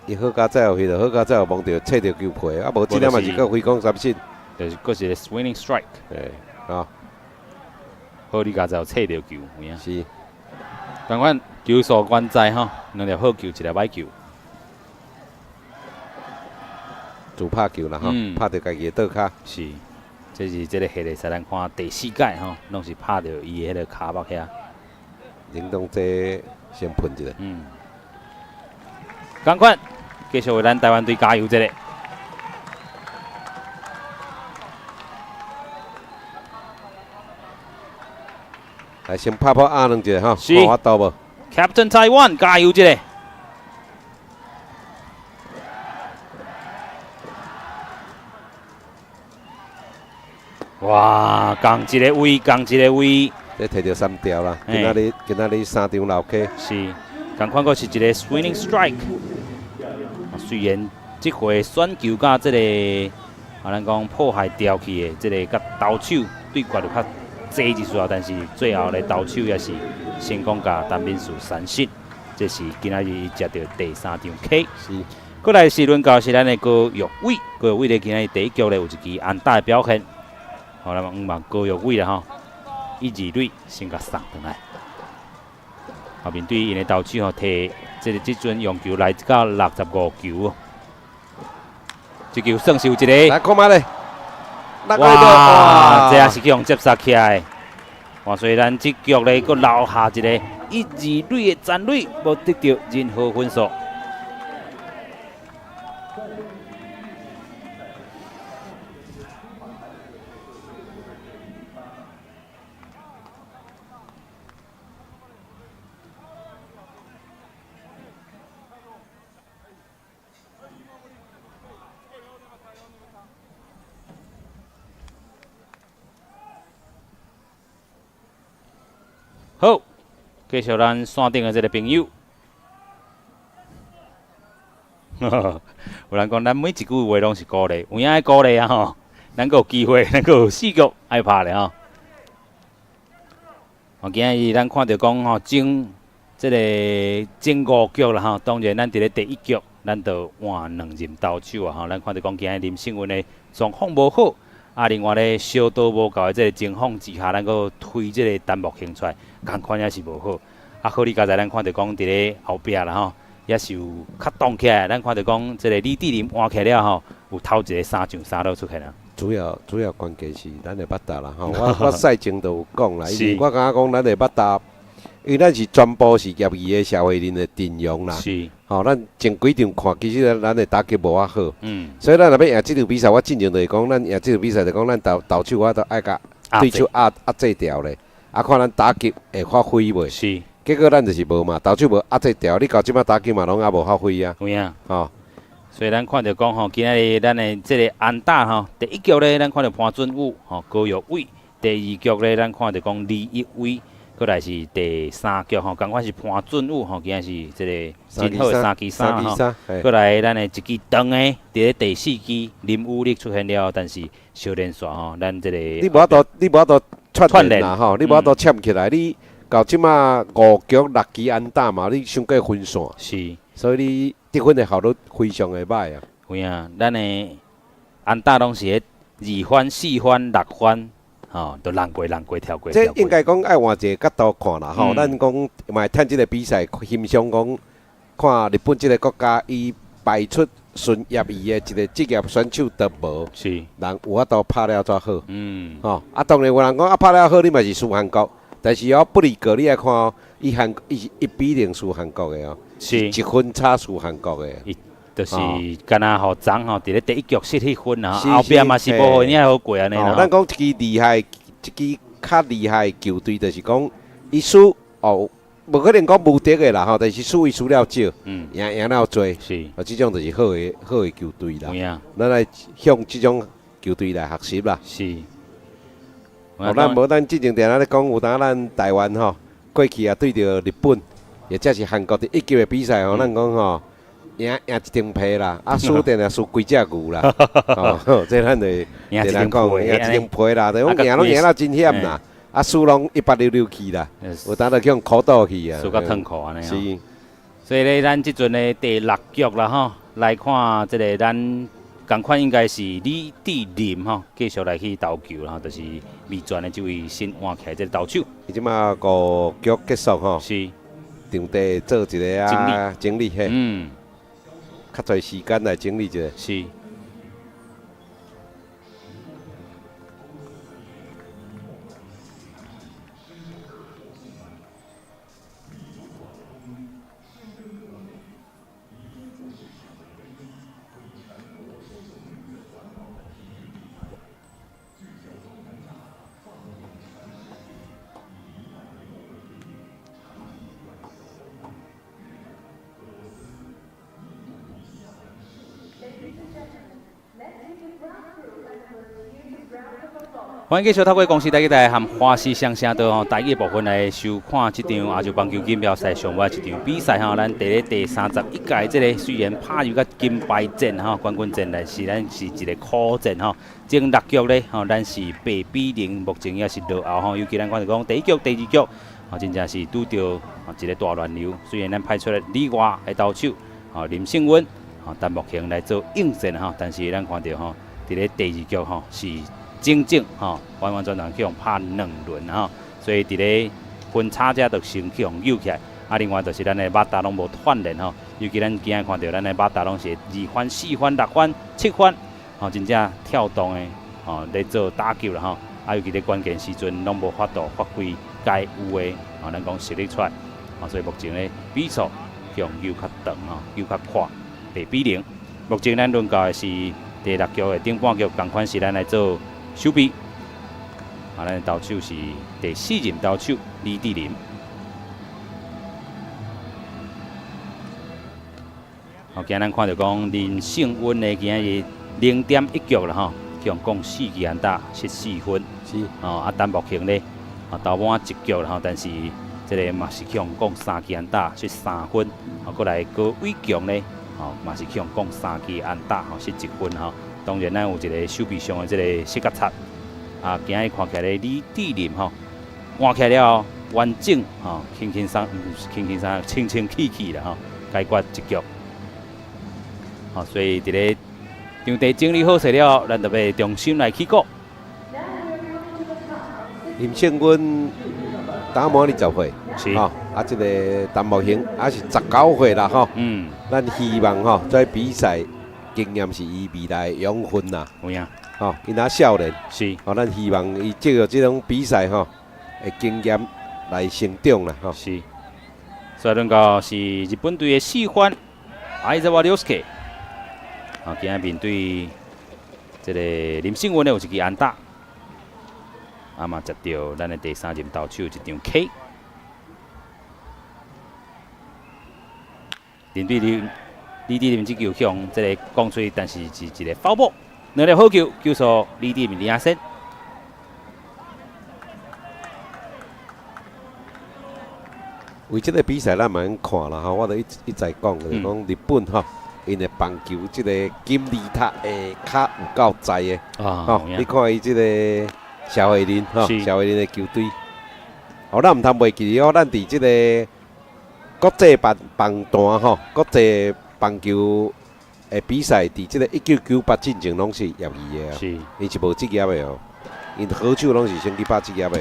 Speaker 2: 伊好佳哉哦，迄个好佳哉哦，懵掉，切着球皮，啊无即点嘛是搁飞攻三振，
Speaker 1: 就是搁一个 swinging strike，
Speaker 2: 嘿，啊，
Speaker 1: 好你佳哉哦，切着球，有影？
Speaker 2: 是。
Speaker 1: 同款球数关在吼，两条好球，一条歹球。
Speaker 2: 自拍球啦吼，拍着家己的倒骹。
Speaker 1: 是，这是这个系列赛咱看第4届吼，拢是拍着伊的迄个骹目遐。
Speaker 2: 林东这先喷一下。
Speaker 1: 同款，继续为咱台湾队加油！这个。
Speaker 2: 来先拍拍阿两下吼，看法度无
Speaker 1: ？Captain Taiwan 加油！这个。哇，共一个位，
Speaker 2: 这摕到3条啦，今仔日3场老 K。
Speaker 1: 是，共款个是一个 swinging strike。虽然这回选球甲这个咱讲破坏掉去的这个甲投手对决就较济一丝，但是最后咧投手也是成功甲单民事3失，这是今仔日接到第3场 K。
Speaker 2: 是。
Speaker 1: 过来是轮到是咱的高玉伟，高玉伟咧今仔日第1局咧有一支安打的表现。好，咱望高玉伟啦吼，1、2垒先甲送转来。后面对因的投手吼摕这阵用球来到65球，这球算是有一个。
Speaker 2: 来看嘛咧，
Speaker 1: 哇，这也是去用接杀起来。哇，所以咱这局咧搁留下一个1、2垒的残垒，无得到任何分数。好，继续咱线顶的这个朋友，有人讲咱每一句话拢是鼓励，有影爱鼓励啊吼，咱个有机会，咱个有4局爱拍咧吼。今日咱看到讲吼，这个前5局啦吼，当然咱伫咧第1局，咱就换2任投手啊吼，咱看到讲今日林胜文的状况无好。另外咧，小刀无够的这个情况之下，咱个推这个单目形出来，共款也是无好。好哩，刚才咱看到讲伫咧后壁啦吼，也是有较动起来。咱看到讲这个李志林换起了吼，有头一个3上3落出去啦。
Speaker 2: 主要关键是咱的捌打啦吼，我赛前都有讲啦，因为我感觉讲咱的捌打，因为咱是全部是业余的社会人的阵容啦。
Speaker 1: 是。
Speaker 2: 吼，咱前几场看，其实咱的打击无遐好，所以咱若要赢这场比赛，我进前就是讲，咱赢这场比赛就讲，咱投手我都爱甲对手压制掉咧，看咱打击会发挥袂。
Speaker 1: 是。
Speaker 2: 结果咱就是无嘛，投手无压制掉，你到即摆打击嘛，拢也无发挥啊。
Speaker 1: 有影。
Speaker 2: 吼，
Speaker 1: 所以咱看到讲吼，今日咱的这个安打吼，第1局咧，咱看到潘俊武吼高玉伟；第2局咧，咱看到讲李一伟。过来是第3局吼，同款是潘俊武吼，今日是这个真好的3支3吼。过来咱的一支长的，伫咧第4支林武力出现了，但是小连续吼，咱这个
Speaker 2: 你无法度串联啦吼，你无法度签起来，你到即马5局6支安打嘛，你伤过分散。
Speaker 1: 是，
Speaker 2: 所以你得分的效率非常的歹啊。
Speaker 1: 有影，咱的安打拢是迄2番、4番、6番。吼，都浪过跳过。
Speaker 2: 这应该讲爱换一个角度看啦，吼，咱讲嘛趁这个比赛欣赏讲，看日本这个国家伊排出纯业余的一个职业选手都无，
Speaker 1: 是，
Speaker 2: 人有法度拍了遮好，吼，当然有人讲拍了好，你嘛是输韩国，但是不离个你来看哦，伊比0输韩国的哦，是1分差输韩国的。
Speaker 1: 就是敢若互昨吼，伫咧第1局失去分啊，后壁嘛是无互因好过安尼啦。
Speaker 2: 咱讲一支厉害，一支较厉害的球队，就是讲伊输哦，无可能讲无敌的啦吼，但是输伊输了少，赢了多，
Speaker 1: 是，
Speaker 2: 即种就是好的球队啦。
Speaker 1: 有影，
Speaker 2: 咱来向即种球队来学习啦。
Speaker 1: 是。
Speaker 2: 咱无咱之前定咧讲，有当咱台湾吼，过去啊对着日本，或者是韩国的一级的比赛吼，咱讲吼。赢一张皮啦，啊输定啊输几只牛啦，哦，这咱就
Speaker 1: 赢一张
Speaker 2: 讲，赢一张皮啦，就讲赢拢赢到真险啦，啊输拢166去啦，有当就叫苦倒去啊，
Speaker 1: 输到痛苦安尼。
Speaker 2: 是，
Speaker 1: 所以咧，咱即阵的第6局啦吼，来看即个咱共款应该是李志林吼，继续来去投球啦，就是未转的这位新换起来这个投手。
Speaker 2: 伊即马5局结束吼，
Speaker 1: 是，
Speaker 2: 场地做一个啊整理嘿。较侪时间来整理一下。
Speaker 1: 是。欢迎继续透过公司台台和花式双声道吼，台语部分来收看这场亚洲棒球锦标赛上尾一场比赛吼，咱第31届这个虽然拍入个金牌战吼，冠军战，但是咱是一个苦战吼。前6局咧吼，咱是8比0，目前也是落后吼。尤其咱看到讲第1局、第2局，吼真正是拄到一个大乱流。虽然咱派出来里外的投手，吼林胜文，吼但目前来做应战吼，但是咱看到吼，伫咧第2局吼是。整完完全全去用拍2轮吼，所以伫咧分差者就先去用扭起来，啊，另外就是咱的马达拢无锻炼吼，尤其咱今日看到咱的马达拢是2番、4番、6番、7番，吼，真正跳动的吼咧做打球啦吼，啊，尤其咧关键时阵拢无法度发挥该有的，吼，咱讲实力出来，吼，所以目前咧比数去用扭较长吼，扭较快，8比0。目前咱轮到的是第6局的顶半局，同款是咱来做。守备，啊，咱投手是第4任投手李志林。好，今咱看到讲林胜温的今日0.1局啦吼，共共4支安打，失4分。
Speaker 2: 是。
Speaker 1: 哦，啊，但目前咧，啊，投满1局啦吼，但是这个嘛是共3支安打，失3分。啊，过来高伟强咧，哦，嘛是共3支安打，吼，失1分吼。当然，咱有一个手臂上的这个膝盖擦，啊，今日看起来李志林吼，换起来了完整吼，轻轻松，清清气气啦吼，解决1局。好，所以伫咧场地整理好势了，咱就要重新来起鼓。
Speaker 2: 林胜温打满20岁，
Speaker 1: 是
Speaker 2: 吼，啊，这个陈木兴也是19岁啦吼。咱希望吼，在比赛。经验是伊未来养分啦，
Speaker 1: 有影，
Speaker 2: 吼，因仔少年
Speaker 1: 是，
Speaker 2: 吼，咱希望伊借着这种比赛吼，的经验来成长啦，吼。
Speaker 1: 是，所以轮到是日本队的4番Aizawa Ryosuke，啊，今日面对这个林胜文的有1支安打，啊嘛接到咱的第3任投手一张 K， 面对李志林这球向这个降水，但是是一个foul ball，两粒好球，球数李志林领先。
Speaker 2: 为这个比赛咱蛮看啦吼，我都一再讲，就是讲日本吼，因的棒球这个金字塔会较有够在的，吼，你看伊这个肖慧林吼，肖慧林的球队，吼，咱唔通袂记哦，咱伫这个国际棒坛吼，国际棒球的比赛，伫即个1998进前拢是业余的啊，伊是无职业的哦，因好手拢是先去拍职业的，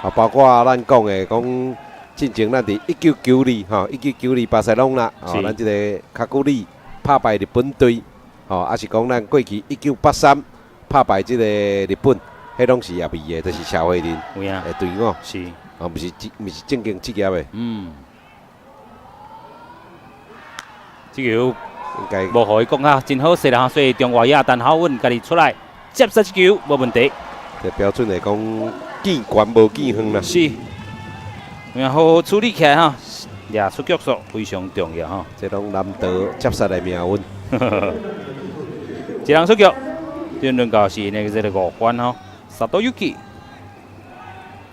Speaker 2: 啊，包括咱讲的讲进前咱伫1992吼，1992巴塞隆纳，哦，咱即个卡古里拍败日本队，吼，啊是讲咱过去1983拍败即个日本，迄拢是业余的，就是社会人的队伍，
Speaker 1: 是，
Speaker 2: 啊，毋是正经职业的，
Speaker 1: 这球应该无互伊讲啊，真好势啦！所以中外野陈浩稳家己出来接杀这球，无问题。
Speaker 2: 这标准来讲，见悬无见远啦。
Speaker 1: 是，然后处理起来哈，抓出局数非常重要哈。
Speaker 2: 这种难得接杀的命运。
Speaker 1: 一人出局，对轮到是那个这个5番哈，沙多 Yuki，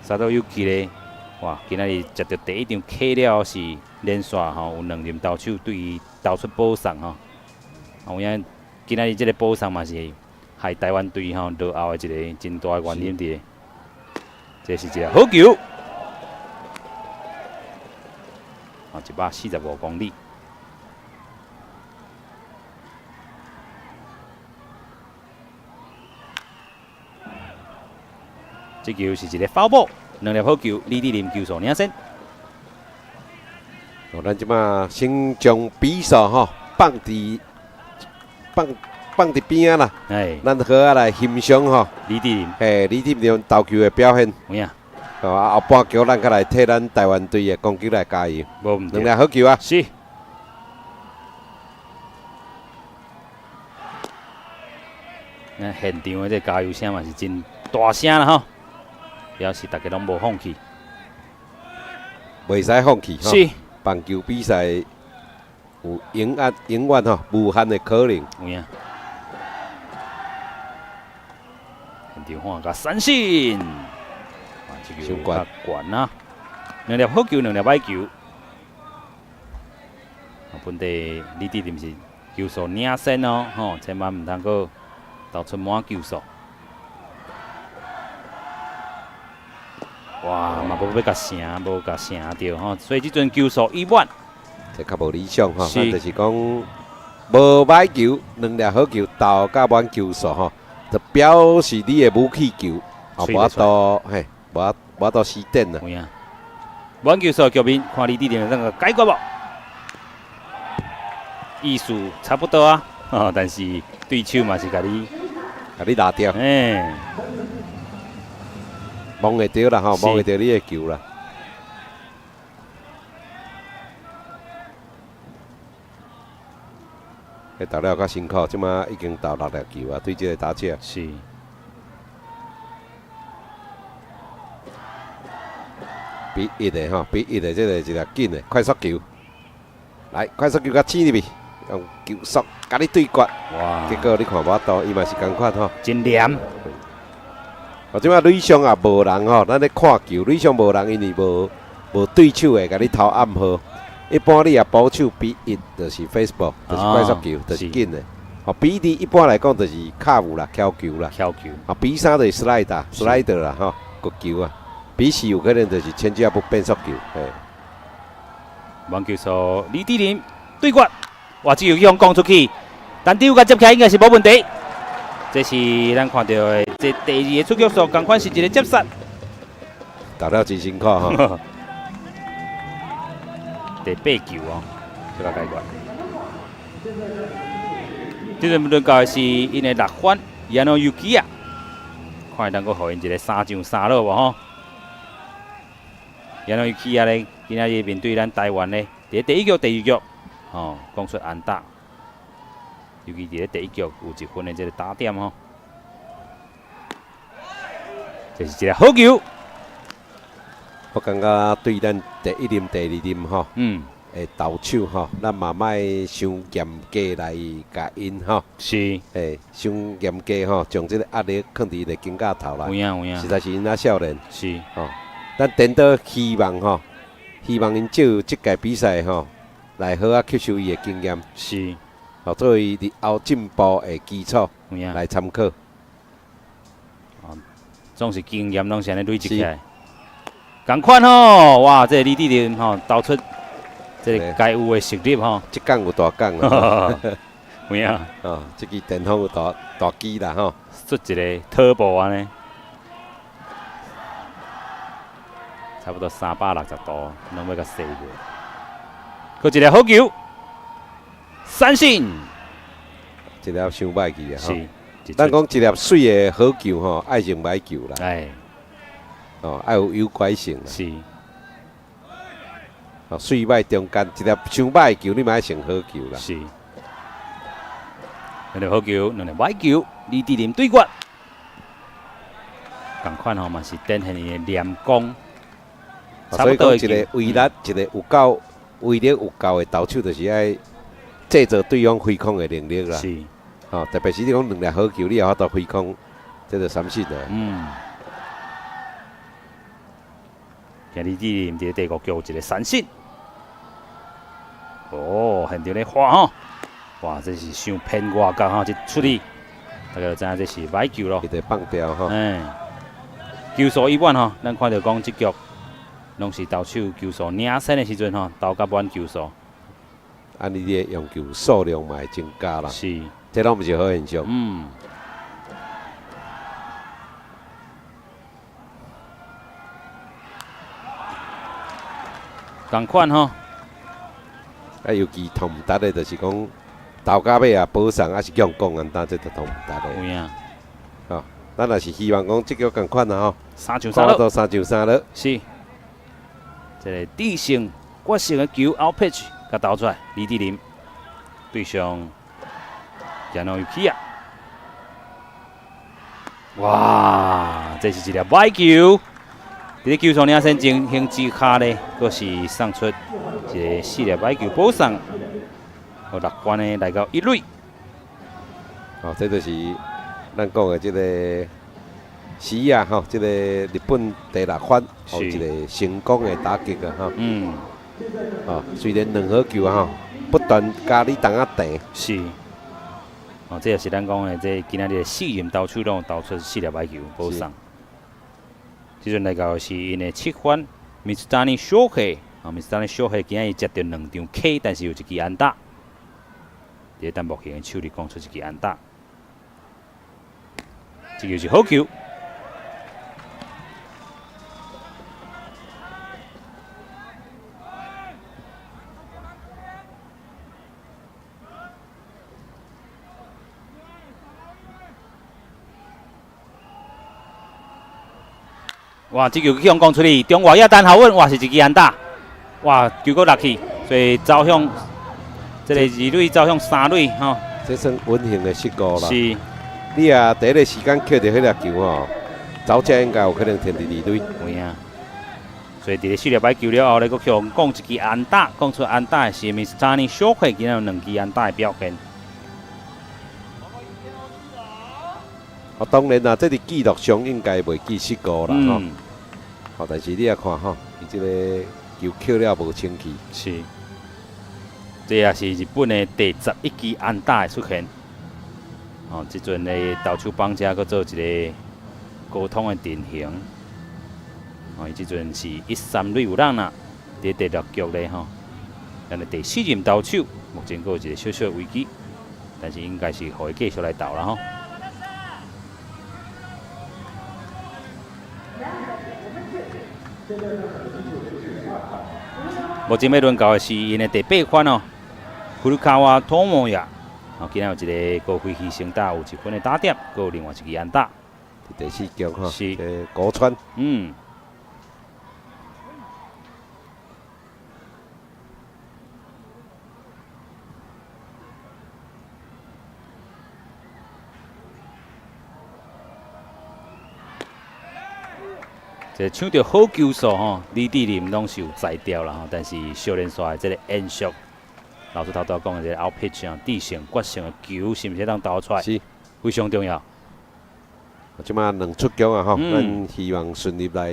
Speaker 1: 沙多 Yuki 咧，哇，今仔日接到第一场 K 了是连续吼，有2粒投手对伊投出保送吼。有影今仔日这个保送嘛是害台湾队吼落后的一个真大的原因伫。这是一个好球，啊，145公里。这球是一个foul ball， 2粒好球，李志林球数领先。
Speaker 2: 咱即马先将比赛吼放伫边啊啦，咱好啊来欣赏吼。
Speaker 1: 李志林，
Speaker 2: 李志林投球的表现。
Speaker 1: 有影。
Speaker 2: 后半球咱再来替咱台湾队的攻击来加油。
Speaker 1: 无问题。
Speaker 2: 2粒好球啊！
Speaker 1: 是。那现场的这加油声嘛是真大声啦吼，表示大家拢无放弃。
Speaker 2: 袂使放弃吼。
Speaker 1: 是。
Speaker 2: 棒球比赛有永远吼无限的可能。
Speaker 1: 有影。现场看甲三振。伤悬悬啊！2粒好球，2粒歹球。本地李志林是球数领先哦，吼，千万唔通个投出满球数。哇，嘛无要甲成，无甲成着吼，所以即阵球数已满。
Speaker 2: 这较无理想吼，咱就是讲无歹球，2粒好球投甲满球数吼，就表示你的武器球无法度嘿。无到失点啦。
Speaker 1: 有影，满球数局面，看李志林那个解决无？意思差不多啊，但是对手嘛是甲你
Speaker 2: 拿掉。摸会到啦吼，摸会到你的球啦。投了较辛苦，即马已经投6粒球啊，对这个打者。
Speaker 1: 是。
Speaker 2: 比1的吼，比1的这个一粒紧的快速球，来快速球甲刺入去，用球速甲你对决。哇！结果你看无到，伊嘛是共款吼。
Speaker 1: 真黏。
Speaker 2: 即摆垒上也无人吼，咱咧看球，垒上无人，因为无对手会甲你投暗号。一般你也保守比1就是 Facebook， 就是快速球，就是紧的。哦，比2一般来讲就是卡有啦、敲球啦。
Speaker 1: 敲球。
Speaker 2: 啊，比3就是 slider 啦吼，国球啊。比4有可能就是千只不变速球，
Speaker 1: 满球数李志林对决，哇！这球向讲出去，但第5个接起来应该是无问题。这是咱看到的，这第2个出局数，同款是一个接杀。
Speaker 2: 投了真辛苦哈。
Speaker 1: 第8球哦，这个解决。这阵轮到的是因的6番Yano Yuki啊，看能够互因一个3上3落无吼？然后去啊咧，今仔日面对咱台湾咧，伫第1局、第2局，哦，讲出安打，尤其伫咧第1局有1分的这个打点吼，这是一个好球。
Speaker 2: 我感觉对咱第1轮、第2轮吼，诶，投手吼，咱嘛莫伤严格来甲因吼，
Speaker 1: 是，
Speaker 2: 诶，伤严格吼，将这个压力放伫个肩胛头来，
Speaker 1: 有影有影，
Speaker 2: 实在是因仔少年，
Speaker 1: 是，
Speaker 2: 吼。咱真到希望吼，希望因借这届比赛吼，来好啊吸收伊的经验，
Speaker 1: 是，
Speaker 2: 哦，作为日后进步的基础来参考。
Speaker 1: 哦，总是经验拢是安尼累积起来。同款吼，哇，这李志林吼投出这个该有的实力吼，
Speaker 2: 这讲有大讲啊，
Speaker 1: 有影，
Speaker 2: 哦，这支电风有大机啦吼，
Speaker 1: 出一个turbo步安尼。差不多360度，拢要甲射过。佫一个好球，三振。
Speaker 2: 一粒伤歹去啊！
Speaker 1: 是，
Speaker 2: 咱讲一粒水的好球吼，爱用歹球啦。
Speaker 1: 哎，
Speaker 2: 哦，爱有拐性啦。
Speaker 1: 是。
Speaker 2: 哦，水歹中间一粒伤歹球，你嘛爱成好球啦。
Speaker 1: 是。2粒好球，2粒歹球，李志林对决。同款吼嘛是典型的练功。
Speaker 2: 所以讲一个威力，一个有够威力有够的投手，就是爱制造对方挥空的能力啦。
Speaker 1: 是。
Speaker 2: 特别是你讲两粒好球，你也法度挥空，这就三振了。
Speaker 1: 今日第第五局有一个三振。哦，现场咧花吼，哇，这是伤偏外角吼，一处理，大家就知影这是歹球咯。
Speaker 2: 一直放掉吼。
Speaker 1: 球数一万吼，咱看到讲这局拢是投手球数领先的时阵吼，投甲满球数。
Speaker 2: 安尼你用球数量嘛会增加啦。
Speaker 1: 是。
Speaker 2: 这拢毋是好现象。
Speaker 1: 同款吼。
Speaker 2: 尤其同唔达的，就是讲投到尾啊，保送还是用公安打，这就同唔达的。
Speaker 1: 有影。
Speaker 2: 咱也是希望讲这局同款啦吼。
Speaker 1: 3球3了。
Speaker 2: 到3球3了。
Speaker 1: 是。这个地性决胜的球 out pitch， 甲投出来，李志林对上。然后又起啊！哇，这是一粒歹球，伫球场领先进行之下呢，佫是送出一个4粒歹球保送，互乐观的来到1垒。
Speaker 2: 这就是咱讲的这个时啊，这个日本第6番，一个成功的打击啊，虽然两好球啊，不断加你当啊地。
Speaker 1: 是。这也是咱讲的，这今仔日4任投手拢投出4粒歹球保送。即阵来到是因的7番 ，Mitsutani Shohei，Mitsutani Shohei 今仔日接到2场 K， 但是有一支安打。伫咱目前的手里讲出一支安打，这就是好球。哇！这球向攻出去，中外野单好稳，哇是一支安打，哇球搁落去，所以走向这个2垒走向3垒吼。
Speaker 2: 这算稳定的失误啦。
Speaker 1: 是。
Speaker 2: 你啊，第一个时间捡到迄粒球吼，走者应该有可能停伫2垒。
Speaker 1: 有影。所以伫咧4粒歹球了后，咧搁向攻一支安打，讲出安打的是 Mitsutani Shohei， 今日有2支安打的表现。
Speaker 2: 当然啦，这伫记录上应该袂记失误啦吼。但是你也看吼，伊这个球扣了无清气。
Speaker 1: 是。这也是日本的第11支安打的出现。即阵的投手帮家搁做一个沟通的阵型。伊即阵是1-3垒有人啦，伫第6局咧吼。咱的第4任投手，目前搁有一个小小的危机，但是应该是可以继续来投啦吼。目前要轮到的是因的第8番哦，古鲁卡瓦托莫亚。今日有一个高飞牺牲打，有1分的打点，还有另外一支安打。
Speaker 2: 第4局哈，
Speaker 1: 是
Speaker 2: 高川。
Speaker 1: 抢到好球数吼，李志林拢是有宰掉啦吼，但是少年赛这个延续，老师头拄讲的这个 out pitch 啊，地性决胜的球是毋是当投出来？
Speaker 2: 是，
Speaker 1: 非常重要。
Speaker 2: 即马2出局啊吼，咱希望顺利来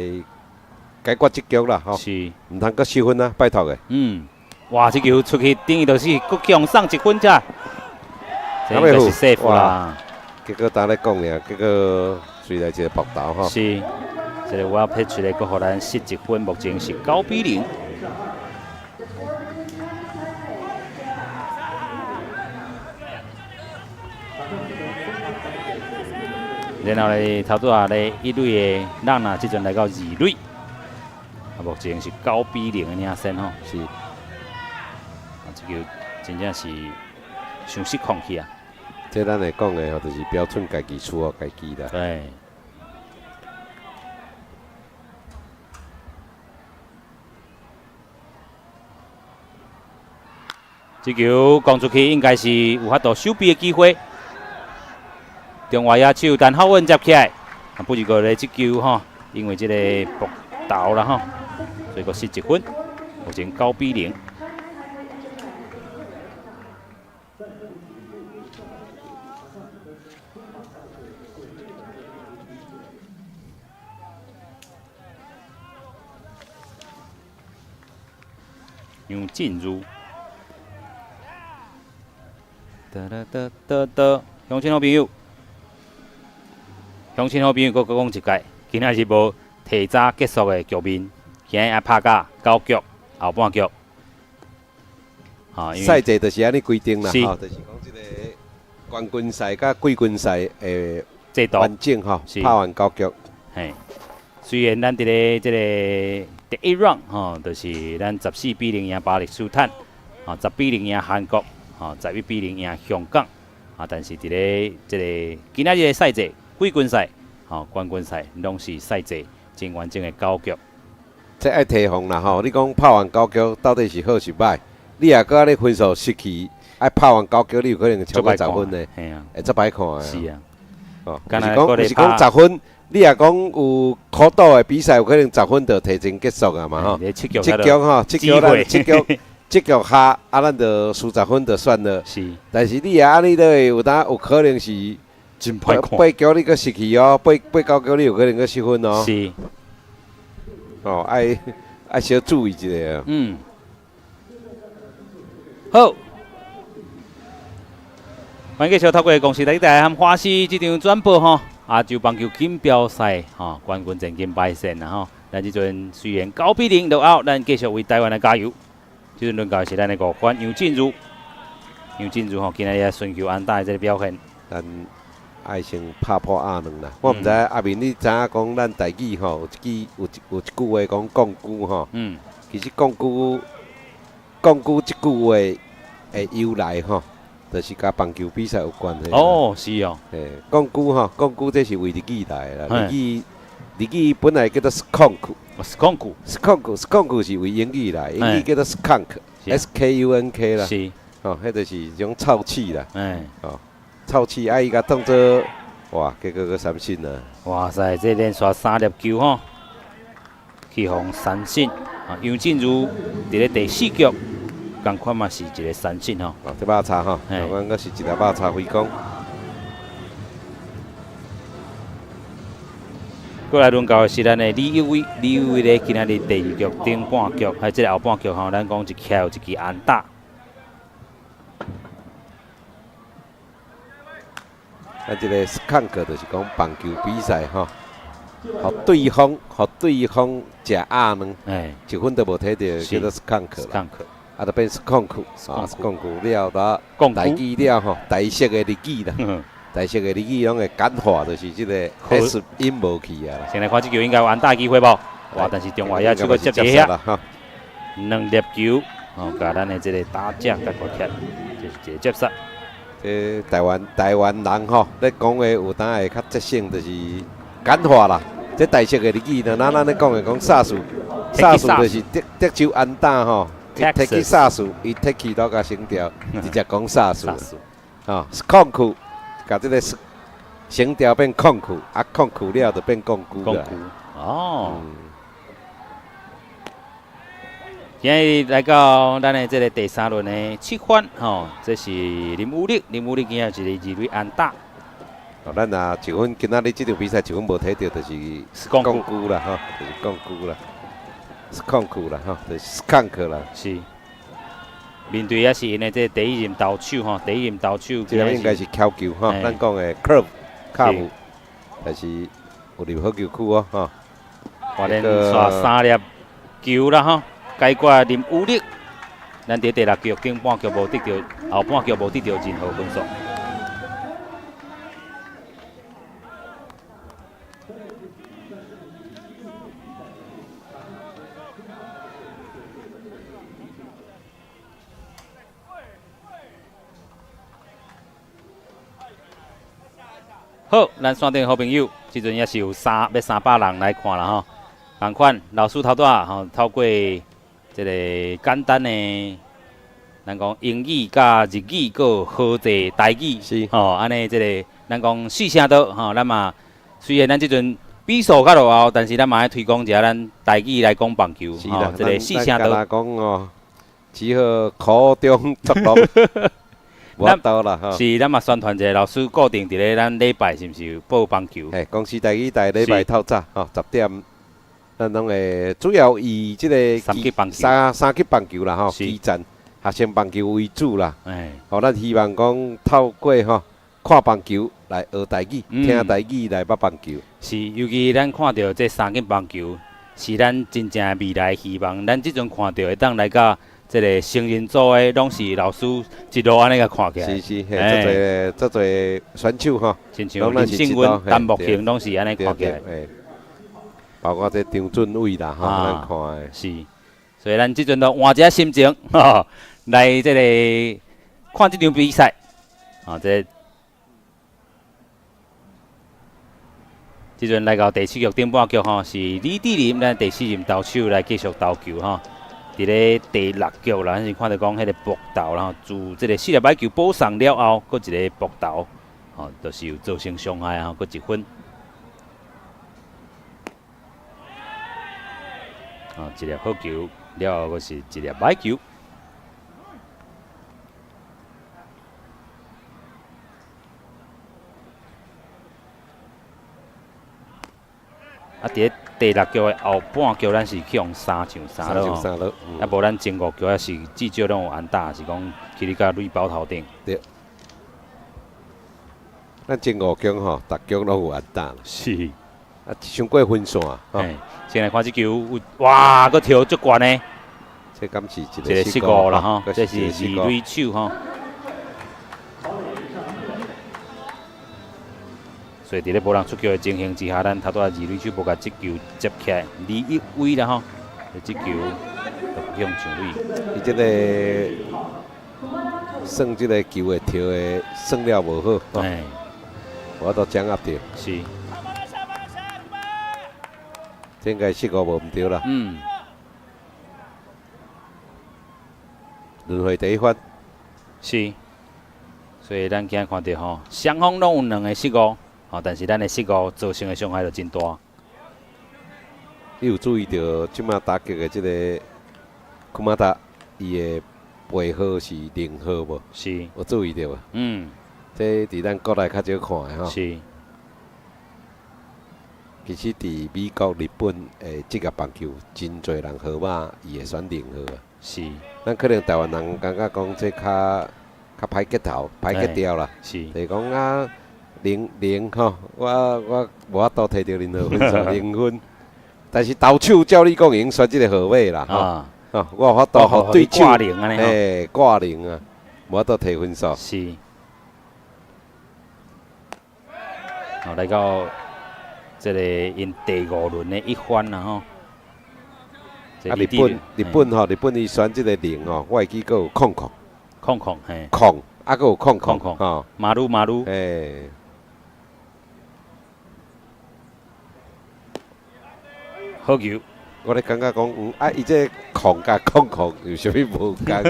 Speaker 2: 解决这局啦吼。
Speaker 1: 是，
Speaker 2: 唔通搁失分啊，拜托的。
Speaker 1: 哇，这球出去等于就是搁强送1分才，这应该是 safe 啦。
Speaker 2: 结果当咧讲呀，结果随来一个爆头吼。
Speaker 1: 是。这个我pitch出来，搁互咱失1分，目前是9-0。然后咧，头拄下咧1垒的咱啊，即阵来到2垒，目前是9-0的领先吼。
Speaker 2: 是。
Speaker 1: 这球真正是伤失控去啊！
Speaker 2: 这咱来讲的吼，就是标准家己出好家己啦。
Speaker 1: 对。这球攻出去，应该是有法度守备的机会。中外野手陈浩文接起来，不过咧这球吼，因为这个搏斗啦吼，所以个失1分，目前9-0。杨进如，乡亲好朋友，乡亲好朋友，佫讲一届，今仔是无提早结束的局面，今日也拍到9局后半局。
Speaker 2: 赛制就是安尼规定啦，吼，就是讲即个冠军赛甲季军赛的
Speaker 1: 制度
Speaker 2: 完整吼，拍完9局。
Speaker 1: 嘿，虽然咱伫咧即个第一 round 吼，就是咱14-0赢巴勒斯坦，10-0赢韩国，11-0赢香港，但是伫咧即个今仔日的赛制，季军赛、冠军赛拢是赛制真完整的9局。
Speaker 2: 这爱提防啦吼，你讲拍完9局到底是好是歹？你若搁咧分数失去，爱拍完9局，你有可能超过10分的，会足歹看的。
Speaker 1: 是啊，
Speaker 2: 就是讲10分。你若讲有苦赌的比赛，有可能10分就提前结束啊嘛吼。
Speaker 1: 7局
Speaker 2: 吼，7局下，咱就输10分就算了。
Speaker 1: 是。但
Speaker 2: 是你安尼都会有可能是
Speaker 1: 真歹看。
Speaker 2: 8局你搁失去哦，8、9局你有可能搁失分哦。
Speaker 1: 是。
Speaker 2: 哦，爱小注意一下。
Speaker 1: 嗯。好。欢迎继续透过公司台台和花西这场转播吼。亚洲棒球锦标赛冠军战金牌战啦吼，咱这阵虽然9-0落后，咱继续为台湾来加油。这阵轮到是咱的5番杨进如，今仔日顺球安打的这个表现，
Speaker 2: 咱爱先拍破亚两啦。我毋知阿明你知影讲咱台语吼，有一句话讲讲句吼，其实讲句这句话的由来吼。就是甲棒球比赛有关系。
Speaker 1: 哦，是哦。
Speaker 2: 诶，讲句这是为日语来啦。日语本来叫做 skunk，skunk 是为英语来，英语叫做 skunk，S-K-U-N-K 啦。
Speaker 1: 是。
Speaker 2: 哦，迄就是一种臭气啦。
Speaker 1: 哦，
Speaker 2: 臭气，伊甲当做哇，结果个三振啦。
Speaker 1: 哇塞，这连续3粒球吼，去防三振。杨进如伫咧第4局。同款嘛是一个三振吼，
Speaker 2: 这肉叉吼，我感觉是一粒肉叉飞攻。
Speaker 1: 过来轮到的是咱的李友伟咧，今仔日第2局顶半局，还即个后半局吼，咱讲一敲一支安打。
Speaker 2: 这个 skunk 就是讲棒球比赛吼，互对方食鸭卵，1分都无摕到，叫做 skunk 啦。就变skunk，了，台语了吼，台式的日语啦，台式的日语拢会简化，就是即个 S 音无去啊。
Speaker 1: 先来看这球应该有安打机会无？哇！但是中华也出个接一下，2粒球，甲咱的这个打者甲过起，就是一个接杀。
Speaker 2: 这台湾人吼，咧讲话有当会较即性，就是简化啦。这台式的日语呢，咱咧讲的讲杀数就是得球安打吼。提起杀数，伊提起到个声调，直接讲杀数。skunk，甲这个声调变控库，控库了就变讲句啦。
Speaker 1: 哦。今日来到咱的这个第3轮的7番，这是林武力今日一个2垒安打。
Speaker 2: 咱1分，今仔日这场比赛1分无摕到，就是讲句啦，就是讲句啦。skunk 啦，就是 skunk 啦。
Speaker 1: 是。面对也是因的这第一任投手第一任投手。
Speaker 2: 这应该是敲球咱讲的 curve 卡姆，但是有入好球区哦
Speaker 1: 哇，连刷3粒球啦解决林武力，咱伫第6局顶半局无得到，后半局无得到任何分数。好，咱线顶好朋友，即阵也是有要300人来看啦吼。同款老师头拄透过这个简单的，咱讲英语甲日语，佮好台语，
Speaker 2: 是
Speaker 1: 安尼这个咱讲4声道咱嘛，虽然咱即阵比数较落后，但是咱嘛爱推广一下咱台语来讲棒球，
Speaker 2: 吼，
Speaker 1: 这个四声都
Speaker 2: 讲哦，只好苦中作乐，无法度啦吼。
Speaker 1: 是，咱嘛宣传一下，老师固定伫咧咱礼拜是毋是有报棒球？
Speaker 2: 公司台语台礼拜透早吼10点，咱拢会主要以即个
Speaker 1: 三级棒球、
Speaker 2: 三级棒球啦吼，基层学生棒球为主啦。咱希望讲透过吼看棒球来学台语，听台语来捌棒球。
Speaker 1: 是，尤其咱看到这三级棒球，是咱真正未来希望。咱即阵看到会当来甲这个成人组的，拢是老师一路安尼个看起来。
Speaker 2: 是，足侪选手吼，
Speaker 1: 亲像林信文、陈木庆拢是安尼看起来。
Speaker 2: 包括这张俊伟啦，吼，咱看的。
Speaker 1: 是，所以咱即阵都换一下心情，吼，来这个看这场比赛。即阵来到第4局顶半局吼，是李志林咱第4任投手来继续投球吼。伫咧第6局啦，咱是看到讲迄个搏斗，然后自这个4粒摆球补上了后，搁一个搏斗，吼，就是有造成伤害啊，搁1分。一粒好球了后，搁是一粒歹球。伫咧第6局的后半局，咱是去用3上3咯，无咱前5局也是至少拢有安打，是讲去你甲垒包头顶。
Speaker 2: 对，咱前5局吼，逐局拢有安打。
Speaker 1: 是。
Speaker 2: 伤过分线啊！
Speaker 1: 先来看这球，哇，搁跳足悬呢。
Speaker 2: 这敢是一个
Speaker 1: 15啦吼，这是2垒手吼。所以伫咧无人出球的情形之下，咱头拄2垒手无甲这球接起来，2-1位啦吼。这球就向上垒。
Speaker 2: 伊这个算这个球的跳的算了无好，我都掌握到。
Speaker 1: 是。
Speaker 2: 这应该15无毋对啦。轮回第1分。
Speaker 1: 是。所以咱今日看到吼，双方拢有2个15。但是咱的15造成的伤害就真大。
Speaker 2: 你有注意到即马打击的即个库马达伊的背号是0号无？
Speaker 1: 是。
Speaker 2: 有注意到无？这伫咱国内较少看的吼。
Speaker 1: 是。
Speaker 2: 其实伫美国、日本的职业棒球，真侪人号码伊会选0号啊。
Speaker 1: 是。
Speaker 2: 咱可能台湾人感觉讲这较歹结头、歹结掉啦。
Speaker 1: 是。
Speaker 2: 就是讲啊。0吼，我无法度摕到0号分数0分，但是投手照你讲，用选即个号码啦，吼，我有法度互对手
Speaker 1: 挂0安尼
Speaker 2: 挂0啊，无法度摕分数。
Speaker 1: 是。来到这个因第5轮的1番啦吼。
Speaker 2: 日本吼，日本伊选即个0吼，我会记佫有空，
Speaker 1: 嘿，
Speaker 2: 佉啊，佫有空吼，
Speaker 1: 马路，好球！
Speaker 2: 我咧感觉讲，伊这空甲空有啥物无共？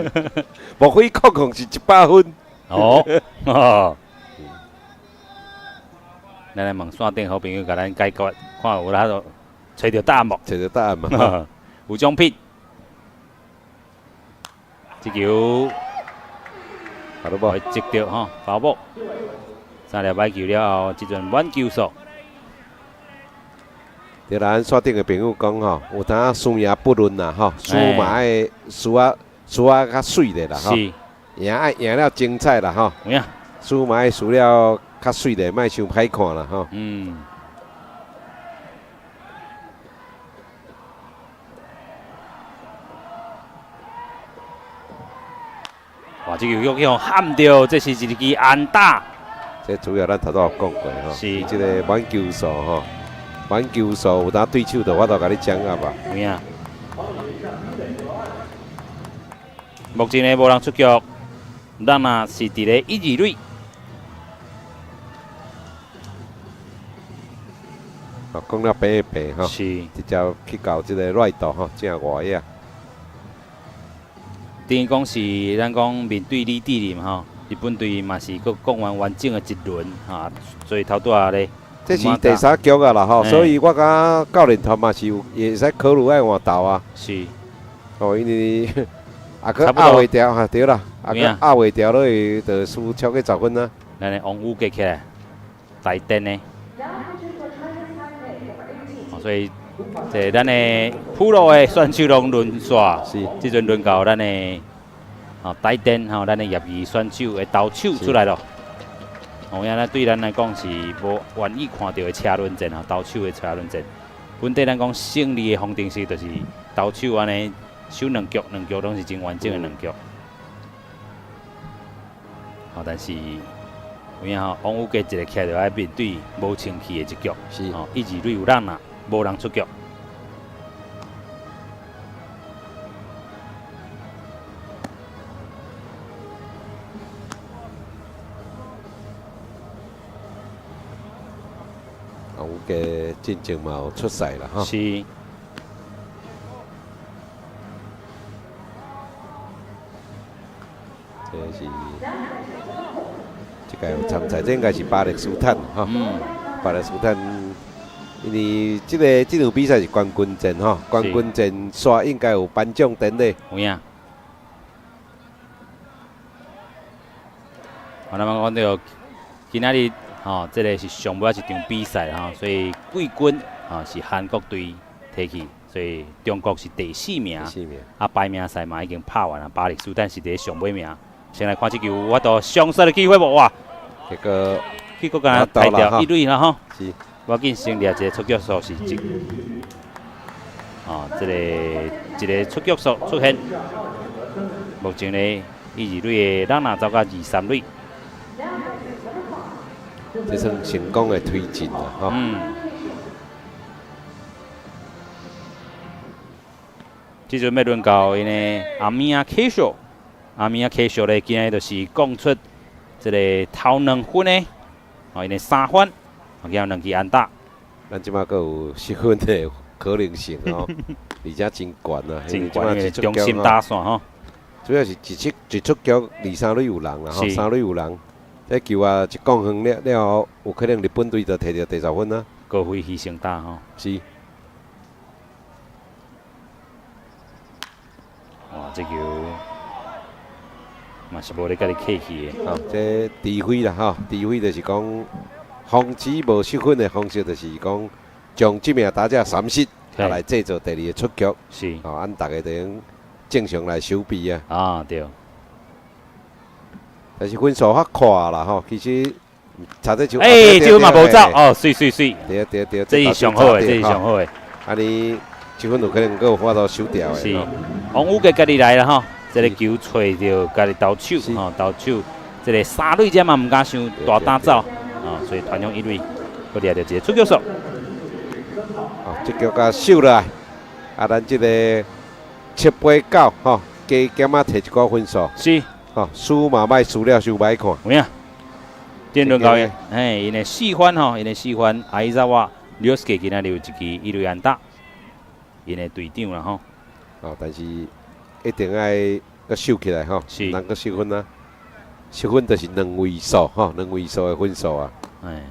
Speaker 2: 莫非空是100分？
Speaker 1: 咱来问线顶好朋友，甲咱解决，看有哪度找到答案无？
Speaker 2: 找到答案嘛？
Speaker 1: 有奖品。这球，
Speaker 2: 好了无？
Speaker 1: 接到吼，包包。3粒摆球了后，即阵满球数。
Speaker 2: 对啦，咱线顶的朋友讲吼，有当输赢不论啦吼，输嘛爱输啊较水的啦吼，赢爱赢了精彩啦吼，输嘛爱输了较水的，莫伤歹看啦吼。
Speaker 1: 哇，这球又用喊到，这是一支安打。
Speaker 2: 这主要咱头拄有讲过吼，是这个满球数吼。满球数有当对手的，我都甲你掌握吧。
Speaker 1: 有影。目前呢无人出局，咱嘛是伫咧1、2垒。
Speaker 2: 讲了白一白吼，
Speaker 1: 是
Speaker 2: 直接去到这个right度吼，正外野。
Speaker 1: 等于讲是咱讲面对李志林吼，日本队嘛是佫讲完完整的1轮哈，所以头拄仔咧。
Speaker 2: 这是第3局啊啦吼，所以我感教练团嘛是有也使考虑爱换投啊。
Speaker 1: 是。
Speaker 2: 哦，因为啊，佮压袂掉哈，对啦，啊，佮压袂掉落去，就输超过10分啊。
Speaker 1: 咱的王武格起来，大灯呢。所以，这咱的普罗的选手拢轮刷，是，即阵轮到咱的大灯吼，咱的业余选手的投手出来咯。哦，呀，咱对咱来讲是无愿意看到的车轮战啊，投手的车轮战。本地咱讲胜利的方程式就是投手安尼守2局拢是真完整的2局。好，但是有影吼，王武格一个起来就要面对无清气的一局，是哦，1、2垒有人啦，无人出局。
Speaker 2: 王武格进前嘛有出赛啦，哈。
Speaker 1: 是。
Speaker 2: 这是这个有参赛，这应该是巴勒斯坦哈。巴勒斯坦，因为这场比赛是冠军战哈，冠军战刷应该有颁奖典礼。
Speaker 1: 有影。咱们讲到今仔日吼，这个是上尾一场比赛哈，所以季军啊是韩国队摕去，所以中国是第4名。啊，排名赛嘛已经拍完了，巴勒斯坦是第上尾名。先来看这球，我都上色的机会无哇？结果敢抬掉1垒啦吼。是。我紧先掠一个出局数是1。一个出局数出现。目前呢，1、2垒的人若走到2、3垒。
Speaker 2: 这算成功的推进啦吼。
Speaker 1: 这阵要轮到因的阿米亚 K 秀。阿米亚 K 秀咧，今日就是讲出这个头2分的，哦，因的3分，哦，加2支安打。
Speaker 2: 咱即马阁有10分的可能性哦，而且真悬啊！
Speaker 1: 真悬，因为中心打线吼。
Speaker 2: 主要是一出局2、3垒有人啦，吼，3垒有人。这球啊，一降远了后，有可能日本队就摕到第10分啊。
Speaker 1: 高飞牺牲打吼。
Speaker 2: 是。
Speaker 1: 哇，这球。嘛是无咧，甲你客气的。
Speaker 2: 好，这低飞啦，吼，低飞就是讲防止无失分的方式，就是讲将这名打者3失，来制造第2个出局。是。哦，按大家就用正常来守备啊。
Speaker 1: 啊，对。
Speaker 2: 但是分数较快啦，吼，其实查这球。
Speaker 1: 这球嘛无走，哦，水。
Speaker 2: 对，
Speaker 1: 这是上好的，这是上好的。
Speaker 2: 啊，你这分有可能阁有法度守掉的。
Speaker 1: 是。王武格家己来啦，吼。这个球吹到家己投手，吼投手，这个3垒者嘛唔敢伤大胆走，啊，所以团用1垒，佮掠到一个出局数。
Speaker 2: 哦，这局甲收落来，啊，咱这个7、8、9，吼，加减啊摕一个分数。是。哦，输嘛歹，输了就歹看。
Speaker 1: 有影。电轮高因因的4番吼，因的4番，艾扎瓦刘斯基今仔日有一支1垒安打，因的队长啦吼。
Speaker 2: 哦，但是。一定爱搁收起来吼，能搁10分啊，10分就是2位数吼，2位数的分数啊。哎，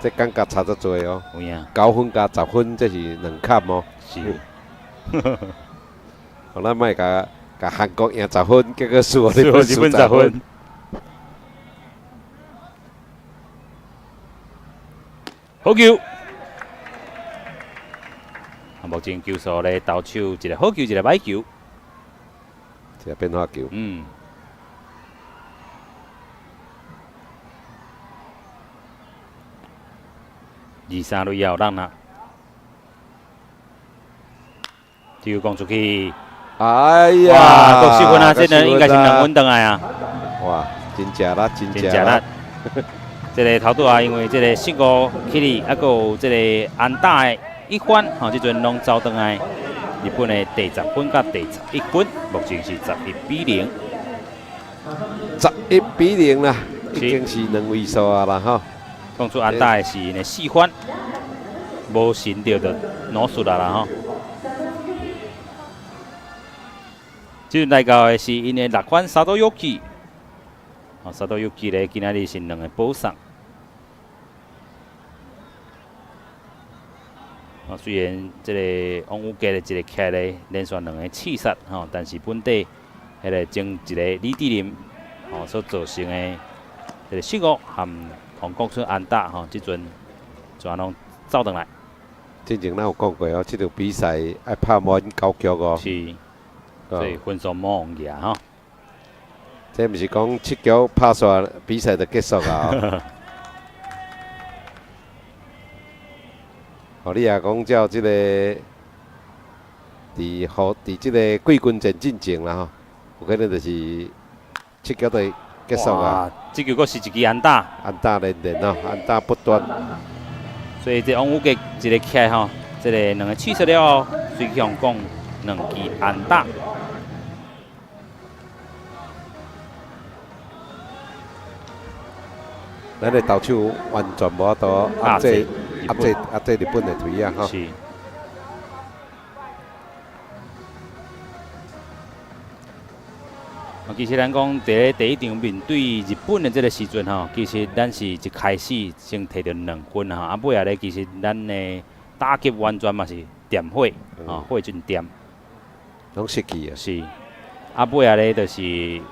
Speaker 2: 这感觉差得多哦。有影。9分加10分，这是2坎哦。是。好，咱莫甲韩国赢10分，结果输日本10分。
Speaker 1: 好球。目前球数咧，投手一个好球，一个歹球，
Speaker 2: 一个变化球。
Speaker 1: 2、3垒也有人啦，球讲出去，
Speaker 2: 哎呀，
Speaker 1: 哇，10分啊！这人应该是2分回来啊。
Speaker 2: 哇，真正啦，真正啦。
Speaker 1: 这个头拄啊，因为这个信号起哩，还有这个安打的。1分，吼，这阵拢走回来。日本的第10分甲第11分，目前是11-0。
Speaker 2: 11-0啦，已经是2位数啊啦吼。
Speaker 1: 讲出安打的是因的4分，无神到就攞输啦吼。这阵来到的是因的6番沙多yuki，沙多yuki咧今仔日是2个保送。虽然这个王武杰的一个客咧连续2个刺杀但是本地迄个前一个李志林所造成的这个失误和红国出安打即阵全拢走倒来。
Speaker 2: 之前咱有讲过这场比赛要拍满9局哦。
Speaker 1: 是，所以分数冇往赢
Speaker 2: 这不是讲7局拍煞比赛就结束啊！哦，你也讲照这个伫这个季军战进前啦有可能就是7局就结束啊！
Speaker 1: 这局阁是一支安打，
Speaker 2: 安打连连安打不断。
Speaker 1: 所以这王武杰一个起来这个2个刺杀了随向讲2支安打。
Speaker 2: 咱的投手完全无法度压制日本的腿啊！
Speaker 1: 是。其实咱讲第一场面对日本的这个时阵其实咱是一开始先摕到2分尾下咧其实咱的打击完全嘛是点火火阵点，
Speaker 2: 拢失去啊！
Speaker 1: 是，尾下咧就是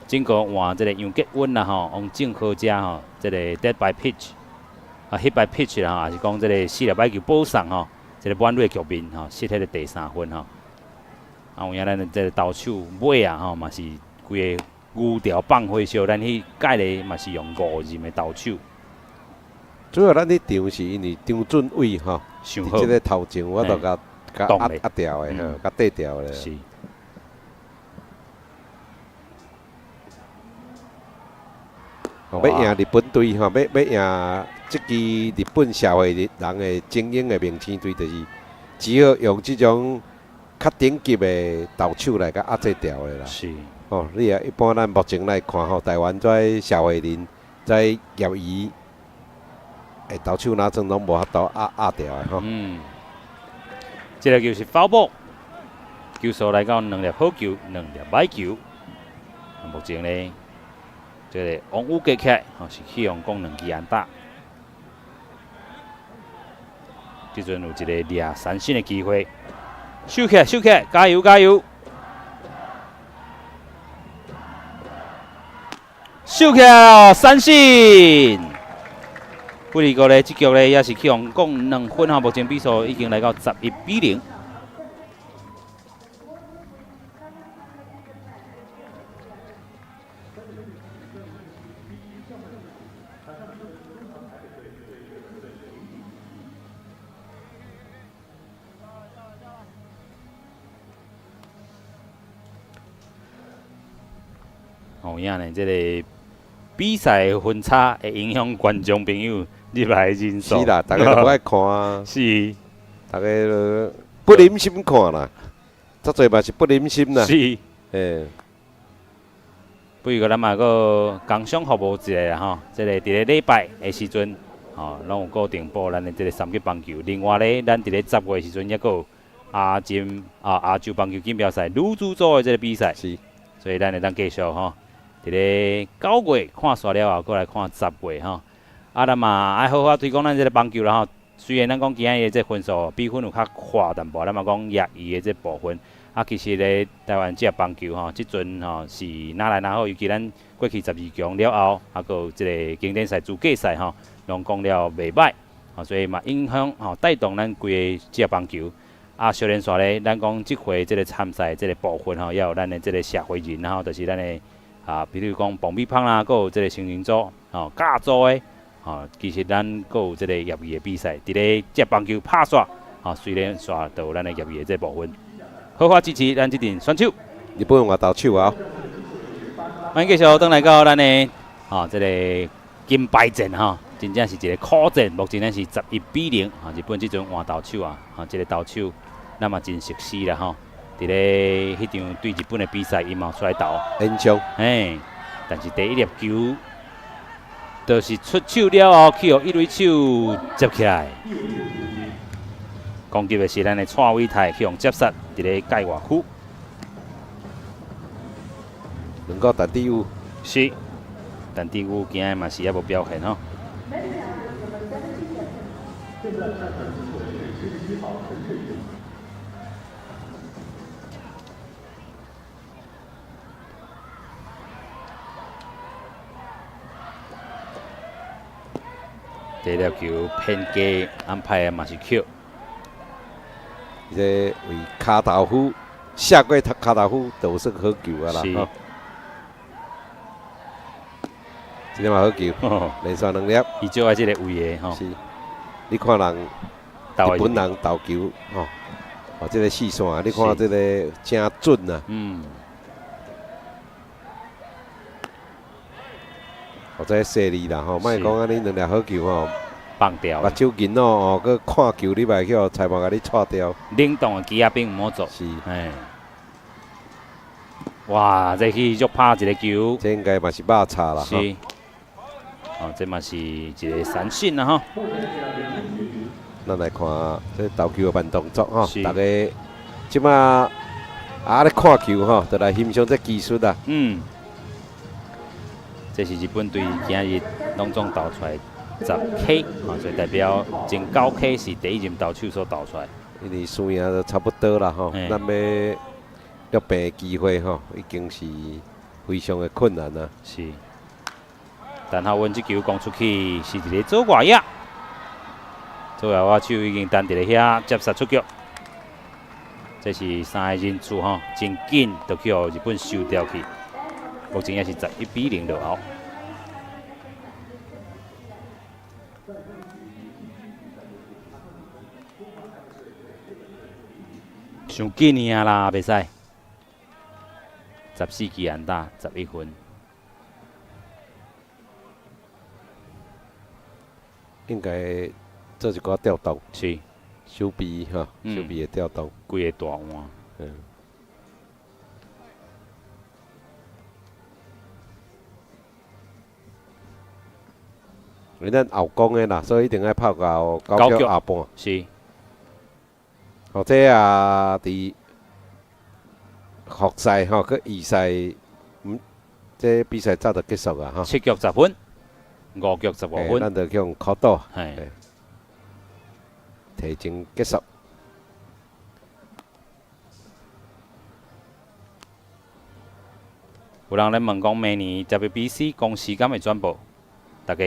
Speaker 1: 经过换这个杨吉温王正好遮这个 dead by pitch hit by pitch 啦也是讲这个4粒摆球补送这个满垒局面失迄个第3分有影咱这个投手尾嘛是规个牛条放火烧，咱迄届咧嘛是用5人的投手。
Speaker 2: 主要咱迄场是因为张俊伟
Speaker 1: 上好，
Speaker 2: 即个头前我都甲压掉的甲缀掉的。
Speaker 1: 是。
Speaker 2: 要赢日本队要赢即支日本社会人的精英的明星队，就是只好用即种较顶级的投手来甲压制掉的啦。
Speaker 1: 是。
Speaker 2: 你一般咱目前来看台湾在社会人在业余的投手哪阵拢无法度压掉的
Speaker 1: 这个球是foul ball，球数来到2粒好球，2粒歹球。目前呢，这个王武杰起是希望讲2支安打。即阵有一个掠三振的机会，收起来，加油！收起来了，三振！不离个咧，这局咧也是希望讲2分目前比数已经来到11-0。有影呢，这个比赛分差会影响观众朋友入来人数。
Speaker 2: 是啦，大家都不爱看啊。
Speaker 1: 是，
Speaker 2: 大家都不忍心看啦，遮侪嘛是不忍心啦。
Speaker 1: 是，不过咱嘛个工商服务一下啦这个伫咧礼拜的时阵，拢有固定播咱的这个3级棒球。另外咧，咱伫咧10月的时阵，也有亚洲棒球锦标赛女子组的这个比赛。
Speaker 2: 是，
Speaker 1: 所以咱会当继续伫咧9月看煞了后，过来看10月咱嘛爱好好推广咱这个棒球啦虽然咱讲今仔日这分数比分有较快淡薄，咱嘛讲业余的这部分其实咧台湾这棒球即阵是哪来哪好，尤其咱过去12强了后，还有这个经典赛、资格赛拢讲了袂歹所以嘛影响带动咱规个这棒球小联赛咧，咱讲即回这个参赛这个部分也有咱的这个社会人就是咱的比如讲彭比芳啦，还有这个成人组甲组的其实咱还有这个业余的比赛，伫咧这棒球拍煞虽然煞到咱的业余的这部分，好好支持咱这阵选手。
Speaker 2: 日本外投手啊！
Speaker 1: 欢迎继续转来到咱的这个金牌战真正是一个苦战。目前咱是11-0日本这阵换投手这个投手咱嘛真熟悉啦伫咧迄场对日本的比赛，伊嘛出来投
Speaker 2: 延长，
Speaker 1: 但是第1粒球就是出手了后，去互一垒手接起来。攻击的是咱的蔡伟泰，去互接杀伫咧界外区。
Speaker 2: 能够打第五
Speaker 1: 是，但第五今日嘛是还无表现第粒球偏低，安排的嘛是 Q。
Speaker 2: 这为卡头夫下过卡头夫都算好球啊啦。是。这个嘛好球，连续2粒。
Speaker 1: 伊就爱这个位的吼。
Speaker 2: 是。你看人，日本人投球吼，哦，这个细线，你看这个真准啊。嗯。或者犀利啦吼，莫讲安尼2粒好球吼，
Speaker 1: 放掉。
Speaker 2: 目睭紧哦，佮看球你袂叫裁判甲你错掉。
Speaker 1: 冷冻的机啊，并唔好做。是。哎。哇，这去就拍一个球。
Speaker 2: 这应该嘛是肉叉啦。是。
Speaker 1: 哦，这嘛是一个三振啦吼。
Speaker 2: 咱来看这投球的慢动作吼，大家即马咧看球吼，就来欣赏这技术啦。嗯。这是日本队今日拢总投出来10K， 所以代表前9K 是第一任投手所投出来。因为输赢都差不多啦吼，咱要要平机会吼，已经是非常的困难啦。是。但好阮这球攻出去是一个左外野，左外野手已经等伫咧遐接杀出局。这是3个人数吼，真紧就去予日本收掉去。目前也是11-0落后。上紧尔啦，袂使。14支安打，11分。应该做一个调动，是手臂哈，手臂的调动，规个大换。嗯。因为咱后攻的啦，所以一定要拍到9局下半。是。或者啊，伫复赛吼，佮预赛，这比赛早就结束啊，哈。7局10分。5局15分，咱就用考倒，提前结束。有人咧问讲，明年 WBC 公司敢会转播？大家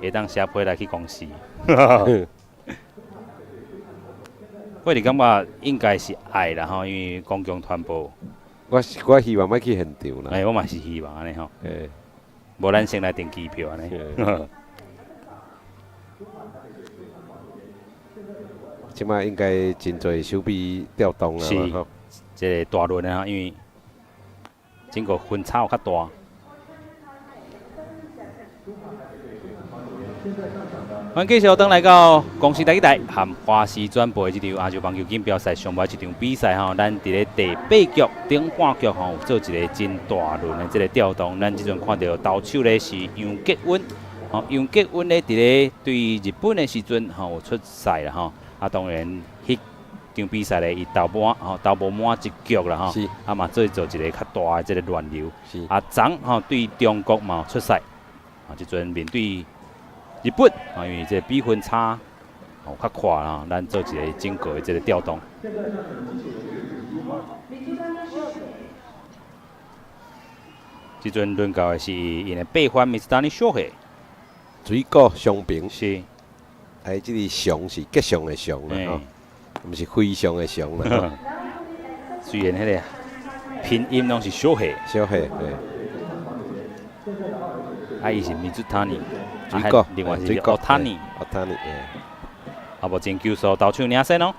Speaker 2: 会当写批来去公司。我是感觉应该是爱啦吼，因为公共传播。我希望要去现场啦。我嘛是希望安尼吼。无咱先来订机票安尼。即摆应该真侪手臂调动啊，是，这个大轮啊，因为整个分差有较大。阮继续登来到公司第一台和华视转播的这场亚洲棒球锦标赛上尾一场比赛吼，咱伫咧第8局顶半局吼做一个真大轮的这个调动，咱即阵看到投手咧是杨吉温，吼杨吉温咧伫咧对日本的时阵吼有出赛啦吼，啊当然迄场比赛咧伊投无满1局啦吼，啊嘛做一个较大的这个乱流，啊昨吼对中国嘛出赛，啊即阵面对日本啊，因为这比分差哦较快啦，咱做一个整个的这个调动。即阵轮到的是因的8番 Mr. 小黑，水果相平是，哎，这个祥是吉祥的祥啦吼，毋是非常的祥啦。虽然迄个拼音拢是小黑，小黑对，啊伊是Mizutani。另外是奥塔尼，啊无真球数投手领先哦，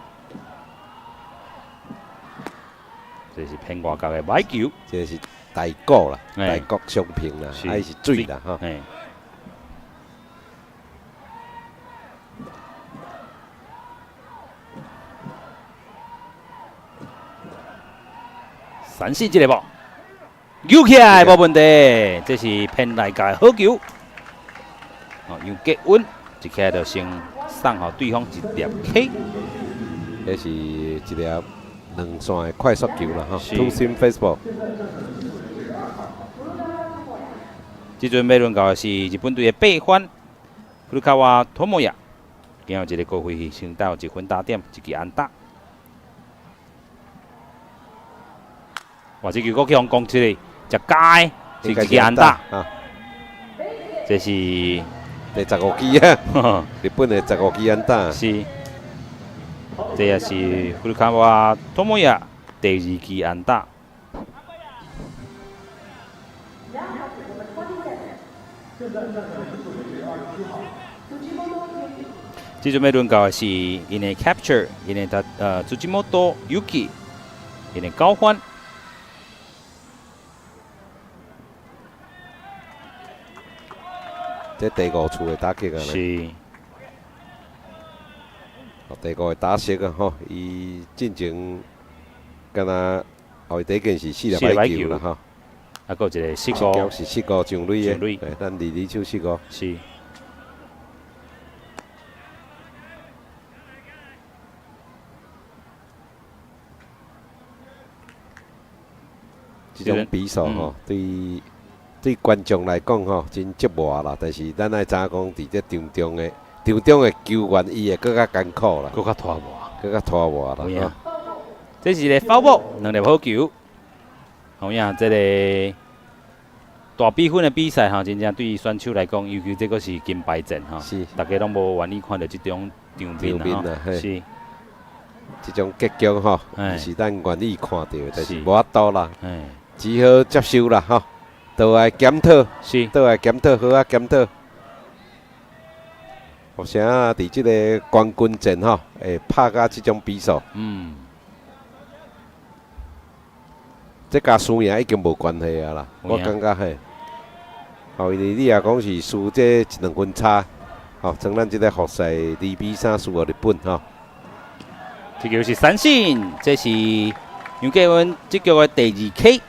Speaker 2: 这是偏外角的歹球，这是大国啦，大国相平啦，还是水啦哈。三振这个无，游起来无问题，这是偏内角好球。哦，杨吉温一起来就先送互对方一粒 K， 这是一粒2线的快速球啦，哈 ，Two Seam Fastball。即阵要轮到的是日本队的8番古卡瓦托莫亚，今有一个高飞去，先带有1分打点，1支安打。哇，这球搁去互攻出来，一解是1支安打，这是。第15支啊，日本的15支安打。
Speaker 1: 是，这也是古卡瓦托莫亚第2支安打。即阵要轮到的是因的 capture， 因的Tsujimoto Yuki， 因的交换。
Speaker 2: 这第5处的打击啊，
Speaker 1: 是。
Speaker 2: 第5个打席啊，吼，伊进前敢若后第一件是4粒球啦，吼。
Speaker 1: 啊，搁一个4个
Speaker 2: 是4个上垒的，对，咱2手4个。
Speaker 1: 是。
Speaker 2: 这种比赛吼，对观众来讲吼，真折磨啦。但是咱爱知影讲，伫这场中的球员，伊会更较艰苦啦，
Speaker 1: 更较拖磨，
Speaker 2: 更较拖磨啦。
Speaker 1: 这是一个 foul ball， 2粒好球。好样，这个大比分的比赛哈，真正对于选手来讲，尤其这个是金牌战哈，
Speaker 2: 是，
Speaker 1: 大家拢无愿意看到这种场面啊，是。
Speaker 2: 这种结局吼，是咱愿意看到，但是无法度啦，只好接受啦吼，都来检讨，
Speaker 1: 是，
Speaker 2: 都来检讨，好啊检讨。或者啊，伫这个冠军战吼，会拍甲这种比赛，这甲输赢已经无关系啊啦，我感觉嘿，因为你也讲是输这1-2分差，吼，像咱这个复赛2-3输予日本吼。
Speaker 1: 这球是三振，这是杨继文这局的第2 K。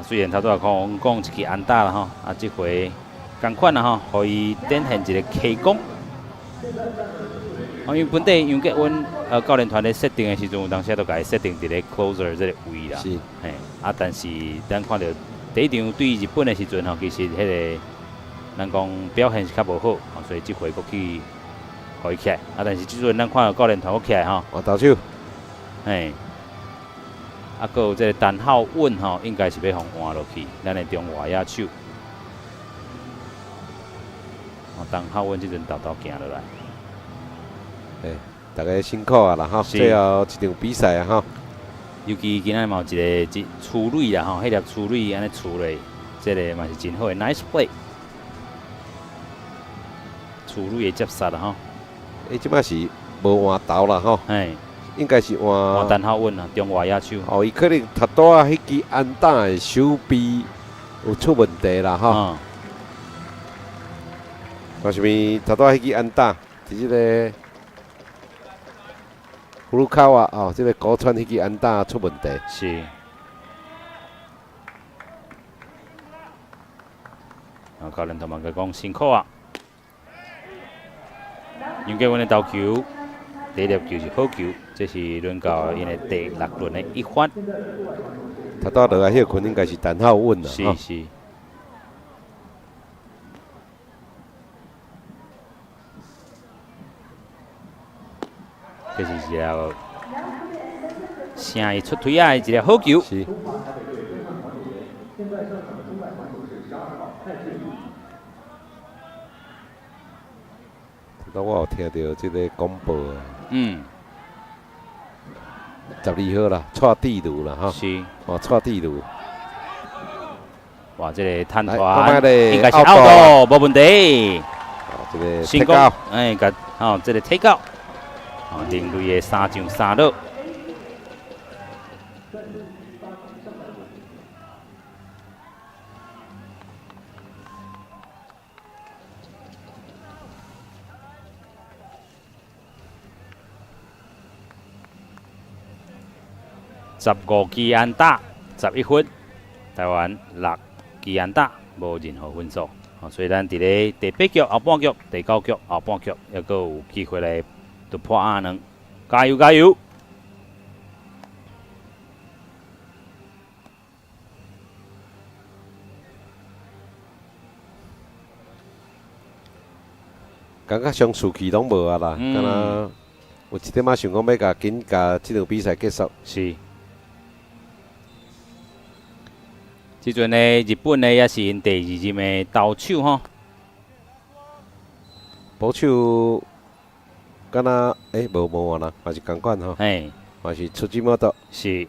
Speaker 1: 虽然头拄讲一支安打啦吼，啊，这回同款啦吼，可以展现一个 K 功。因为本地杨继文教练团咧设定的时阵，有当时都甲伊设定伫咧 closer 这个位啦。
Speaker 2: 是。
Speaker 1: 嘿，啊，但是咱看到第一场对日本的时阵吼，其实迄个。咱讲表现是较无好，所以这回过去可以起来。啊，但是即阵咱看到教练团起来吼，
Speaker 2: 换投手，
Speaker 1: 嘿，啊，搁有这个陈浩稳吼，应该是要互换落去，咱的中外野手。陈浩稳即阵豆豆行落来。
Speaker 2: 大家辛苦啊啦吼，最后一场比赛啊吼。
Speaker 1: 尤其今仔嘛有一个处理啦吼，迄粒处理安尼处理，这个嘛是真好的 nice play。处理的接杀啦吼，
Speaker 2: 即摆是无换投啦吼，应该是换
Speaker 1: 陈浩稳啊，中外野手。
Speaker 2: 哦，伊可能头拄啊迄支安打的手臂有出问题啦吼。为什么头拄啊迄支安打，伫即个葫芦口啊，哦，即个古川迄支安打出问题。
Speaker 1: 是。啊，教练同埋佢讲辛苦啊。杨继文的投球，第1粒球是好球，这是轮到因的第6轮的1番。
Speaker 2: 头拄落来迄个群应该是陈浩稳啦，
Speaker 1: 是是。这是一粒声伊出腿啊，一粒好球。
Speaker 2: 是。我有听到这个广播啊，12号啦，错地路啦哈，
Speaker 1: 是，
Speaker 2: 错地路。
Speaker 1: 哇，这个探团应该是 out 无问题。
Speaker 2: 这个
Speaker 1: 成功，甲这个 take out， 另类的3上3落。15支安打，11分。台湾6支安打，无任何分数。所以咱伫咧第8局后半局、第9局后半局，还阁有机会来突破2-2，加油加油！
Speaker 2: 感觉上士气拢无啊啦，敢若有一点仔想讲要紧甲即场比赛结束。
Speaker 1: 是。即阵呢，日本呢也是因第2任的投手吼，
Speaker 2: 保手，敢若无啊啦，嘛是共款吼，
Speaker 1: 嘿，
Speaker 2: 嘛是出金毛刀。
Speaker 1: 是。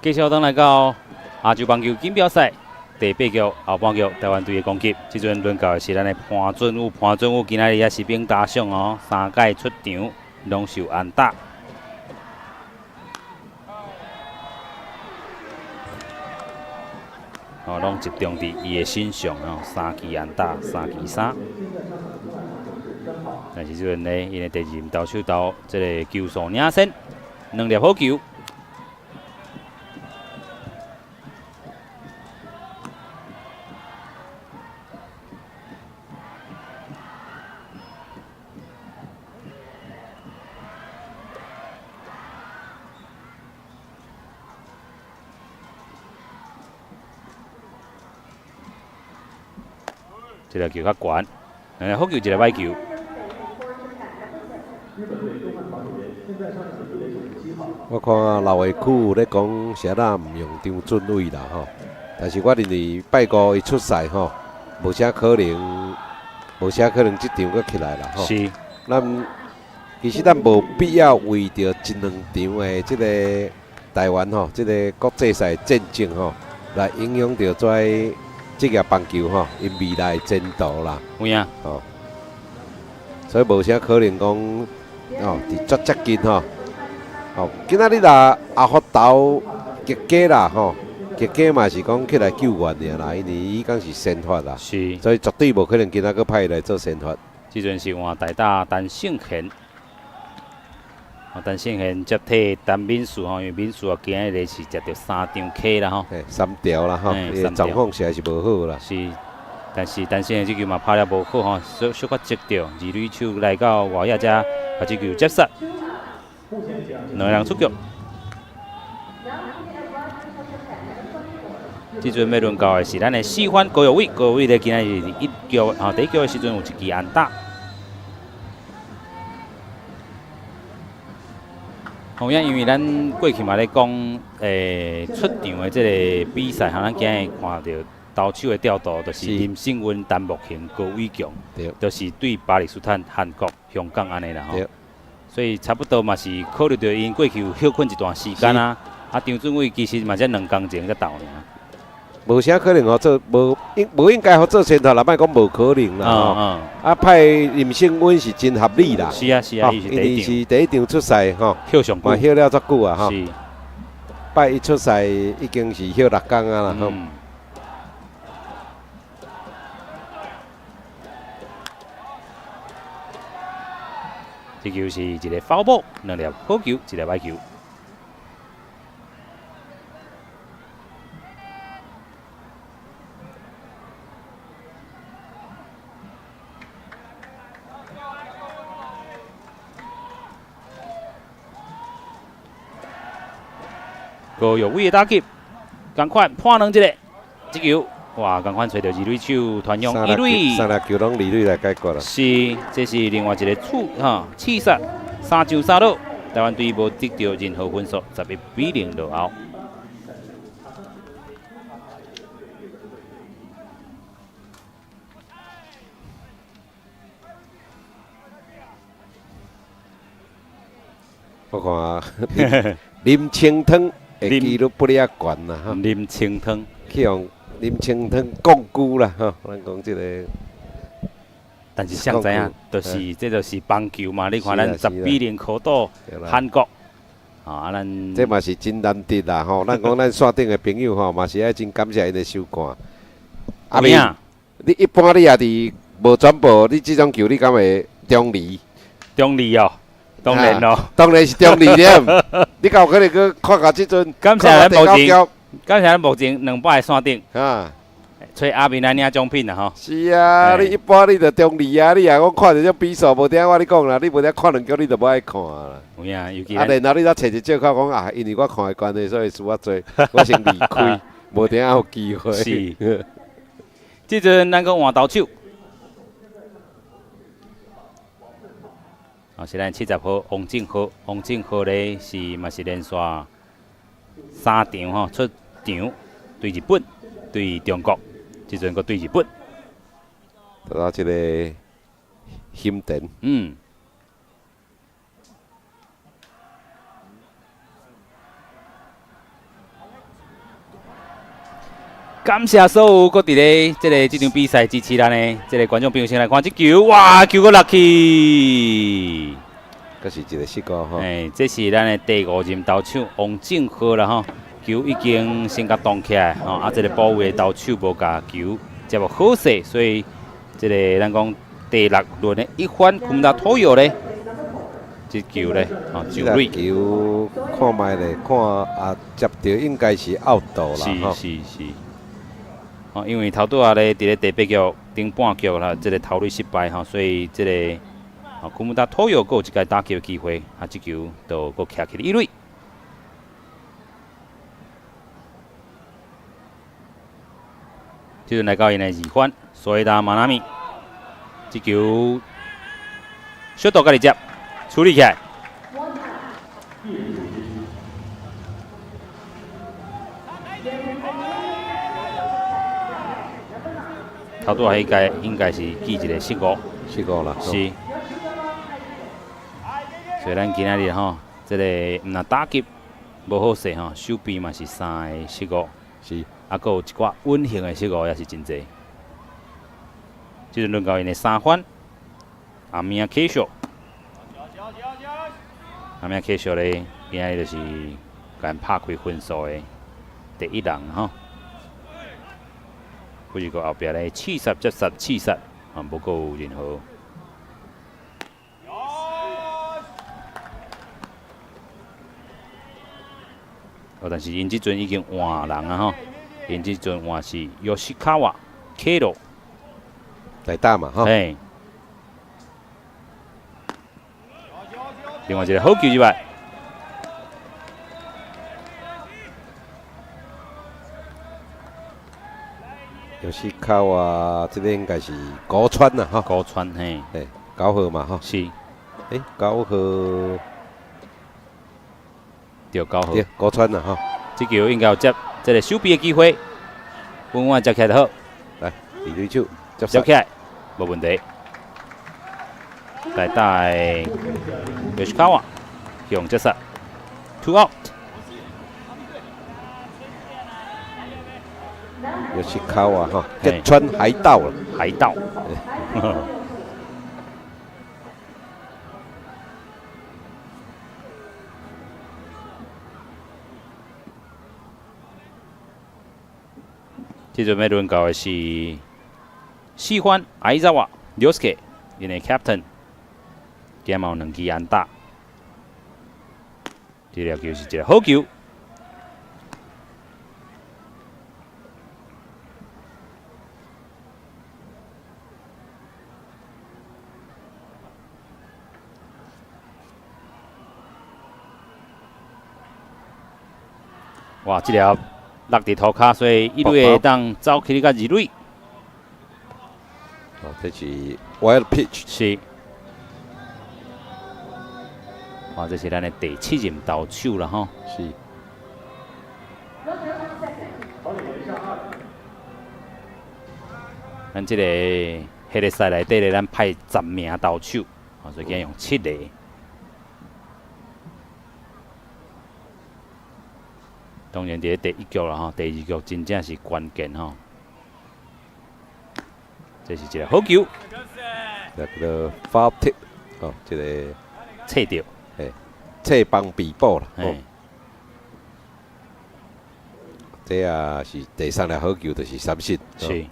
Speaker 1: 继续登来到亚洲棒球锦标赛第8局后半局，台湾队的攻击。即阵轮到的是咱的潘俊武，潘俊武今仔日也是兵打赏哦，3届出场拢受安打。哦，拢集中伫伊的身上哦，3支安打，3支3。但是即阵呢，因的第2任投手投即个球速领先，2粒好球。一个球较悬，好球一个歹球。
Speaker 2: 我看老的区咧讲，谁啦唔用张俊伟啦吼，但是我认为拜五伊出赛吼，无啥可能即场搁起来啦吼。
Speaker 1: 是。
Speaker 2: 其实咱无必要为着1、2场的即个台湾吼，即个国际赛战争吼，来影响到职业棒球吼，因未来前途啦。
Speaker 1: 有影。
Speaker 2: 吼，所以无啥可能讲哦，伫足接近吼。哦，今仔日啦，阿福投结果啦吼，结果嘛是讲起来救援尔啦，因为伊讲是先发啦，
Speaker 1: 是，
Speaker 2: 所以绝对无可能今仔个派来做先发。
Speaker 1: 即阵是换代打陈胜贤，陈胜贤接替陈敏树吼，因为敏树啊今日是接到3张 K 啦吼
Speaker 2: ，3条啦吼，伊状况实在是无好啦。
Speaker 1: 是，但是陈胜贤即球嘛拍了无好吼，小可接到二垒手来到外野遮，把即球接杀。2人出局，即阵要轮到的是咱的4番高耀伟，高耀伟咧今仔日1局第1局的时阵有1支安打。同样，因为咱过去嘛咧讲，出场的即个比赛，咱今日看到投手的调度，就是林胜文、陈木兴、高伟强，就是对巴勒斯坦、韩国、香港安尼啦吼。所以差不多嘛是考虑到因过去有休困一段时间啊，张俊伟其实嘛才2工前才到尔。
Speaker 2: 无啥可能哦，做无应该好做先头啦，莫讲无可能啦吼。派林胜文是真合理啦。
Speaker 1: 是啊是啊，伊是
Speaker 2: 第一场出赛吼，
Speaker 1: 休上久，
Speaker 2: 嘛休了足久啊吼。
Speaker 1: 是。
Speaker 2: 拜一出赛已经是休6工啊啦吼。这球是一个foul ball，2粒好球，1粒歹球。高耀伟的打击，赶快破2一个，这球哇，赶快找到二垒手传向一垒，3粒球拢二垒来解决啦。
Speaker 1: 是，这是另外一个刺杀3球3落，台湾队无得到任何分数，11-0落后。
Speaker 2: 我看林清汤的纪录不哩悬啦哈。
Speaker 1: 林清汤
Speaker 2: 去用林清汤讲久啦吼，咱讲这个。
Speaker 1: 但是谁知影，这就是棒球嘛。你看咱12-0考倒韩国，咱
Speaker 2: 这嘛是真难得啦吼。咱讲咱线顶的朋友吼，嘛是爱真感谢因的收看。
Speaker 1: 阿明，
Speaker 2: 你一般你也伫无转播，你这种球你敢会中离？
Speaker 1: 中离哦。当然咯，
Speaker 2: 当然是中二点。你敢有可能去看到这阵？
Speaker 1: 感谢咱目前，感谢咱目前2摆线顶啊，找阿明来领奖品啦吼。
Speaker 2: 是啊，你一般你就中二啊，你若讲看到这比赛，无听我你讲啦，你无听看两局你就无爱看啦。
Speaker 1: 有影，尤其
Speaker 2: 然后你再找一借口讲啊，因为我看的关系，所以输我多，我先离开，无听有机会。
Speaker 1: 是。即阵咱讲换投手。啊，是咱70号王正浩，王正浩咧嘛是连续3场吼出场，对日本、对中国，即阵佫对日本。
Speaker 2: 得到这个心田。
Speaker 1: 感谢所有搁伫咧这场比赛支持咱的观众朋友，先来看这球，哇，球搁落去，
Speaker 2: 这是一个失误吼。
Speaker 1: 这是咱的第5任投手王正浩啦吼，球已经先甲动起来吼，这个保卫的投手无甲球接无好势，所以这个咱讲第6轮的一番kum达托友咧，这球咧就锐。
Speaker 2: 球看卖咧，看啊接到应该是 out 啦
Speaker 1: 是。哦，因为头拄啊咧，伫咧第8局顶半局啦，这个投垒失败吼，所以这个库姆达托友有一个打球机会，这球就佫徛起一垒。即阵来到因的2番，所以达马纳米，这球小度家己接，处理起来。头拄迄届应该是记一个失误
Speaker 2: 啦。
Speaker 1: 是。所以咱今仔日吼，这个毋但打击无好势吼，手边嘛是3个失误。
Speaker 2: 是。
Speaker 1: 啊，佫有一寡稳定的失误也是真济。即阵轮到因的3番，阿米亚 K 秀。阿米亚 K 秀咧，今仔日就是甲因拍开分数的第1人吼。不如个后壁咧70-70，啊，无够有任何。但是因即阵已经换人啊吼，因即阵换是Yoshikawa Kato
Speaker 2: 来打嘛吼。
Speaker 1: 另外一个好球之外。
Speaker 2: 就是靠啊，这个应该是高川呐哈。
Speaker 1: 高川嘿
Speaker 2: 9号嘛哈。
Speaker 1: 是。
Speaker 2: 9号。
Speaker 1: 对9号。
Speaker 2: 对，高川呐哈。
Speaker 1: 这球应该有接这个手臂的机会，稳稳接起来就好。
Speaker 2: 来，二垒手
Speaker 1: 接起来，无问题。来打Yoshikawa向接杀 ，2 out。
Speaker 2: 又是靠啊哈，吉川海盗了，
Speaker 1: 海盗。即阵要轮到的是4番相澤亮介，因的 captain， 今嘛有2支安打，这条球是一个好球。哇！这条落伫涂骹，所以1垒会当走起到2垒。
Speaker 2: 哦，这是 wild pitch。
Speaker 1: 是。哇！这是咱的第7任投手了吼。
Speaker 2: 是。
Speaker 1: 咱这个迄个赛内底咧，咱派10名投手，所以今用7个。当然，伫第1局啦吼，第2局真正是关键吼。这是一个好球。
Speaker 2: 那个 foul tip， 哦，这个
Speaker 1: 切掉，
Speaker 2: 切帮比补啦。这也是第3粒好球，就是三振。
Speaker 1: 是。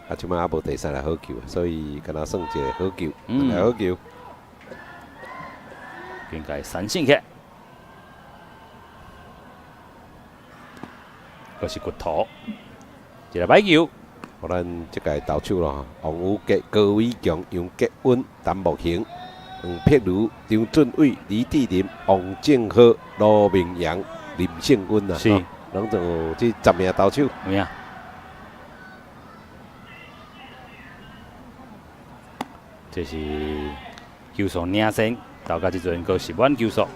Speaker 2: 啊，即摆也无第3粒好球，所以敢若算一个好球，2粒好球。
Speaker 1: 应该三振起，嗰是骨头，一个摆球，
Speaker 2: 互咱即个投手咯，王宇杰、高伟强、杨杰稳、陈木兴、黄碧如、张俊伟、李志林、王正和、罗明阳、林胜温啊，
Speaker 1: 是，
Speaker 2: 拢就有这10名投手。
Speaker 1: 有影？这是球速领先，到到即阵个10万球速。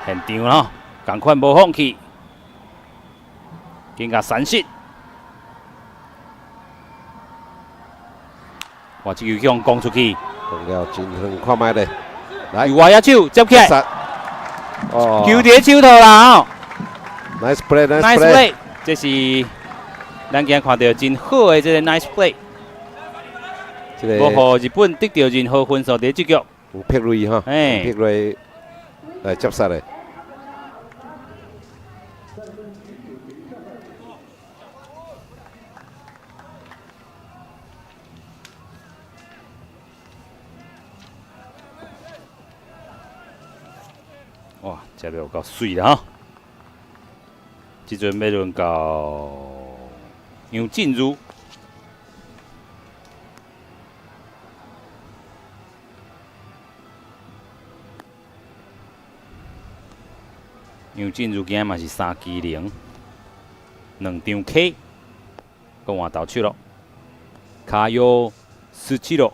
Speaker 1: 现场咯，赶快无放弃，更加三振。哇，这球向攻出去，
Speaker 2: 讲了真远，看卖咧，来，
Speaker 1: 右外野手接起来，
Speaker 2: 哦，
Speaker 1: 球伫手头啦哦
Speaker 2: ，nice play，nice，nice play，
Speaker 1: play， 这是咱今日看到真好的这个 nice play， 要予日本得到真好分数伫这局。
Speaker 2: 有碧瑞哈，碧瑞来接杀咧。
Speaker 1: 哇，这个有够水啦哈！即阵要轮到杨振如，杨振如今嘛是3支0，2张 K， 跟换投手咯，卡优17咯，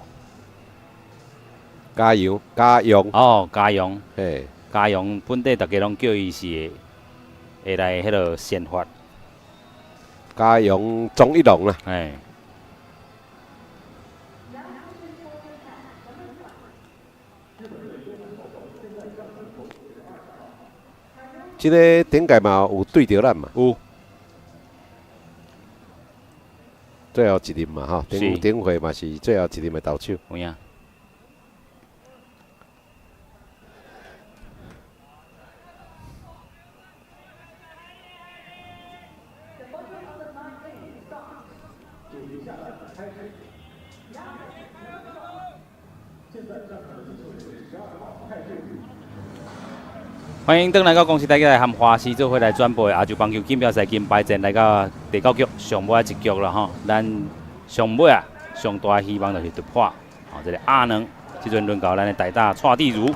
Speaker 2: 加油，加油！
Speaker 1: 哦，加油！
Speaker 2: 嘿。
Speaker 1: 嘉阳本地大家拢叫伊是会来迄落先发。
Speaker 2: 嘉阳钟一龙啦，
Speaker 1: 哎。
Speaker 2: 即个顶届嘛有对着咱嘛？
Speaker 1: 有。
Speaker 2: 最后一任嘛吼，顶回嘛是最后一任的投手。
Speaker 1: 有影。欢迎登来到公司，大家来和华西做伙来转播亚洲棒球锦标赛金牌战，来到第9局上尾一局了吼。咱上尾啊，上大希望就是突破。哦，这个阿能，即阵轮到咱的代打蔡地如。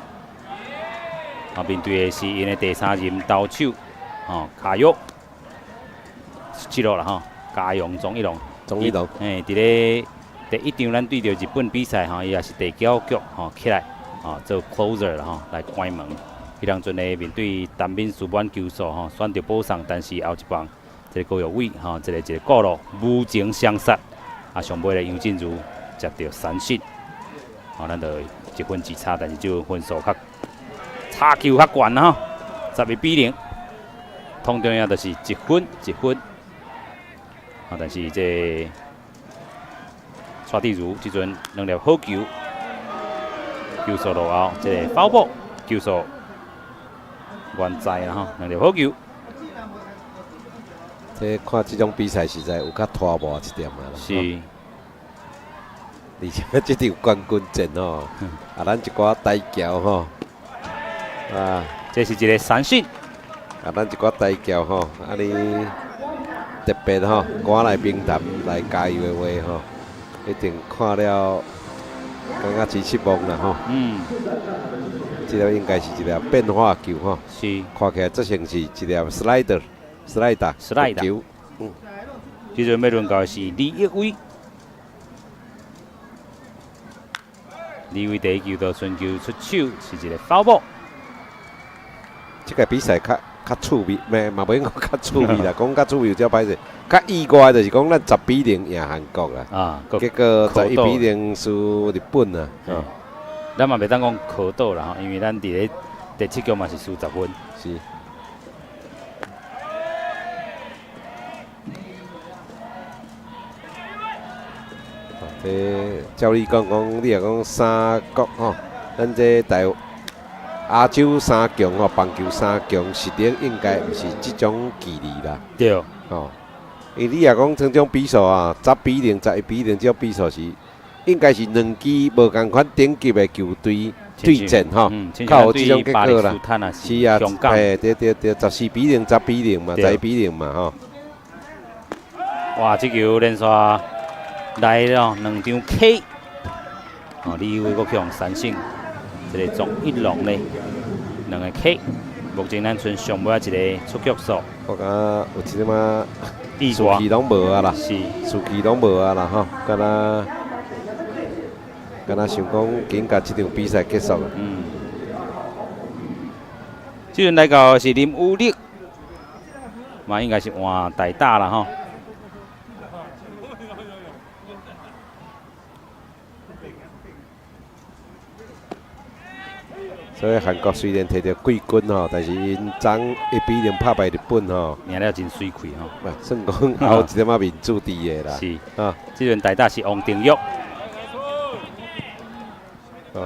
Speaker 1: 啊，面对的是因的第3任投手，哦，卡约，17路啦吼，嘉阳钟一龙。
Speaker 2: 钟一龙。
Speaker 1: 诶，伫咧第1场咱对着日本比赛吼，伊也是第9局吼起来，哦做 closer 啦吼，来关门。迄当阵呢，面对单边输满球数吼，选择补上，但是后一棒，这个高玉伟吼，一个过路无情相杀，啊上尾咧杨振如接到3振，吼，咱就1分之差，但是就分数较差球较悬吼，11-0，通重要就是1分1分，啊，但是这蔡地如即阵2粒好球，球数落后，这个foul ball球数。原在啦吼，2粒好球。
Speaker 2: 这看这种比赛实在有较拖磨一点啊。
Speaker 1: 是。
Speaker 2: 而且这场冠军战吼，啊，咱一寡大桥吼，啊，
Speaker 1: 这是一个3振。
Speaker 2: 啊，咱一寡大桥吼，啊你特别吼，赶来平潭来加油的话吼，一定看了感觉真失望啦吼。嗯。这个应该是一粒变化球吼，
Speaker 1: 是，
Speaker 2: 看起来这像是一粒 slider 球。嗯，
Speaker 1: 即阵要轮到是李一伟，李伟第1球到顺球出手是一个foul ball。
Speaker 2: 这个比赛较趣味，嘛袂讲较趣味啦，讲较趣味有只歹势，较意外就是讲咱10-0赢韩国啦，啊，结果11-0输日本啦，啊。
Speaker 1: 咱嘛袂当讲可倒啦吼，因为咱伫咧第7局嘛是输10分。
Speaker 2: 是。这照你讲，你也讲3局吼，咱这亚洲3强吼，棒球3强实力应该毋是即种距离啦。
Speaker 1: 对。
Speaker 2: 哦，因为你若讲像种比数啊，10-0、11-0这种比数是，应该是2支无共款顶级的球队对阵吼，较有这种结果啦。是啊，对，14-0、10-0嘛，11-0嘛吼。
Speaker 1: 哇，这球连续来了2张 K， 哦，李伟国强三胜，这个钟一龙呢2个 K。目前咱剩上尾一个出局数，
Speaker 2: 我感觉有一点仔士气拢无啊啦，士气拢无啊啦吼，敢若想讲紧甲这场比赛结束啊。
Speaker 1: 这阵来到是林武力，嘛应该是换大打啦吼。
Speaker 2: 所以韩国虽然摕到季军吼，但是因昨1-0拍败日本吼，
Speaker 1: 赢了真水气吼。
Speaker 2: 算讲有一点仔面子伫的啦。是啊，
Speaker 1: 这阵大打是王定玉。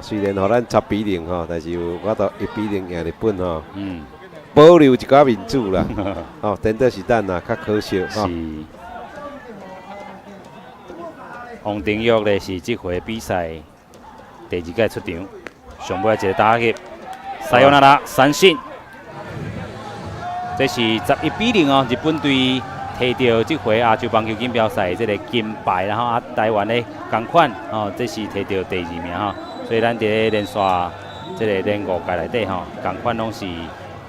Speaker 2: 虽然互咱10-0吼，但是有我到1-0赢日本吼。保留一寡面子啦。哦，真的是咱啊，较可惜吼。是。
Speaker 1: 王定玉咧是这回比赛第2届出场。上尾一个打击，塞尤纳拉三胜，这是11-0哦。日本队摕到这回亚洲棒球锦标赛这个金牌，然后台湾的同款哦，这是摕到第2名哈。所以咱伫连续这个连5届内底吼，同款拢是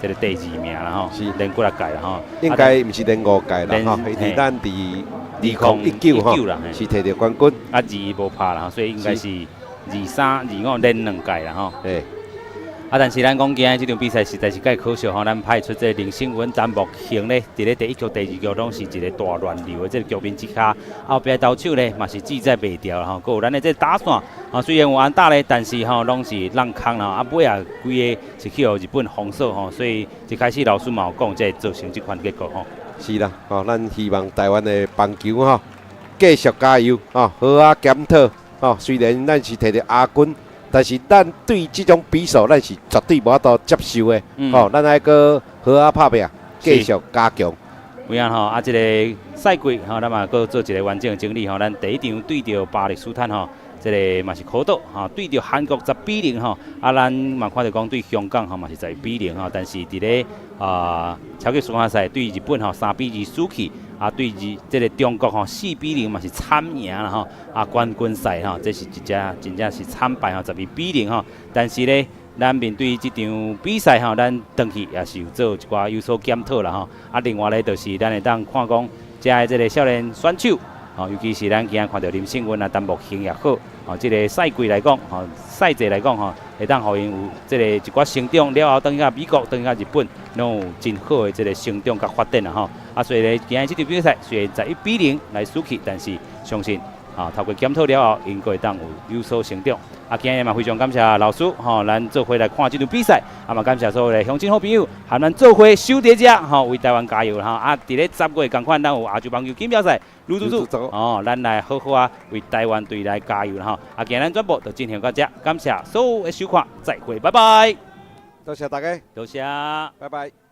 Speaker 1: 这个第2名啦吼，是连过来届啦吼。
Speaker 2: 应该毋是连5届啦吼，因为咱伫2019吼是摕到冠军，
Speaker 1: 啊2无拍啦，所以应该是。23、25连2届啦吼，但是咱讲今日这场比赛实在是介可惜吼，咱派出这林胜文、詹木兴咧，伫咧第1局、第2局拢是一个大乱流的这个局面之下，后壁投手咧嘛是志在袂掉啦吼，佮有咱的这打线啊，虽然有安打咧，但是吼拢是浪空啦，啊尾啊规个是去互日本封锁吼，所以一开始老师嘛有讲，才会造成这款结果吼。
Speaker 2: 是啦，吼，咱希望台湾的棒球吼继续加油吼，好啊检讨。哦，虽然咱是摕到亚军，但是咱对这种比数，咱是绝对无法度接受的。哦，咱爱个好啊拍拼，继续加强。
Speaker 1: 有影吼，啊，这个赛季吼，咱嘛搁做一个完整的整理吼。咱第1场对着巴勒斯坦吼，这个嘛是可岛吼，对着韩国10-0吼。啊，咱嘛看到讲对香港吼嘛是11-0吼，但是伫咧超级输赛对日本吼3-2输去。啊，对这个中国吼4-0嘛是惨赢啦吼，啊冠军赛吼这是真正是惨败吼11-0吼，但是咧咱面对这场比赛吼，咱回去也是有做一寡有所检讨啦吼，啊另外咧就是咱会当看讲遮的这个少年选手，吼尤其是咱今日看到林胜文啊、陈木兴也好，吼这个赛季来讲，吼赛制来讲吼，会当互因有这个一寡成长了后，等去美国、等去日本，拢有真好的这个成长甲发展啦吼。啊，所以咧，今日这场比赛虽然11-0来输去，但是相信透过检讨了后，应该会当有所成长。啊，今日嘛非常感谢老师咱做伙来看这场比赛，嘛感谢所有的乡亲好朋友，和咱做伙守在遮为台湾加油啦啊，伫咧10月同款，咱有亚洲棒球锦标赛，卢主咱来好好啊为台湾队来加油啦啊，今日咱全部就进行到这，感谢所有的收看，再会，拜拜。
Speaker 2: 多谢大家，
Speaker 1: 多谢，
Speaker 2: 拜拜。